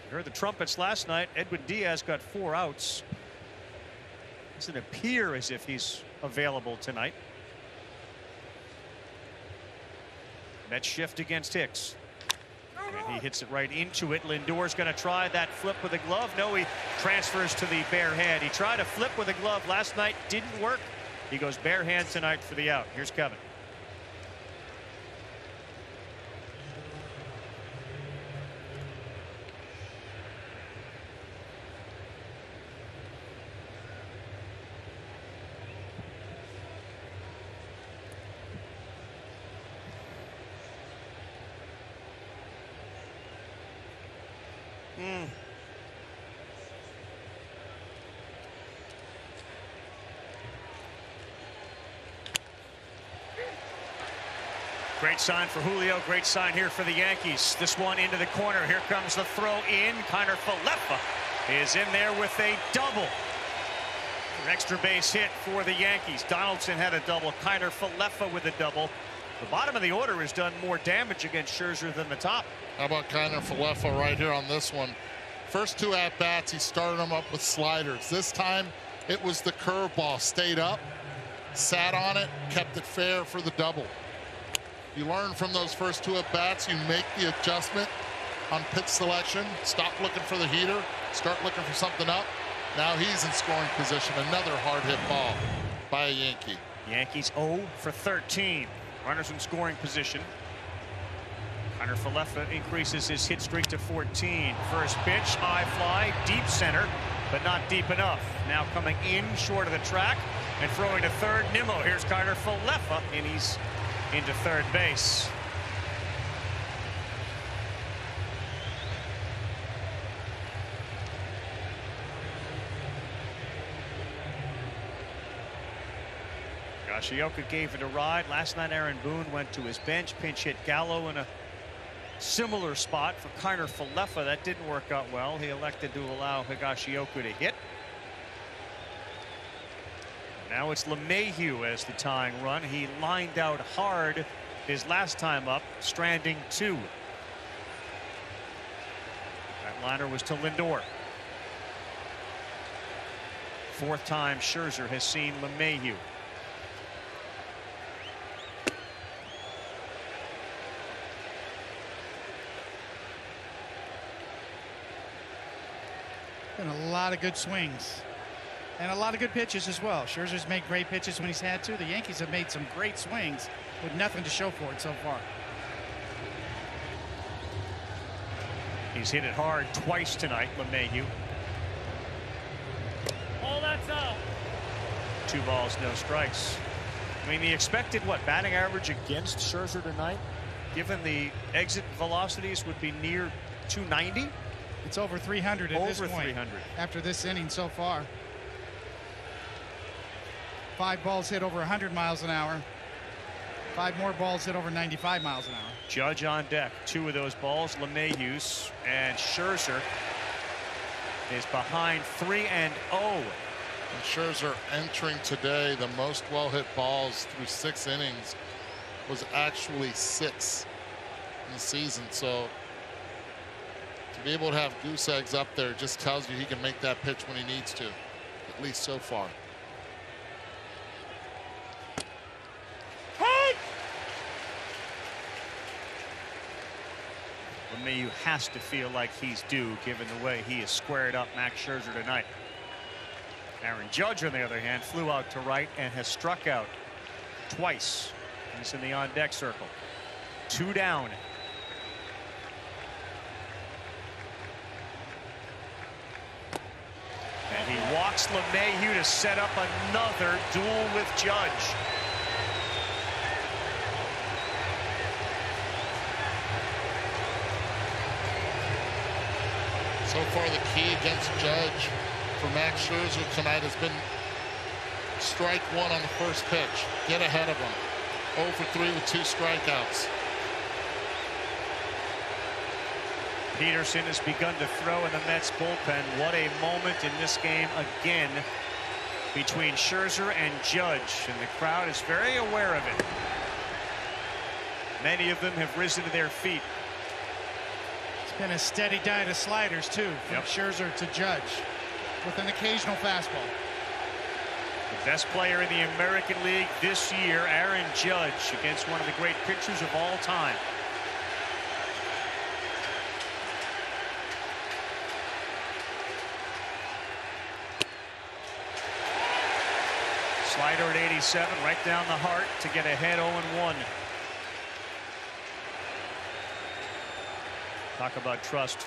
You heard the trumpets last night. Edwin Diaz got 4 outs. Doesn't appear as if he's available tonight. Mets shift against Hicks. And he hits it right into it. Lindor's going to try that flip with a glove. No, he transfers to the bare hand. He tried a flip with a glove last night. Didn't work. He goes bare hand tonight for the out. Here's Kevin. Great sign for Julio. Great sign here for the Yankees. This one into the corner. Here comes the throw in. Kiner Falefa is in there with a double. An extra base hit for the Yankees. Donaldson had a double. Kiner Falefa with a double. The bottom of the order has done more damage against Scherzer than the top. How about Kiner Falefa right here on this one? First two at-bats, he started them up with sliders. This time, it was the curveball. Stayed up, sat on it, kept it fair for the double. You learn from those first two at-bats. You make the adjustment on pitch selection. Stop looking for the heater. Start looking for something up. Now he's in scoring position. Another hard hit ball by a Yankee. Yankees 0 for 13. Runners in scoring position. Kiner Falefa increases his hit streak to 14. First pitch, high fly, deep center, but not deep enough. Now coming in short of the track and throwing to third. Nimmo. Here's Kiner Falefa, and he's into third base. Higashioka gave it a ride. Last night, Aaron Boone went to his bench, pinch hit Gallo in a similar spot for Kiner Falefa. That didn't work out well. He elected to allow Higashioka to hit. Now it's LeMahieu as the tying run. He lined out hard his last time up, stranding 2. That liner was to Lindor. Fourth time Scherzer has seen LeMahieu. Been a lot of good swings and a lot of good pitches as well. Scherzer's made great pitches when he's had to. The Yankees have made some great swings with nothing to show for it so far. He's hit it hard twice tonight, LeMahieu. Oh, that's out. 2 balls, no strikes. I mean, the expected batting average Against Scherzer tonight, given the exit velocities would be near 290. It's over 300 at this Over point 300 after this inning so far. 5 balls hit over 100 miles an hour. 5 more balls hit over 95 miles an hour. Judge on deck. 2 of those balls, LeMahieu's, and Scherzer is behind 3-0. And Scherzer entering today, the most well-hit balls through 6 innings was actually 6 in the season. So to be able to have goose eggs up there just tells you he can make that pitch when he needs to, at least so far. LeMahieu has to feel like he's due, given the way he has squared up Max Scherzer tonight. Aaron Judge, on the other hand, flew out to right and has struck out twice. He's in the on-deck circle. 2 down. And he walks LeMahieu to set up another duel with Judge. So far, the key against Judge for Max Scherzer tonight has been strike 1 on the first pitch. Get ahead of him. 0 for 3 with 2 strikeouts. Peterson has begun to throw in the Mets bullpen. What a moment in this game again between Scherzer and Judge, and the crowd is very aware of it. Many of them have risen to their feet. It's been a steady diet of sliders too, from Scherzer to Judge, with an occasional fastball. The best player in the American League this year, Aaron Judge, against one of the great pitchers of all time. Slider at 87, right down the heart to get ahead 0-1. Talk about trust.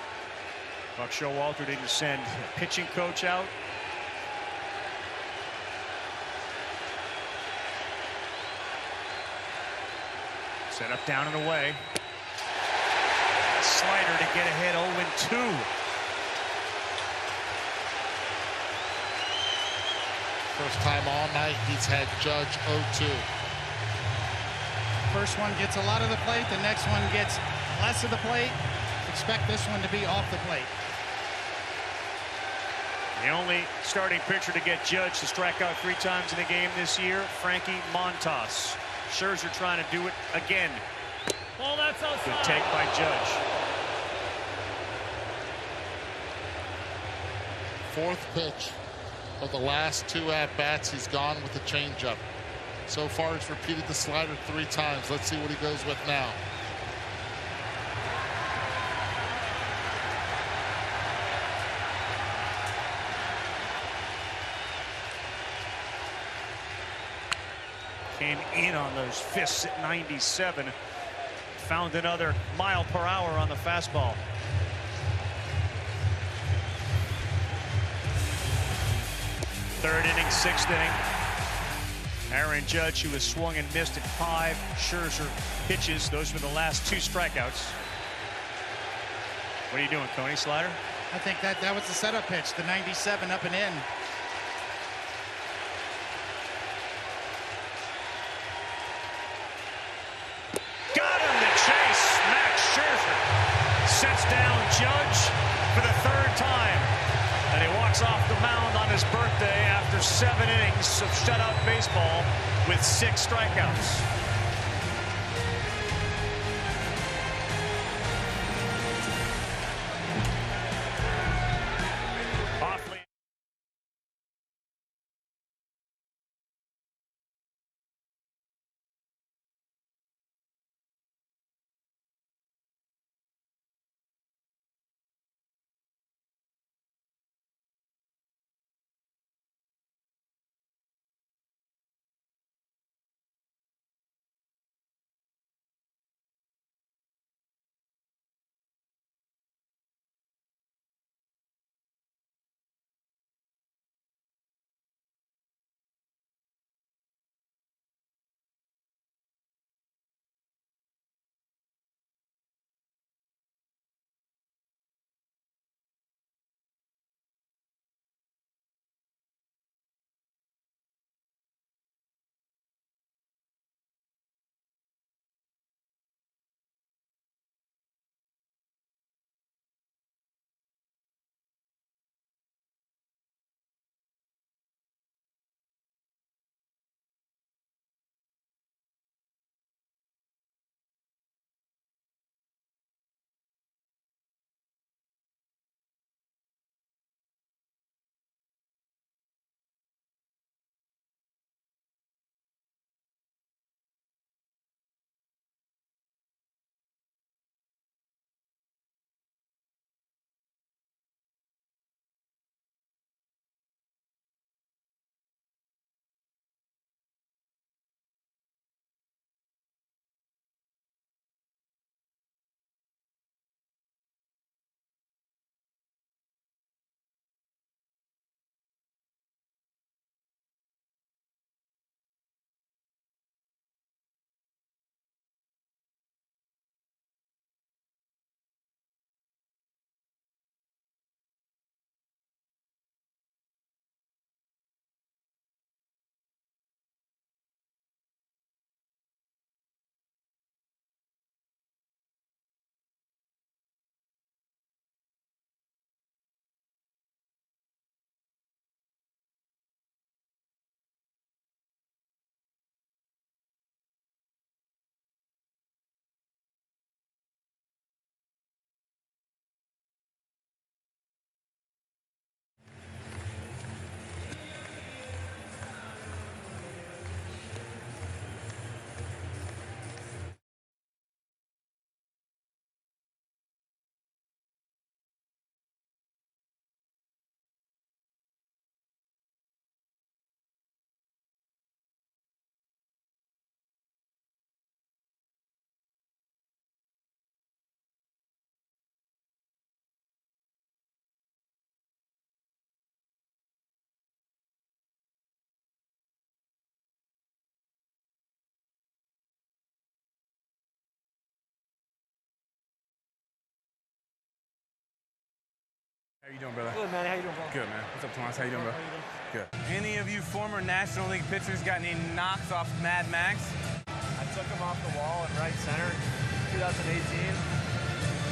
Buck Showalter didn't send a pitching coach out. Set up, down and away. Slider to get ahead 0-2. First time all night he's had Judge 0-2. First one gets a lot of the plate, the next one gets less of the plate. Expect this one to be off the plate. The only starting pitcher to get Judge to strike out 3 times in the game this year, Frankie Montas. Scherzer trying to do it again. Well, that's outside. Good take by Judge. 4th pitch of the last 2 at-bats. He's gone with the changeup. So far, he's repeated the slider 3 times. Let's see what he goes with now. Came in on those fists at 97. Found another mile per hour on the fastball. Third inning, 6th inning. Aaron Judge, who has swung and missed at 5 Scherzer pitches. Those were the last 2 strikeouts. What are you doing, Tony? Slider? I think that was the setup pitch, the 97 up and in. Got him to chase. Max Scherzer sets down Judge for the 3rd time. And he walks off the mound on his birthday after 7 innings of shutout baseball with 6 strikeouts. How you doing, brother? Good, man. How you doing, bro? Good, man. What's up, Tomas? How you doing, bro? How you doing? Good. Any of you former National League pitchers got any knocks off Mad Max? I tell took him off the wall in right center 2018,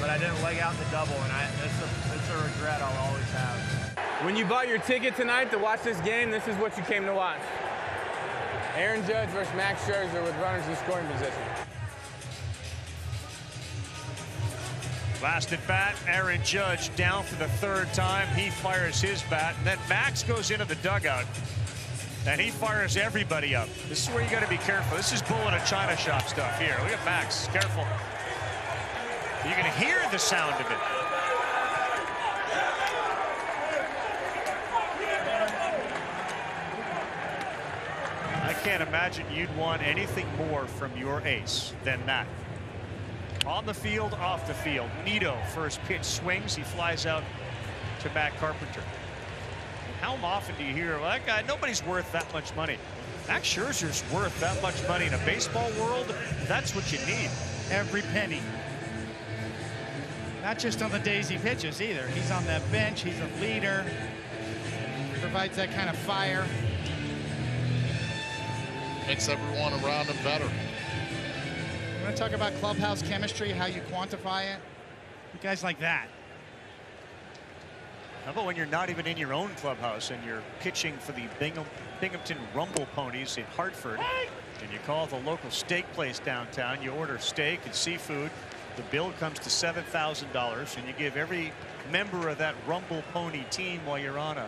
but I didn't leg out in the double, and it's a regret I'll always have. When you bought your ticket tonight to watch this game, this is what you came to watch. Aaron Judge versus Max Scherzer with runners in scoring position. Last at bat, Aaron Judge down for the third time. He fires his bat, and then Max goes into the dugout, and he fires everybody up. This is where you got to be careful. This is bull in a china shop stuff here. Look at Max, careful. You can hear the sound of it. I can't imagine you'd want anything more from your ace than that. On the field, off the field. Nito, first pitch swings. He flies out to Matt Carpenter. How often do you hear, well, that guy, nobody's worth that much money. Max Scherzer's worth that much money in a baseball world. That's what you need. Every penny. Not just on the days he pitches either. He's on that bench. He's a leader. Provides that kind of fire. Makes everyone around him better. You want to talk about clubhouse chemistry, how you quantify it? Guys like that. How about when you're not even in your own clubhouse and you're pitching for the Binghamton Rumble Ponies in Hartford, and you call the local steak place downtown, you order steak and seafood, the bill comes to $7,000, and you give every member of that Rumble Pony team while you're on a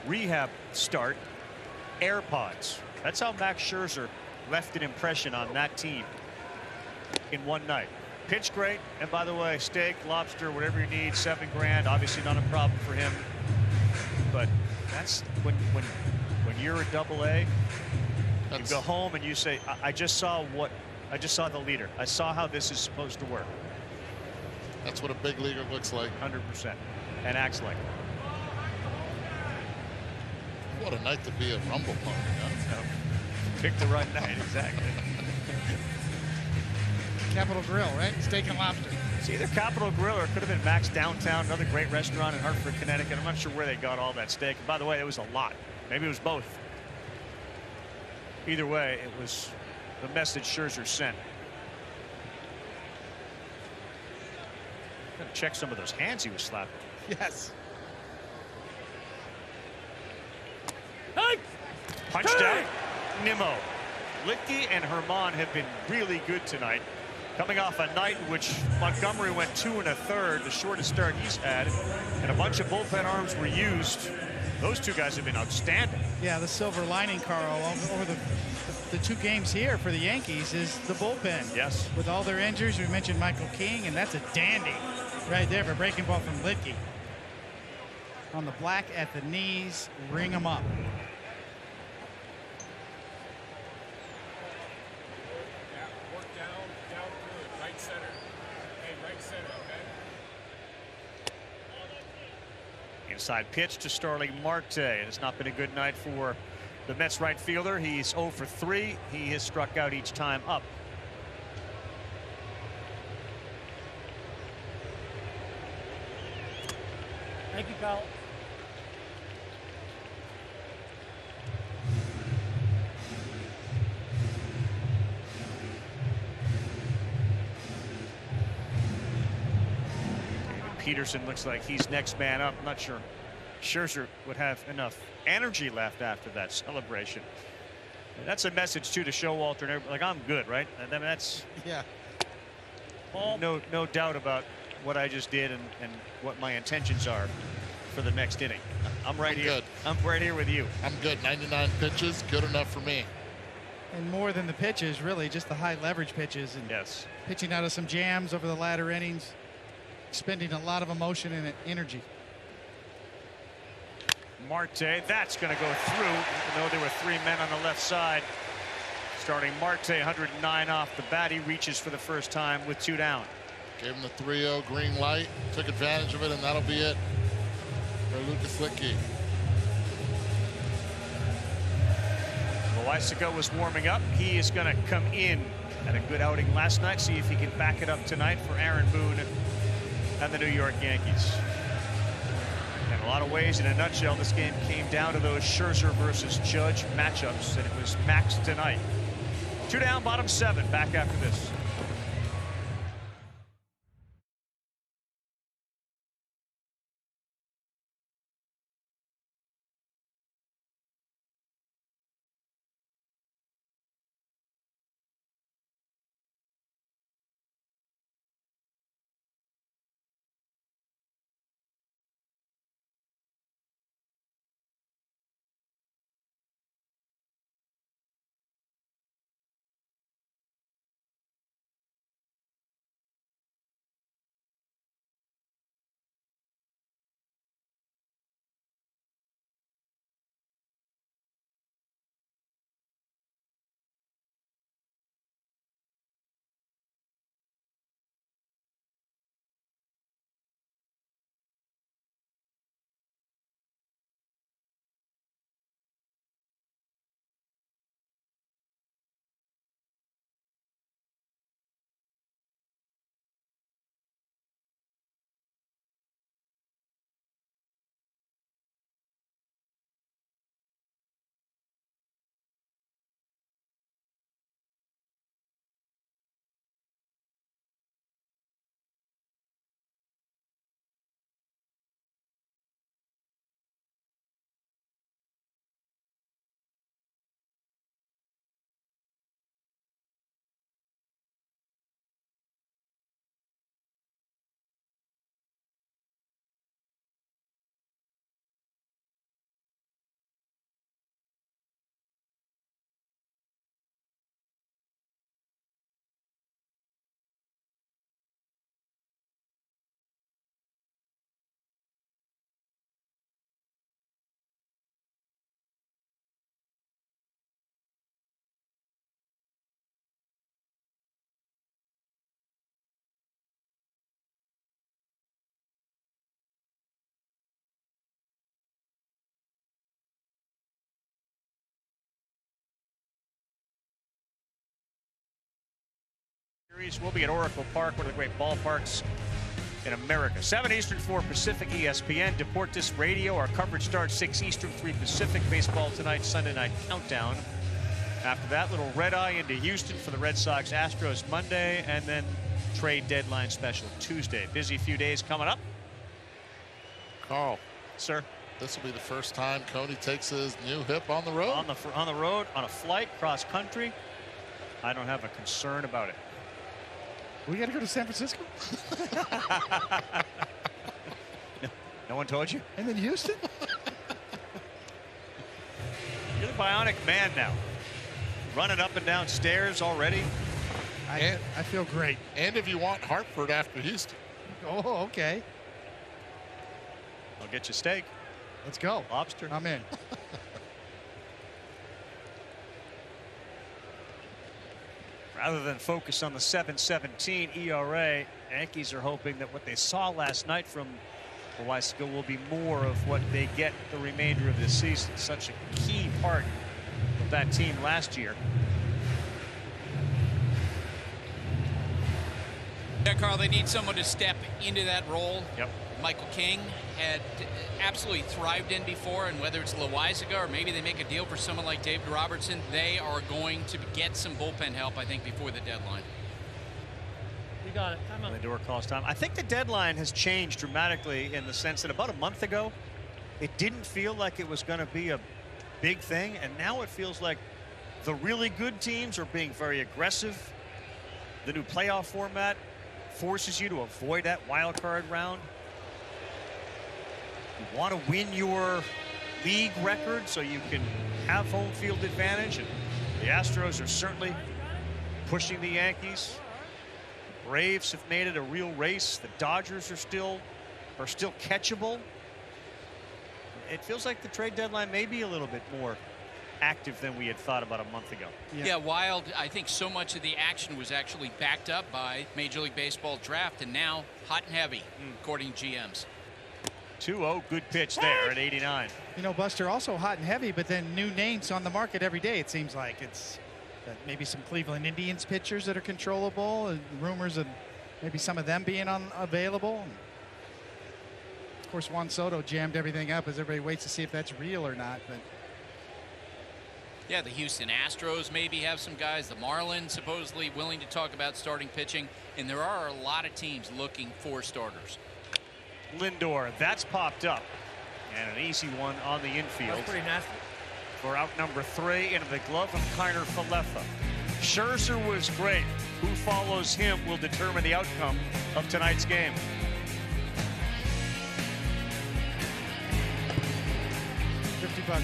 rehab start AirPods. That's how Max Scherzer left an impression on that team in one night. Pitch great, and by the way, steak, lobster, whatever you need, $7 grand. Obviously not a problem for him, but that's when you're a AA, you go home and you say, I just saw the leader. I saw how this is supposed to work. That's what a big leaguer looks like. 100%, and acts like it. What a night to be a Rumble Pony, huh? Pick the right night, exactly. Capitol Grill, right? Steak and lobster. It's either Capitol Grill or it could have been Max Downtown, another great restaurant in Hartford, Connecticut. I'm not sure where they got all that steak. And by the way, it was a lot. Maybe it was both. Either way, it was the message Scherzer sent. Gotta check some of those hands he was slapping. Yes. Punched out. Nimmo. Litke and Herman have been really good tonight. Coming off a night in which Montgomery went 2 1/3, the shortest start he's had, and a bunch of bullpen arms were used. Those two guys have been outstanding. Yeah, the silver lining, Carl, over the 2 games here for the Yankees is the bullpen. Yes. With all their injuries, we mentioned Michael King, and that's a dandy right there for breaking ball from Litke. On the black at the knees, ring him up. Inside pitch to Starling Marte. It's not been a good night for the Mets right fielder. He's 0 for 3. He has struck out each time up. Thank you, Kyle. Peterson looks like he's next man up. I'm not sure Scherzer would have enough energy left after that celebration. And that's a message too to Showalter and everybody. Like, I'm good, right? And then that's no doubt about what I just did and what my intentions are for the next inning. I'm right here. Good. I'm right here with you. I'm good. 99 pitches, good enough for me. And more than the pitches, really, just the high leverage pitches and pitching out of some jams over the latter innings. Expending a lot of emotion and energy. Marte, that's going to go through, even though there were 3 men on the left side. Starting Marte, 109 off the bat. He reaches for the first time with 2 down. Gave him the 3-0 green light, took advantage of it, and that'll be it for Lucas Litke. Loaisiga was warming up. He is going to come in. Had a good outing last night. See if he can back it up tonight for Aaron Boone and the New York Yankees. In a lot of ways, in a nutshell, this game came down to those Scherzer versus Judge matchups, and it was Max tonight Two down, bottom 7. Back after this. We'll be at Oracle Park, one of the great ballparks in America. 7 Eastern, 4 Pacific, ESPN, Deportes Radio. Our coverage starts 6 Eastern, 3 Pacific. Baseball tonight, Sunday night countdown. After that, little red eye into Houston for the Red Sox Astros Monday, and then trade deadline special Tuesday. Busy few days coming up. Carl. Sir. This will be the first time Coney takes his new hip on the road. On the road, on a flight, cross country. I don't have a concern about it. We got to go to San Francisco? No one told you? And then Houston? You're the bionic man now. Running up and down stairs already. I feel great. And if you want Hartford after Houston. Oh, okay. I'll get you steak. Let's go. Lobster. I'm in. Rather than focus on the 7.17 ERA, Yankees are hoping that what they saw last night from Loaiska will be more of what they get the remainder of this season. Such a key part of that team last year. Yeah, Carl, they need someone to step into that role. Yep. Michael King had absolutely thrived in before, and whether it's Loaiza or maybe they make a deal for someone like David Robertson, they are going to get some bullpen help, I think, before the deadline. You got it. Time out. Lindor calls time. I think the deadline has changed dramatically in the sense that about a month ago, it didn't feel like it was going to be a big thing, and now it feels like the really good teams are being very aggressive. The new playoff format forces you to avoid that wild card round. You want to win your league record so you can have home field advantage, and the Astros are certainly pushing the Yankees. The Braves have made it a real race. The Dodgers are still catchable. It feels like the trade deadline may be a little bit more active than we had thought about a month ago. Yeah, Wild, I think so much of the action was actually backed up by Major League Baseball draft, and now hot and heavy, according to GMs. 2-0, good pitch there at 89. You know, Buster, also hot and heavy, but then new names on the market every day, it seems like. It's maybe some Cleveland Indians pitchers that are controllable, and rumors of maybe some of them being unavailable. Of course, Juan Soto jammed everything up as everybody waits to see if that's real or not. But Yeah, the Houston Astros maybe have some guys. The Marlins supposedly willing to talk about starting pitching. And there are a lot of teams looking for starters. Lindor, that's popped up. And an easy one on the infield. That's pretty nasty. For out number 3 into the glove of Kiner Falefa. Scherzer was great. Who follows him will determine the outcome of tonight's game. $50.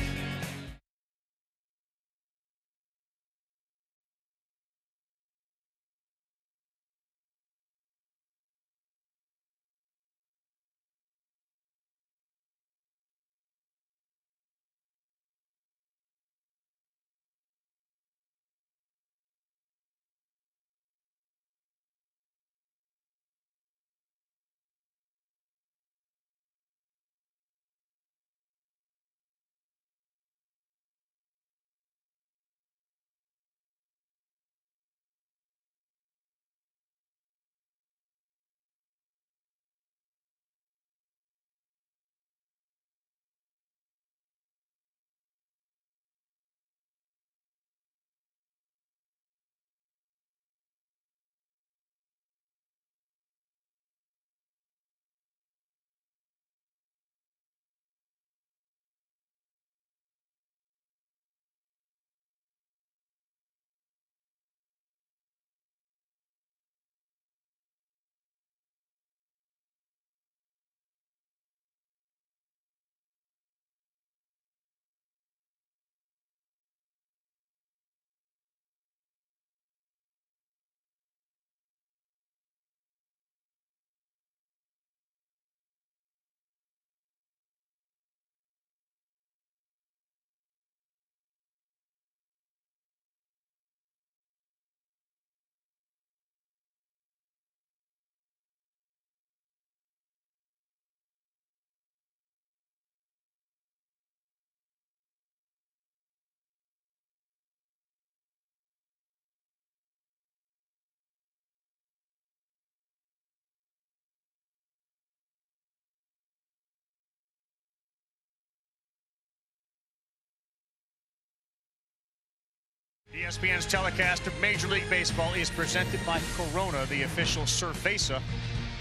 ESPN's telecast of Major League Baseball is presented by Corona, the official cerveza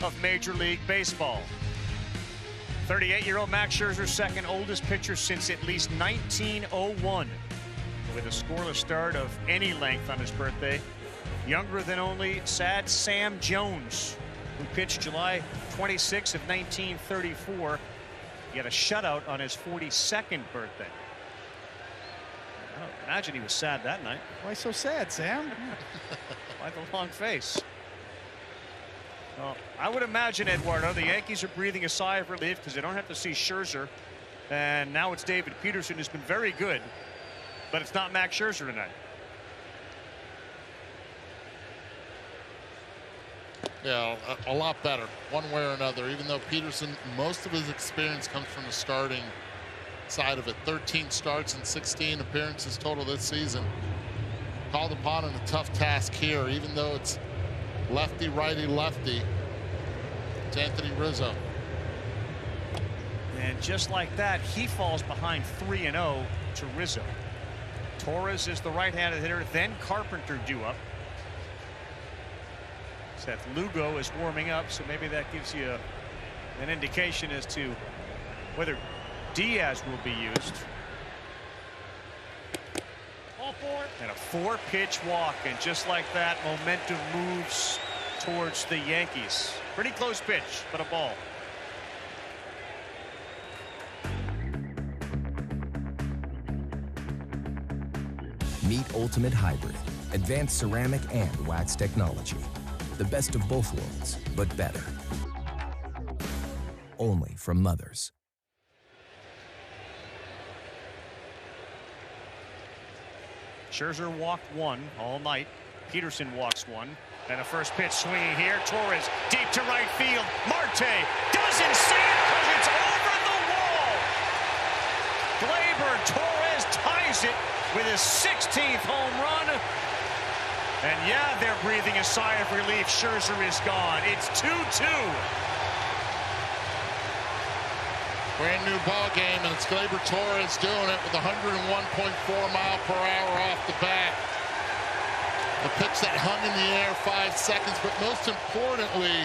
of Major League Baseball. 38-year-old Max Scherzer, second oldest pitcher since at least 1901, with a scoreless start of any length on his birthday. Younger than only sad Sam Jones, who pitched July 26 of 1934. He had a shutout on his 42nd birthday. I imagine he was sad that night. Why so sad, Sam? Why the long face? Well, I would imagine, Eduardo, the Yankees are breathing a sigh of relief because they don't have to see Scherzer. And now it's David Peterson, who's been very good. But it's not Max Scherzer tonight. Yeah, a lot better, one way or another, even though Peterson, most of his experience comes from the starting side of it. 13 starts and 16 appearances total this season. Called upon in a tough task here, even though it's lefty, righty, lefty. It's Anthony Rizzo. And just like that, he falls behind 3-0 to Rizzo. Torres is the right-handed hitter, then Carpenter due up. Seth Lugo is warming up, so maybe that gives you an indication as to whether Diaz will be used. And a 4-pitch walk, and just like that, momentum moves towards the Yankees. Pretty close pitch, but a ball. Meet Ultimate Hybrid, advanced ceramic and wax technology. The best of both worlds, but better. Only from Mothers. Scherzer walked one all night. Peterson walks one. And a first pitch swinging here. Torres deep to right field. Marte doesn't see it because it's over the wall. Gleyber Torres ties it with his 16th home run. And yeah, they're breathing a sigh of relief. Scherzer is gone. It's 2-2. Brand new ball game, and it's Gleyber Torres doing it with 101.4 mile per hour off the bat. A pitch that hung in the air 5 seconds, but most importantly,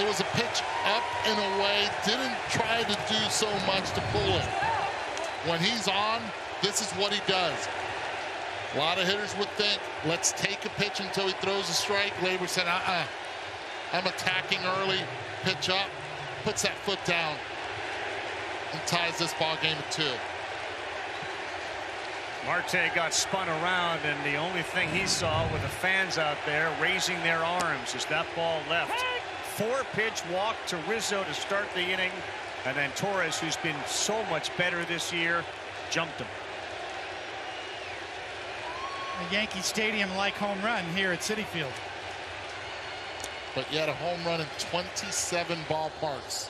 it was a pitch up and away, didn't try to do so much to pull it. When he's on, this is what he does. A lot of hitters would think, let's take a pitch until he throws a strike. Gleyber said, I'm attacking early, pitch up, puts that foot down, and ties this ball game at 2. Marte got spun around, and the only thing he saw with the fans out there raising their arms as that ball left. 4-pitch walk to Rizzo to start the inning, and then Torres, who's been so much better this year, jumped him. A Yankee Stadium-like home run here at Citi Field. But yet a home run in 27 ballparks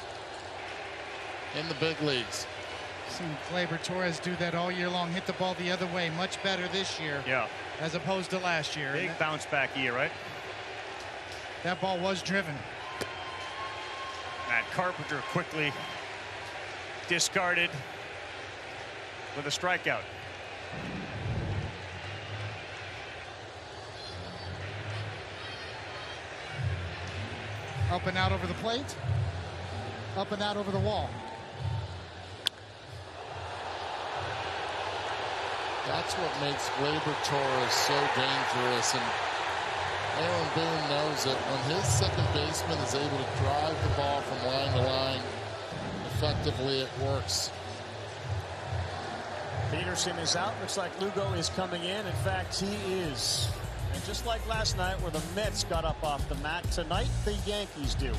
in the big leagues. Seen Gleyber Torres do that all year long, hit the ball the other way, much better this year. Yeah. As opposed to last year. Big bounce back year, right? That ball was driven. Matt Carpenter quickly discarded with a strikeout. Up and out over the plate. Up and out over the wall. That's what makes Gleyber Torres so dangerous, and Aaron Boone knows it. When his second baseman is able to drive the ball from line to line, effectively it works. Peterson is out. Looks like Lugo is coming in. In fact, he is. And just like last night where the Mets got up off the mat, tonight the Yankees do.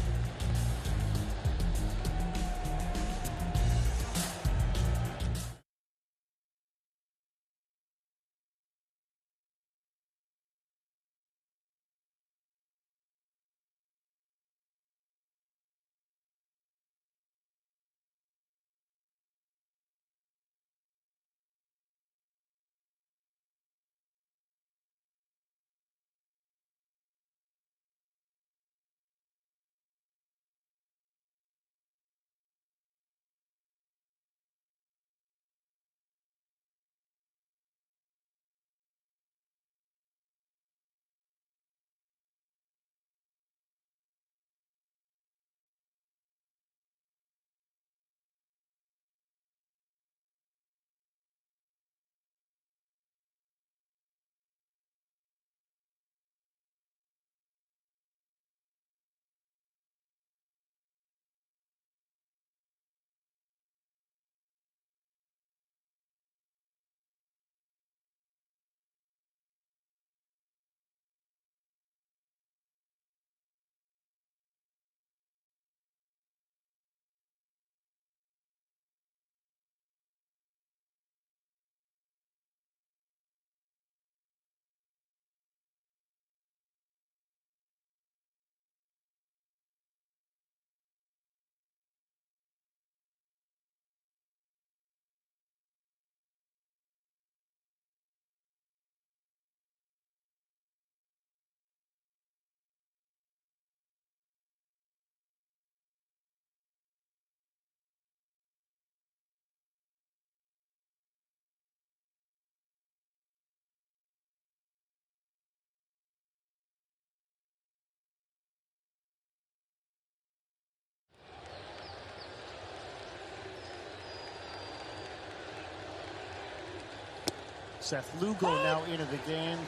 Seth Lugo now into the game.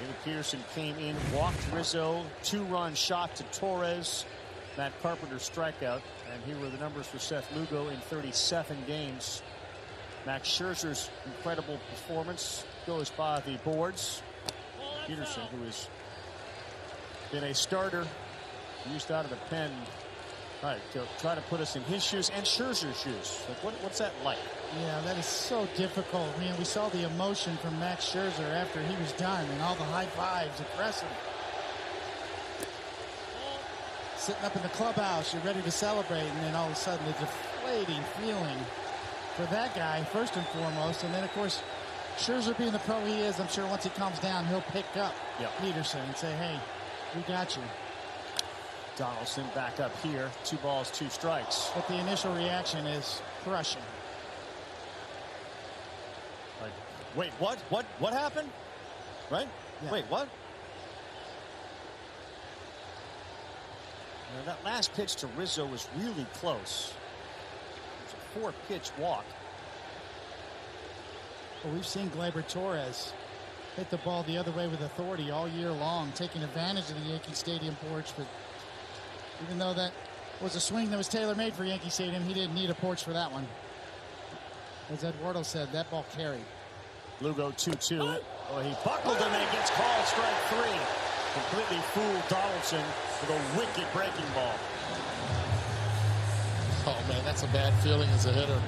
David Peterson came in, walked Rizzo, 2-run shot to Torres. Matt Carpenter strikeout, and here were the numbers for Seth Lugo in 37 games. Max Scherzer's incredible performance goes by the boards. Peterson, who has been a starter, used out of the pen, right, to try to put us in his shoes and Scherzer's shoes. Like, what's that like? Yeah, that is so difficult. I mean, we saw the emotion from Max Scherzer after he was done and all the high fives, impressive. Sitting up in the clubhouse, you're ready to celebrate, and then all of a sudden the deflating feeling for that guy, first and foremost. And then, of course, Scherzer being the pro he is, I'm sure once he comes down, he'll pick up Peterson and say, hey, we got you. Donaldson back up here. 2 balls, 2 strikes. But the initial reaction is crushing. Like, wait, what? What happened? Right? Yeah. Wait, what? Now, that last pitch to Rizzo was really close. It was a 4-pitch walk. Well, we've seen Gleyber Torres hit the ball the other way with authority all year long, taking advantage of the Yankee Stadium porch. But even though that was a swing that was tailor-made for Yankee Stadium, he didn't need a porch for that one. As Eduardo said, that ball carried. Lugo 2-2. Oh, he buckled him and it gets called strike 3. Completely fooled Donaldson with a wicked breaking ball. Oh, man, that's a bad feeling as a hitter.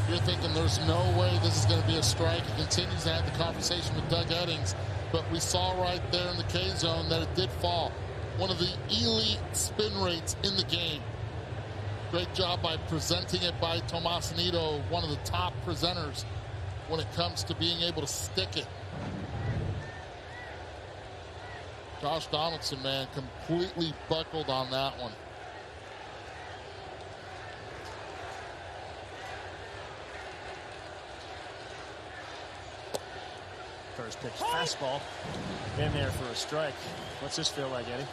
You're thinking there's no way this is going to be a strike. He continues to have the conversation with Doug Eddings, but we saw right there in the K zone that it did fall. One of the elite spin rates in the game. Great job by presenting it by Tomas Nido, one of the top presenters when it comes to being able to stick it. Josh Donaldson, man, completely buckled on that one. First pitch fastball in there for a strike. What's this feel like, Eddie?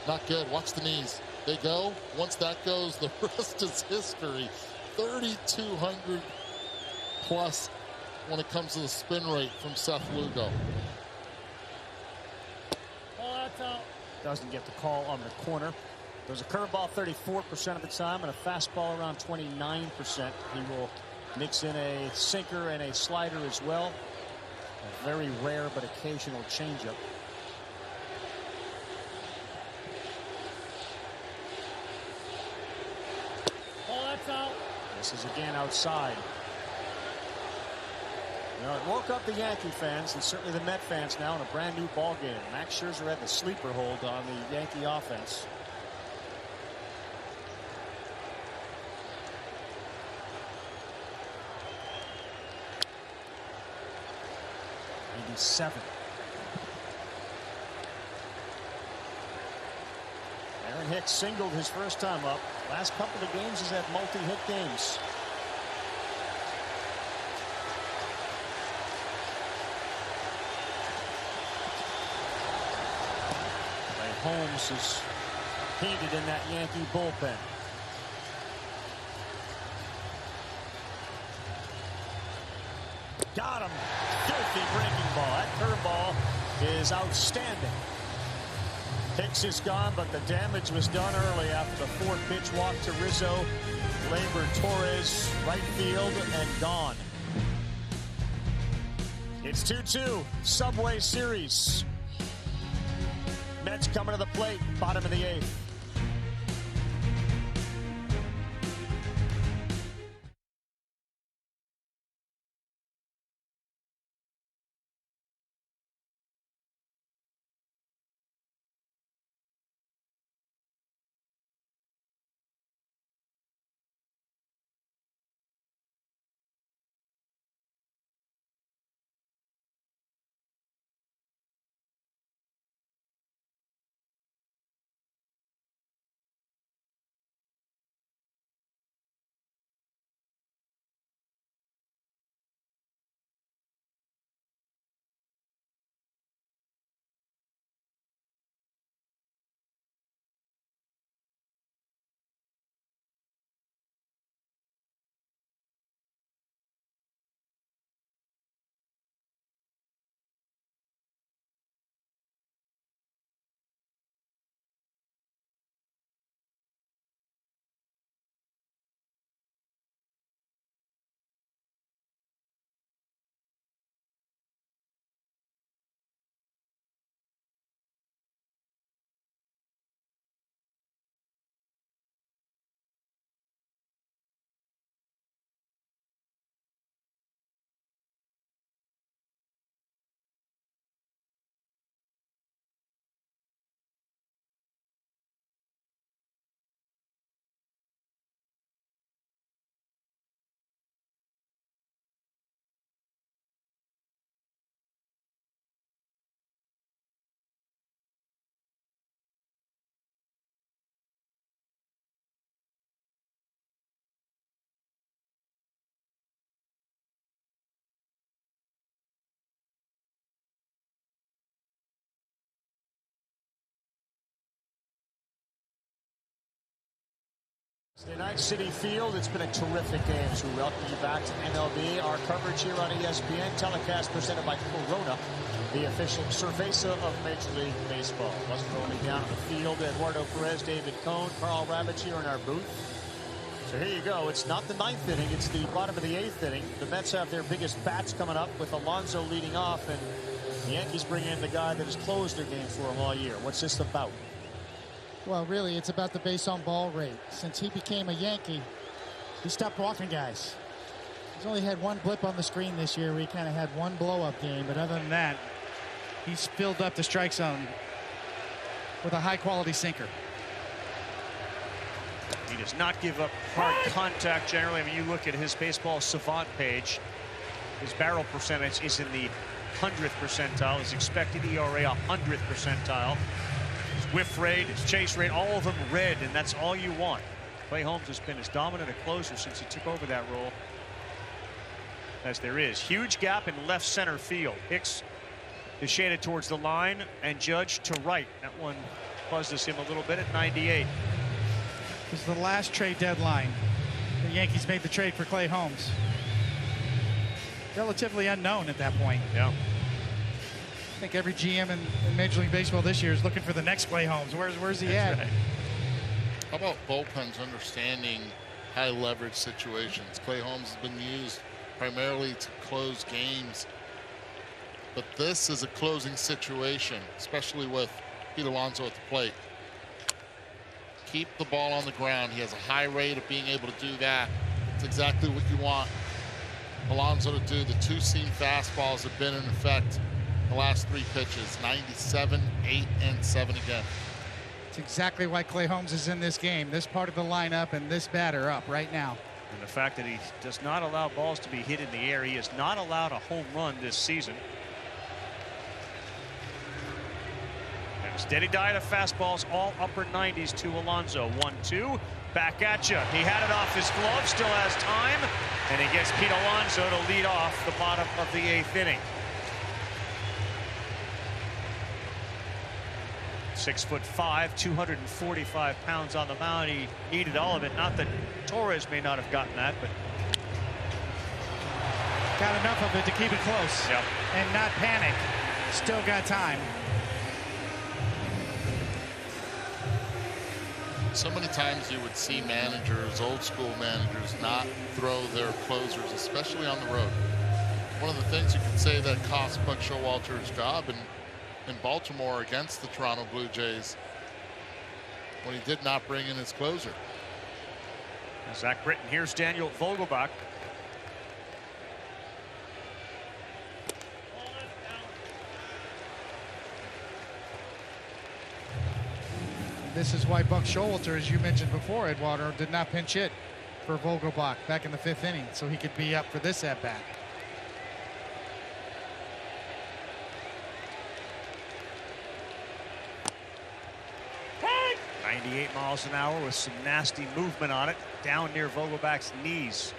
Not good. Watch the knees. They go. Once that goes, the rest is history. 3,200 plus when it comes to the spin rate from Seth Lugo. Doesn't get the call on the corner. There's a curveball 34% of the time and a fastball around 29%. He will mix in a sinker and a slider as well. A very rare but occasional changeup. This is again outside. You know, it woke up the Yankee fans and certainly the Met fans now in a brand new ball game. Max Scherzer had the sleeper hold on the Yankee offense. '87. Aaron Hicks singled his first time up. Last couple of games he's had multi-hit games. Holmes is heated in that Yankee bullpen. Got him. Filthy breaking ball. That curveball is outstanding. Hicks is gone, but the damage was done early after the 4-pitch walk to Rizzo. Gleyber Torres, right field, and gone. It's 2-2. Subway Series. Mets coming to the plate, bottom of the 8th. Night City Field, it's been a terrific game. So we welcome you back to MLB. Our coverage here on ESPN, telecast presented by Corona, the official cerveza of Major League Baseball. Let's rolling down the field. Eduardo Perez, David Cohn, Carl Ravitch here in our booth. So here you go. It's not the ninth inning. It's the bottom of the eighth inning. The Mets have their biggest bats coming up with Alonso leading off, and the Yankees bring in the guy that has closed their game for them all year. What's this about? Well, really, it's about the base on ball rate. Since he became a Yankee, he stopped walking guys. He's only had one blip on the screen this year. We kind of had one blow-up game, but other than that, he's filled up the strike zone with a high-quality sinker. He does not give up hard contact generally. I mean, you look at his baseball savant page, his barrel percentage is in the 100th percentile. His expected ERA 100th percentile. His whiff rate, his chase rate, all of them red, and that's all you want. Clay Holmes has been as dominant a closer since he took over that role as there is. Huge gap in left center field. Hicks is shaded towards the line and Judge to right. That one buzzes him a little bit at 98. This is the last trade deadline. The Yankees made the trade for Clay Holmes. Relatively unknown at that point. Yeah. I think every GM in Major League Baseball this year is looking for the next Clay Holmes. Where's he at? Right. How about bullpens understanding high leverage situations? Clay Holmes has been used primarily to close games, but this is a closing situation, especially with Pete Alonso at the plate. Keep the ball on the ground. He has a high rate of being able to do that. It's exactly what you want Alonso to do. The two-seam fastballs have been in effect the last three pitches. 97, 8, and 7 again. It's exactly why Clay Holmes is in this game. This part of the lineup and this batter up right now. And the fact that he does not allow balls to be hit in the air. He has not allowed a home run this season. And a steady diet of fastballs, all upper 90s to Alonso. 1-2, back at you. He had it off his glove, still has time, and he gets Pete Alonso to lead off the bottom of the eighth inning. 6'5", 245 pounds on the mound. He needed all of it. Not that Torres may not have gotten that, but got enough of it to keep it close. Yep. And not panic. Still got time. So many times you would see managers, old school managers, not throw their closers, especially on the road. One of the things you could say that cost Buck Showalter his job in Baltimore against the Toronto Blue Jays when he did not bring in his closer. Zach Britton, here's Daniel Vogelbach. This is why Buck Showalter, as you mentioned before, Eduardo, did not pinch hit for Vogelbach back in the fifth inning, so he could be up for this at-bat. Hey! 98 miles an hour with some nasty movement on it, down near Vogelbach's knees.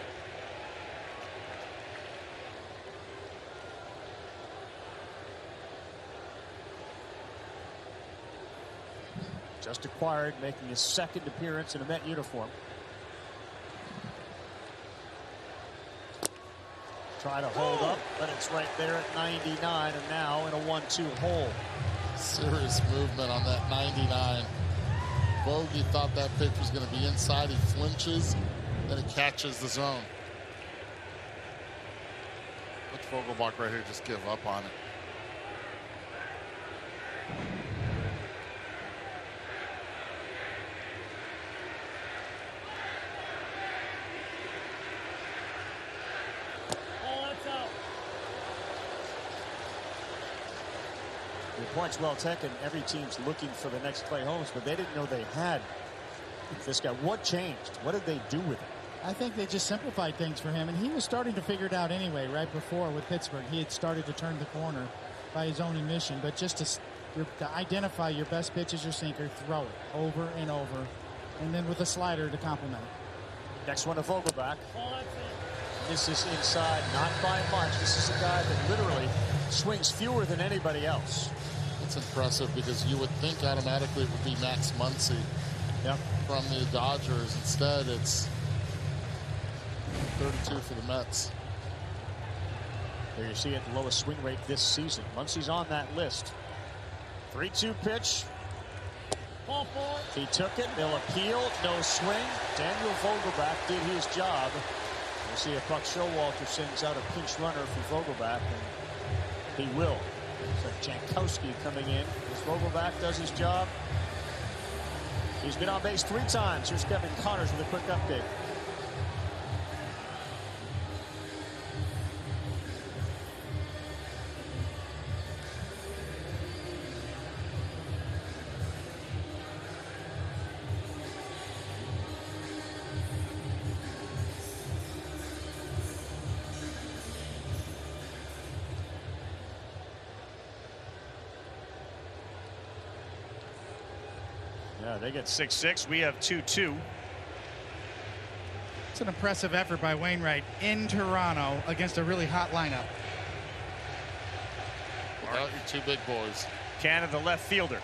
Just acquired, making his second appearance in a Met uniform. Try to hold up, but it's right there at 99, and now in a 1-2 hole. Serious movement on that 99. Bogey thought that pitch was going to be inside. He flinches, then it catches the zone. Let's Vogelbach right here just give up on it. Points well taken. Every team's looking for the next Clay Holmes, but they didn't know they had this guy. What changed? What did they do with it? I think they just simplified things for him, and he was starting to figure it out anyway. Right before with Pittsburgh, he had started to turn the corner by his own admission. But just to identify your best pitch as your sinker, throw it over and over, and then with a slider to complement it. Next one to Vogelbach. This is inside, not by much. This is a guy that literally swings fewer than anybody else. It's impressive because you would think automatically it would be Max Muncy from the Dodgers. Instead, it's 32 for the Mets. There you see it, the lowest swing rate this season. Muncy's on that list. 3-2 pitch. He took it. They'll appeal. No swing. Daniel Vogelbach did his job. We'll see if Buck Showalter sends out a pinch runner for Vogelbach, and he will. So Jankowski coming in as Vogelbach does his job. He's been on base 3 times. Here's Kevin Connors with a quick update. Yeah, they get 6-6. We have 2-2. It's an impressive effort by Wainwright in Toronto against a really hot lineup. Without your 2 big boys. Canada, the left fielder.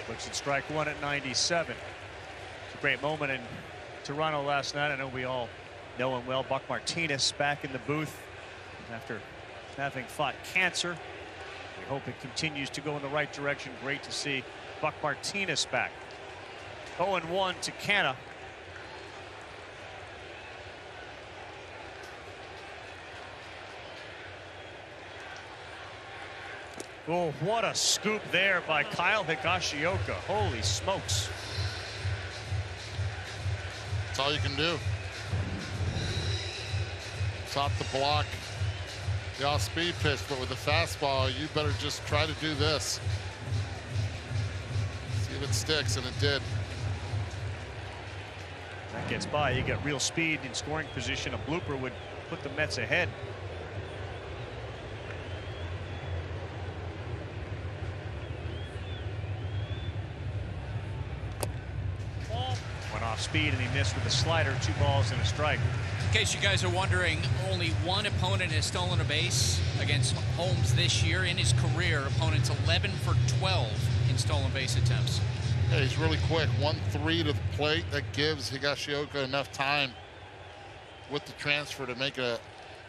Looks at strike 1 at 97. It's a great moment in Toronto last night. I know we all know him well. Buck Martinez back in the booth after having fought cancer. We hope it continues to go in the right direction. Great to see Buck Martinez back. 0-1 to Canada. Oh, what a scoop there by Kyle Higashioka. Holy smokes. That's all you can do. Stop the block. The off-speed pitch, but with the fastball, you better just try to do this. See if it sticks, and it did. That gets by. You get real speed in scoring position. A blooper would put the Mets ahead. Went off speed, and he missed with a slider. 2 balls and a strike. In case you guys are wondering, only one opponent has stolen a base against Holmes this year. In his career, opponents 11 for 12 in stolen base attempts. Yeah, he's really quick. 1-3 to the plate. That gives Higashioka enough time with the transfer to make an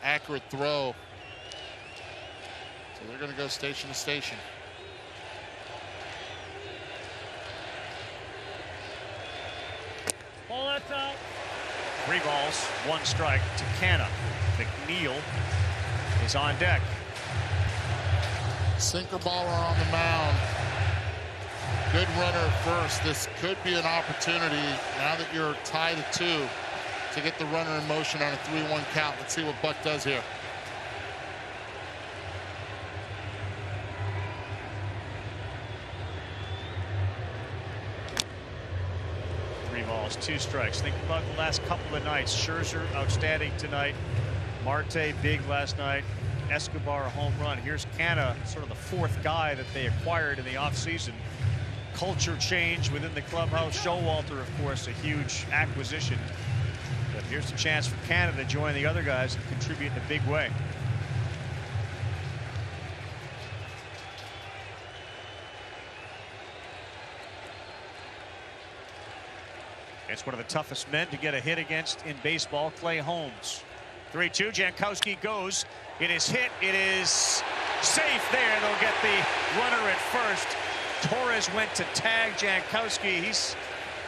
accurate throw. So they're going to go station to station. Ball that's out. 3 balls, 1 strike to Canna. McNeil is on deck. Sinker baller on the mound. Good runner at first. This could be an opportunity, now that you're tied at 2, to get the runner in motion on a 3-1 count. Let's see what Buck does here. Balls, 2 strikes. Think about the last couple of nights. Scherzer outstanding tonight. Marte big last night. Escobar a home run. Here's Canna, sort of the 4th guy that they acquired in the offseason. Culture change within the clubhouse. Showalter, of course, a huge acquisition. But here's the chance for Canada to join the other guys and contribute in a big way. It's one of the toughest men to get a hit against in baseball, Clay Holmes. 3-2, Jankowski goes. It is hit. It is safe there. They'll get the runner at first. Torres went to tag Jankowski. He's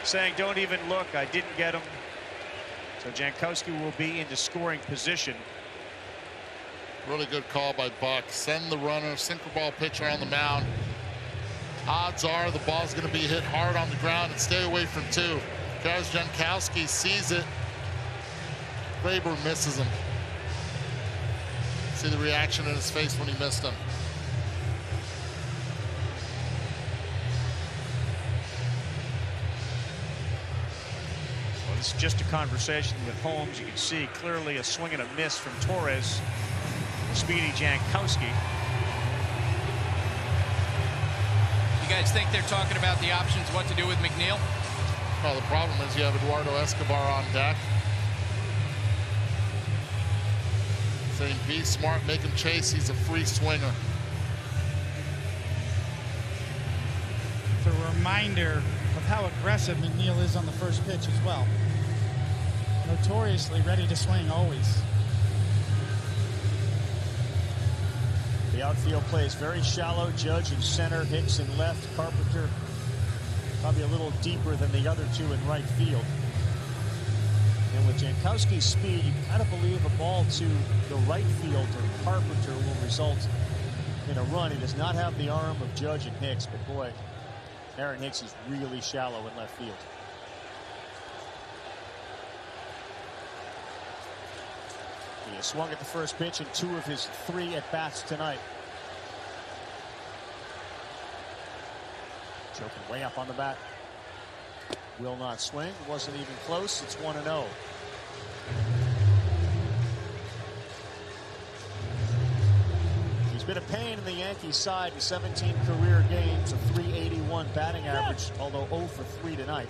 saying, don't even look. I didn't get him. So Jankowski will be into scoring position. Really good call by Buck. Send the runner, sinker ball pitcher on the mound. Odds are the ball's going to be hit hard on the ground and stay away from 2. Because Jankowski sees it. Graber misses him. See the reaction in his face when he missed him. Well, this is just a conversation with Holmes. You can see clearly a swing and a miss from Torres. Speedy Jankowski. You guys think they're talking about the options, what to do with McNeil? Well, the problem is you have Eduardo Escobar on deck. Saying be smart, make him chase. He's a free swinger. It's a reminder of how aggressive McNeil is on the first pitch as well. Notoriously ready to swing always. The outfield plays very shallow. Judge in center, Hicks in left, Carpenter probably a little deeper than the other two in right field. And with Jankowski's speed, you gotta believe a ball to the right fielder, Carpenter, will result in a run. He does not have the arm of Judge and Hicks, but boy, Aaron Hicks is really shallow in left field. He has swung at the first pitch in 2 of his 3 at-bats tonight. Choking way up on the bat. Will not swing. Wasn't even close. It's 1-0. He's been a pain in the Yankees side in 17 career games, a .381 batting average, although 0 for 3 tonight.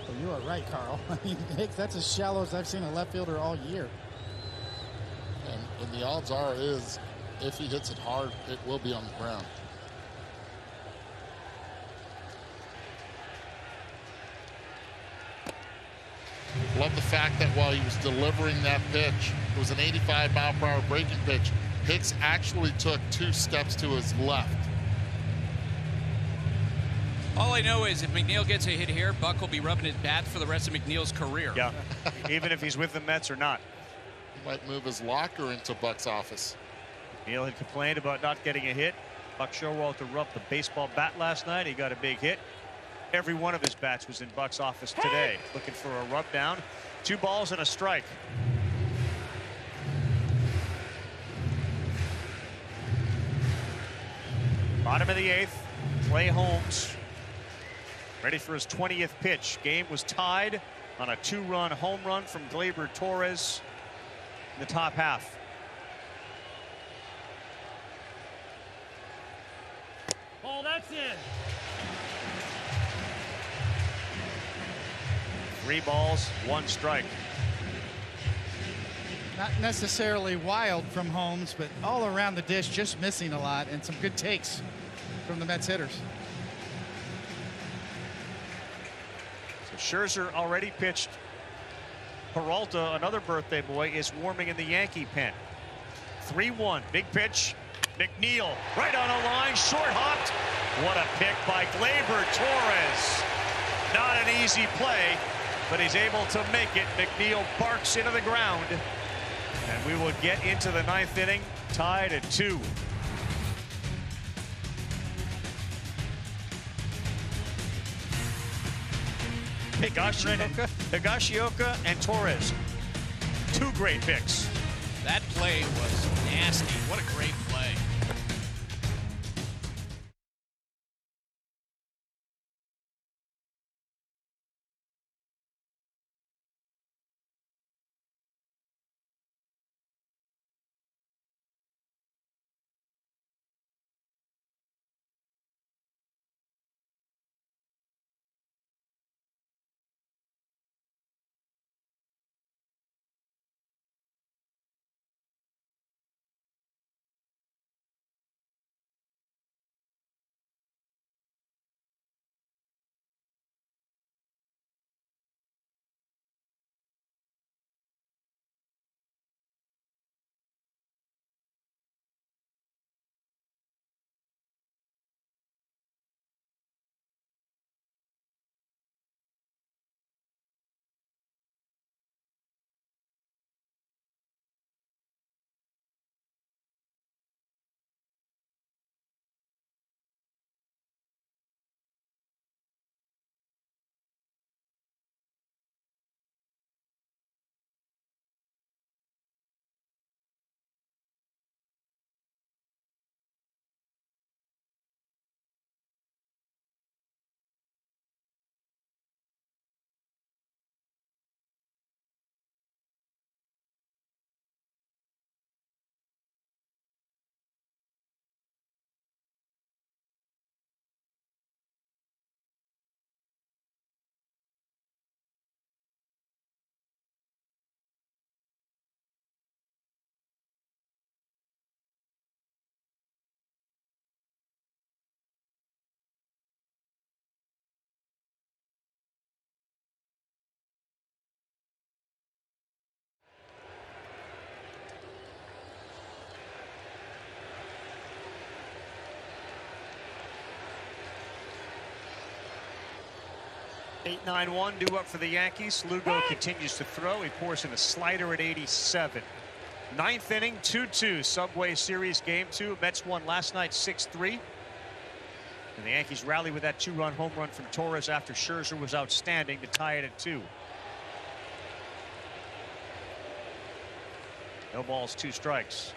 Well, you are right, Carl. I mean, Hicks, that's as shallow as I've seen a left fielder all year. And the odds are is if he hits it hard, it will be on the ground. Love the fact that while he was delivering that pitch, it was an 85-mile-per-hour breaking pitch. Hicks actually took 2 steps to his left. All I know is if McNeil gets a hit here, Buck will be rubbing his bat for the rest of McNeil's career. Yeah, even if he's with the Mets or not. He might move his locker into Buck's office. McNeil had complained about not getting a hit. Buck Showalter rubbed the baseball bat last night. He got a big hit. Every one of his bats was in Buck's office today, looking for a rub down. 2 balls and a strike. Bottom of the 8th, Clay Holmes ready for his 20th pitch. Game was tied on a 2-run home run from Gleyber Torres in the top half. Oh, that's in. 3 balls, 1 strike. Not necessarily wild from Holmes, but all around the dish, just missing a lot, and some good takes from the Mets hitters. So Scherzer already pitched. Peralta, another birthday boy, is warming in the Yankee pen. 3-1, big pitch. McNeil right on a line, short hopped. What a pick by Gleyber Torres. Not an easy play, but he's able to make it. McNeil barks into the ground, and we will get into the 9th inning tied at 2. Higashioka and Torres, 2 great picks. That play was nasty. What a great play. 8-9-1 due up for the Yankees. Lugo continues to throw. He pours in a slider at 87. Ninth inning, 2-2 Subway Series Game 2. Mets won last night 6-3. And the Yankees rally with that 2-run home run from Torres after Scherzer was outstanding to tie it at 2. No balls, 2 strikes.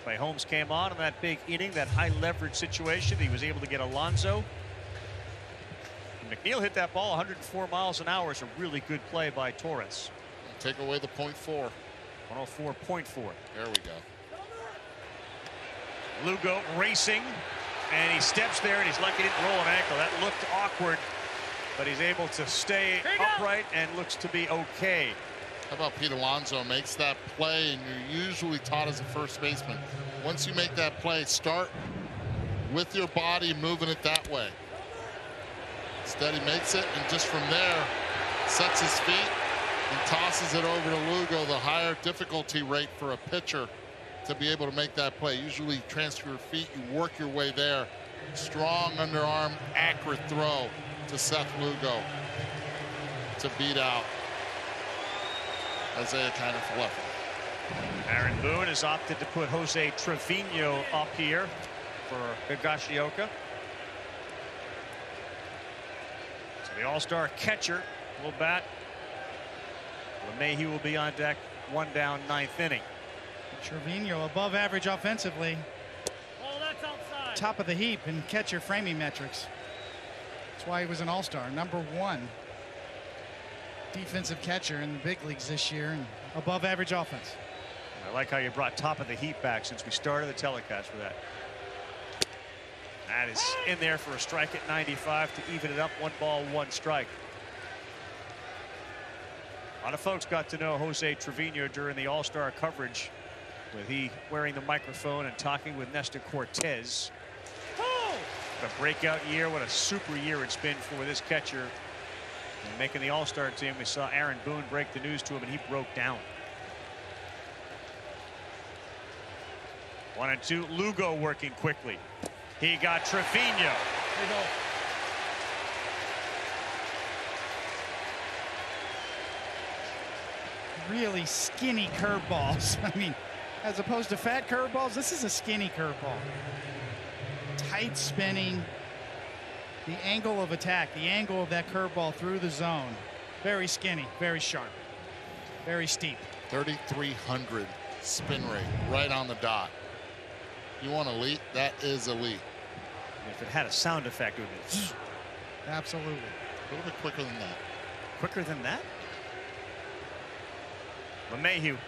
Clay Holmes came on in that big inning, that high leverage situation. He was able to get Alonso. McNeil hit that ball 104 miles an hour. It's a really good play by Torres. Take away the 0.4. 104.4. There we go. Lugo racing, and he steps there, and he's lucky he didn't roll an ankle. That looked awkward, but he's able to stay upright and looks to be okay. How about Pete Alonso makes that play, and you're usually taught as a first baseman, once you make that play, start with your body moving it that way. Instead, he makes it, and just from there, sets his feet and tosses it over to Lugo, the higher difficulty rate for a pitcher to be able to make that play. Usually you transfer your feet, you work your way there. Strong underarm, accurate throw to Seth Lugo to beat out Isaiah Kiner-Falefa. Aaron Boone has opted to put Jose Trevino up here for Higashioka. So the all-star catcher will bat. LeMahieu will be on deck, 1 down, 9th inning. Trevino above average offensively. Oh, that's outside. Top of the heap in catcher framing metrics. That's why he was an all-star, #1 defensive catcher in the big leagues this year, and above average offense. I like how you brought top of the heap back since we started the telecast with that. That is in there for a strike at 95 to even it up. 1 ball, 1 strike. A lot of folks got to know Jose Trevino during the all-star coverage, with he wearing the microphone and talking with Nestor Cortez. What a breakout year, what a super year it's been for this catcher. And making the all-star team, we saw Aaron Boone break the news to him, and he broke down. 1-2, Lugo working quickly. He got Trevino. There you go. Really skinny curveballs. I mean, as opposed to fat curveballs, this is a skinny curveball. Tight spinning. The angle of attack, the angle of that curveball through the zone. Very skinny, very sharp, very steep. 3,300 spin rate, right on the dot. You want elite? That is elite. If it had a sound effect, it would be. Absolutely. A little bit quicker than that. Quicker than that? LeMahieu.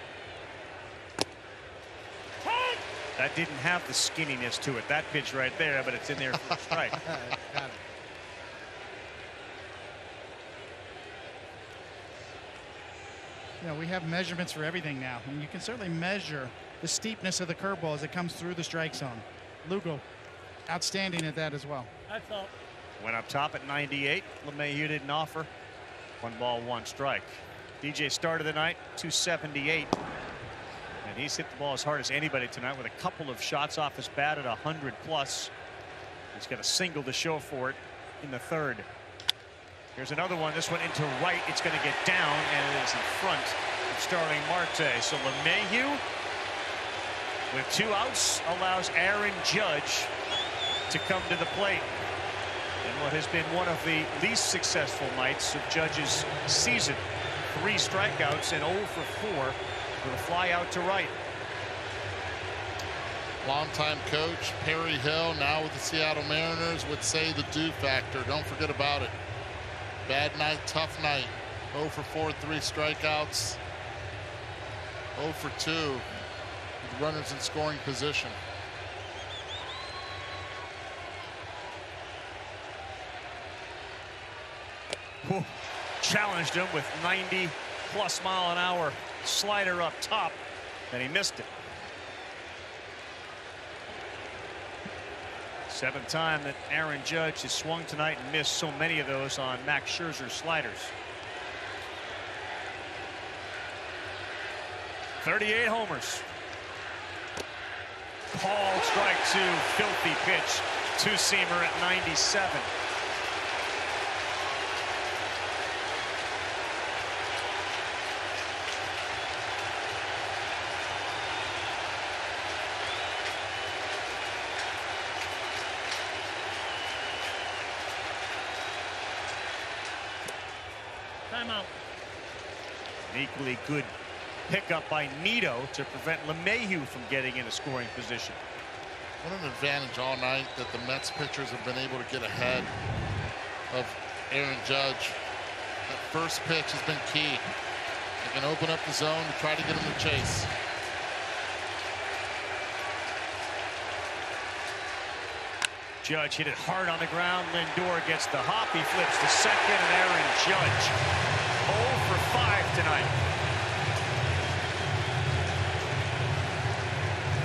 That didn't have the skinniness to it. That pitch right there, but it's in there for a strike. Got it. You know, we have measurements for everything now, and you can certainly measure the steepness of the curveball as it comes through the strike zone. Lugo, outstanding at that as well. That's all. Went up top at 98. LeMahieu didn't offer. 1 ball, 1 strike. DJ started the night 278. And he's hit the ball as hard as anybody tonight with a couple of shots off his bat at 100+. He's got a single to show for it in the 3rd. Here's another one. This one into right. It's going to get down, and it is in front of Starling Marte. So LeMahieu, with 2 outs, allows Aaron Judge to come to the plate. And what has been one of the least successful nights of Judge's season. 3 strikeouts and 0 for 4 with a fly out to right. Longtime coach Perry Hill, now with the Seattle Mariners, would say the do factor. Don't forget about it. Bad night, tough night. 0 for 4, 3 strikeouts. 0 for 2 with runners in scoring position. Whew. Challenged him with 90+ mile an hour slider up top, and he missed it. 7th time that Aaron Judge has swung tonight and missed so many of those on Max Scherzer's sliders. 38 homers. Called strike 2, filthy pitch. 2-seamer at 97. Timeout. An equally good pickup by Nito to prevent LeMahieu from getting in a scoring position. What an advantage all night that the Mets pitchers have been able to get ahead of Aaron Judge. That first pitch has been key. They can open up the zone to try to get him to chase. Judge hit it hard on the ground. Lindor gets the hop. He flips to second, and Aaron Judge 0 for 5 tonight.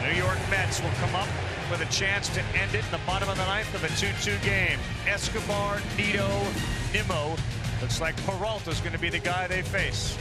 The New York Mets will come up with a chance to end it in the bottom of the ninth of a 2-2 game. Escobar, Nito, Nimmo. Looks like Peralta's going to be the guy they face.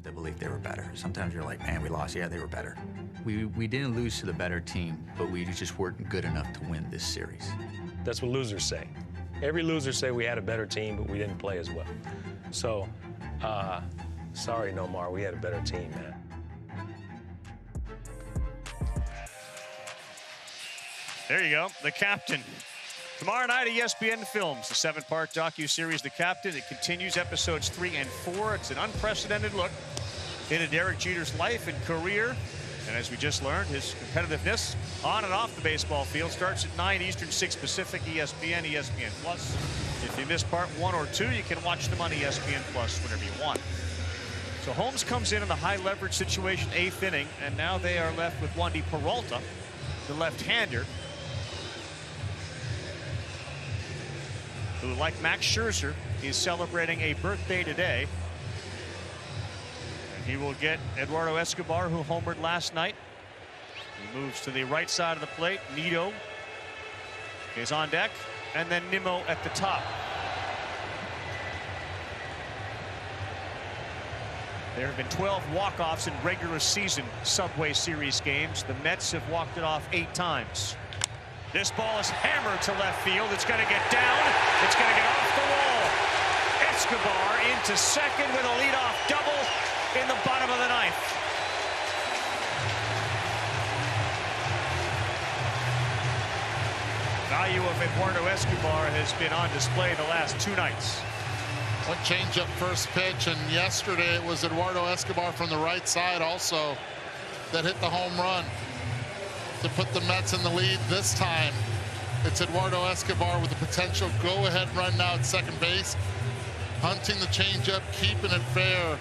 They believe they were better. Sometimes you're like, man, we lost. Yeah, they were better. We didn't lose to the better team, but we just weren't good enough to win this series. That's what losers say. Every loser say we had a better team, but we didn't play as well. So, sorry, Nomar, we had a better team, man. There you go, The Captain. Tomorrow night, ESPN films the 7-part docu-series, The Captain. It continues episodes 3 and 4. It's an unprecedented look into Derek Jeter's life and career. And as we just learned, his competitiveness on and off the baseball field starts at 9 Eastern, 6 Pacific, ESPN, ESPN+. If you missed part 1 or 2, you can watch them on ESPN+ whenever you want. So Holmes comes in the high leverage situation, 8th inning, and now they are left with Wandy Peralta, the left-hander, who, like Max Scherzer, is celebrating a birthday today. And he will get Eduardo Escobar, who homered last night. He moves to the right side of the plate. Nito is on deck, and then Nimmo at the top. There have been 12 walk-offs in regular season Subway Series games. The Mets have walked it off 8 times. This ball is hammered to left field. It's going to get down. It's going to get off the wall. Escobar into second with a leadoff double in the bottom of the ninth. Value of Eduardo Escobar has been on display the last 2 nights. One changeup first pitch, and yesterday it was Eduardo Escobar from the right side also that hit the home run to put the Mets in the lead. This time, it's Eduardo Escobar with a potential go-ahead run now at second base, hunting the changeup, keeping it fair,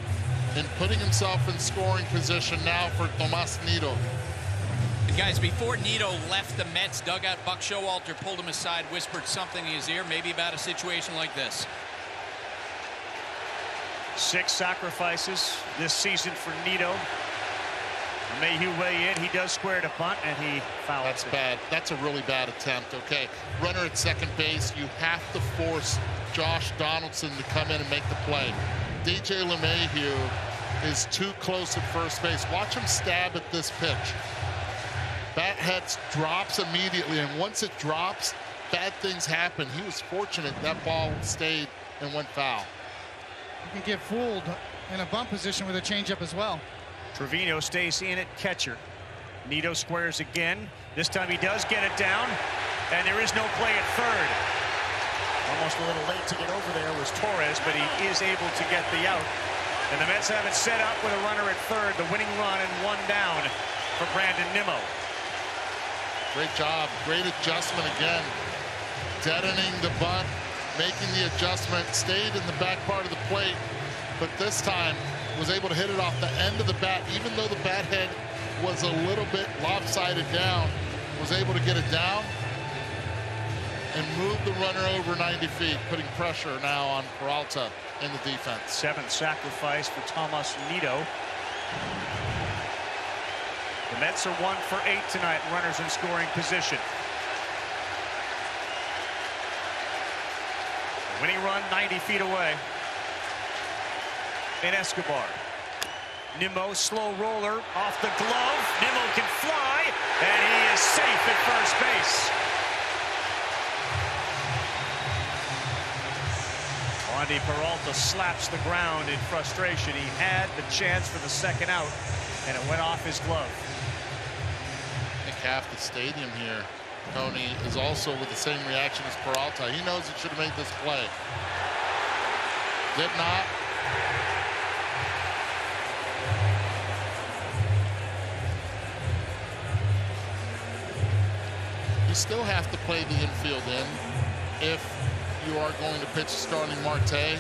and putting himself in scoring position now for Tomas Nito. Guys, before Nito left the Mets dugout, Buck Showalter pulled him aside, whispered something in his ear, maybe about a situation like this. 6 sacrifices this season for Nito. LeMahieu weigh in. He does square to bunt, and he fouls. That's bad. That's a really bad attempt. Okay, runner at second base. You have to force Josh Donaldson to come in and make the play. DJ LeMahieu is too close at first base. Watch him stab at this pitch. bat head drops immediately, and once it drops, bad things happen. He was fortunate that ball stayed and went foul. You can get fooled in a bunt position with a changeup as well. Trevino stays in at catcher. Nito squares again. This time he does get it down, and there is no play at third. Almost a little late to get over there was Torres, but he is able to get the out. And the Mets have it set up with a runner at third, the winning run, and one down for Brandon Nimmo. Great job, great adjustment again. Deadening the bunt, making the adjustment, stayed in the back part of the plate, but this time was able to hit it off the end of the bat, even though the bat head was a little bit lopsided down, was able to get it down and move the runner over 90 feet, putting pressure now on Peralta in the defense. Seventh sacrifice for Tomas Nito. The Mets are 1 for 8 tonight, runners in scoring position. The winning run 90 feet away. In Escobar. Nimmo, slow roller off the glove. Nimmo can fly, and he is safe at first base. Wandy Peralta slaps the ground in frustration. He had the chance for the second out, and it went off his glove. I think half the stadium here, Tony, is also with the same reaction as Peralta. He knows he should have made this play. Did not. You still have to play the infield in if you are going to pitch Starling Marte.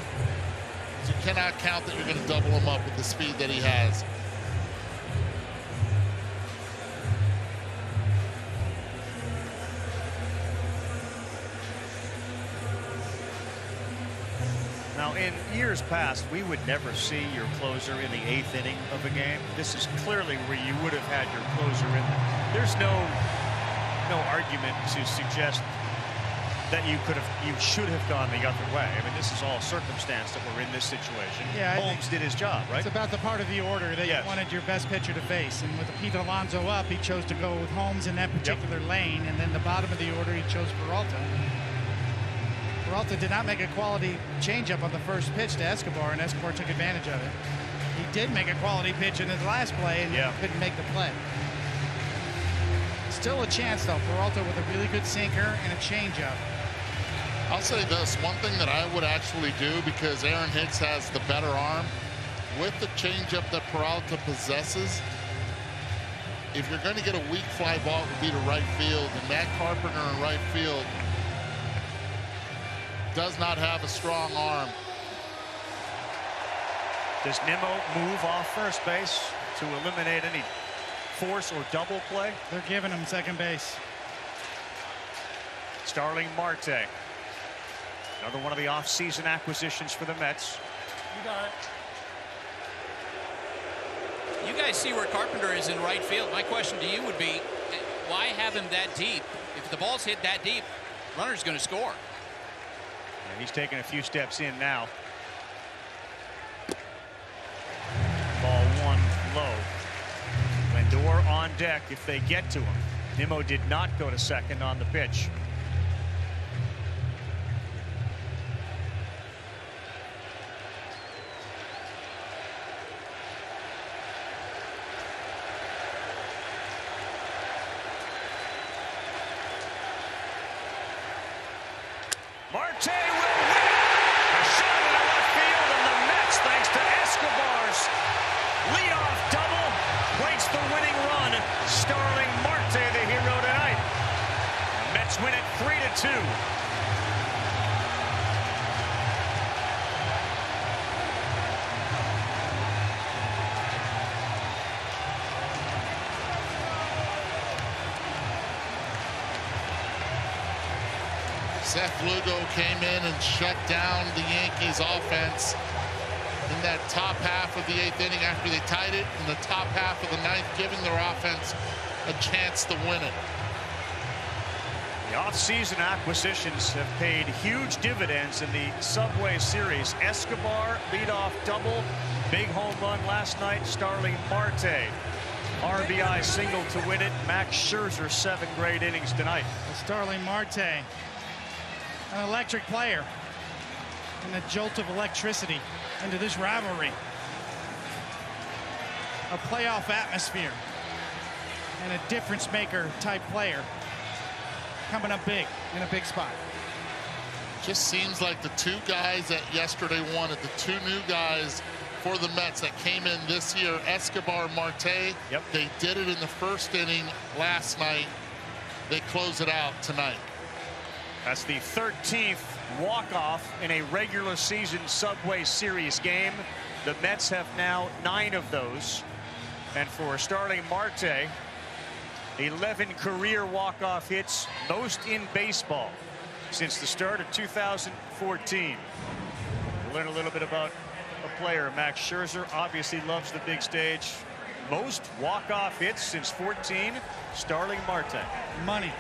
You cannot count that you're going to double him up with the speed that he has. Now, in years past, we would never see your closer in the 8th inning of a game. This is clearly where you would have had your closer in there. There's no argument to suggest that you should have gone the other way. I mean, this is all circumstance that we're in this situation. Yeah, Holmes did his job, right? It's about the part of the order that you wanted your best pitcher to face. And with Pete Alonso up, he chose to go with Holmes in that particular lane. And then the bottom of the order, he chose Peralta. Peralta did not make a quality changeup on the first pitch to Escobar, and Escobar took advantage of it. He did make a quality pitch in his last play, and couldn't make the play. Still a chance, though. Peralta with a really good sinker and a changeup. I'll say this, one thing that I would actually do, because Aaron Hicks has the better arm, with the changeup that Peralta possesses, if you're going to get a weak fly ball, it would be to right field, and Matt Carpenter in right field does not have a strong arm. Does Nimmo move off first base to eliminate any force or double play? They're giving him second base. Starling Marte. Another one of the off-season acquisitions for the Mets. You got it. You guys see where Carpenter is in right field. My question to you would be, why have him that deep? If the ball's hit that deep, runner's going to score. And he's taking a few steps in now. Ball one low. Lindor on deck if they get to him. Nimmo did not go to second on the pitch. Marte will win a shot in the left field, and the Mets, thanks to Escobar's leadoff double, breaks the winning run. Starling Marte, the hero tonight. The Mets win it 3-2. Seth Lugo came in and shut down the Yankees offense in that top half of the 8th inning after they tied it in the top half of the 9th, giving their offense a chance to win it. The offseason acquisitions have paid huge dividends in the Subway Series. Escobar, leadoff double, big home run last night. Starling Marte RBI single to win it. Max Scherzer, 7 great innings tonight. Starling Marte, an electric player, and a jolt of electricity into this rivalry. A playoff atmosphere and a difference maker type player coming up big in a big spot. Just seems like the two guys that yesterday wanted, the two new guys for the Mets that came in this year, Escobar, Marte. Yep. They did it in the first inning last night. They close it out tonight. That's the 13th walk-off in a regular season Subway Series game. The Mets have now 9 of those. And for Starling Marte, 11 career walk-off hits, most in baseball since the start of 2014. We'll learn a little bit about a player. Max Scherzer obviously loves the big stage. Most walk-off hits since 14, Starling Marte. Money.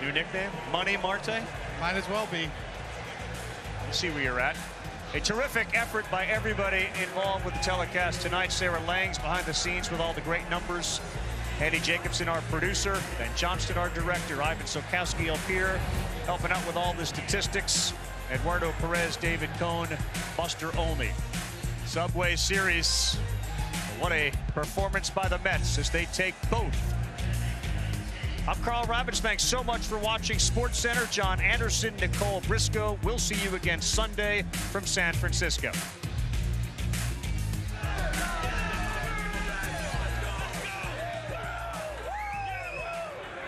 New nickname? Money Marte? Might as well be. Let's see where you're at. A terrific effort by everybody involved with the telecast tonight. Sarah Lang's behind the scenes with all the great numbers. Andy Jacobson, our producer. Ben Johnston, our director. Ivan Sokowski up here, helping out with all the statistics. Eduardo Perez, David Cohn, Buster Olney. Subway Series. What a performance by the Mets as they take both. I'm Carl Robbins. Thanks so much for watching SportsCenter. John Anderson, Nicole Briscoe. We'll see you again Sunday from San Francisco.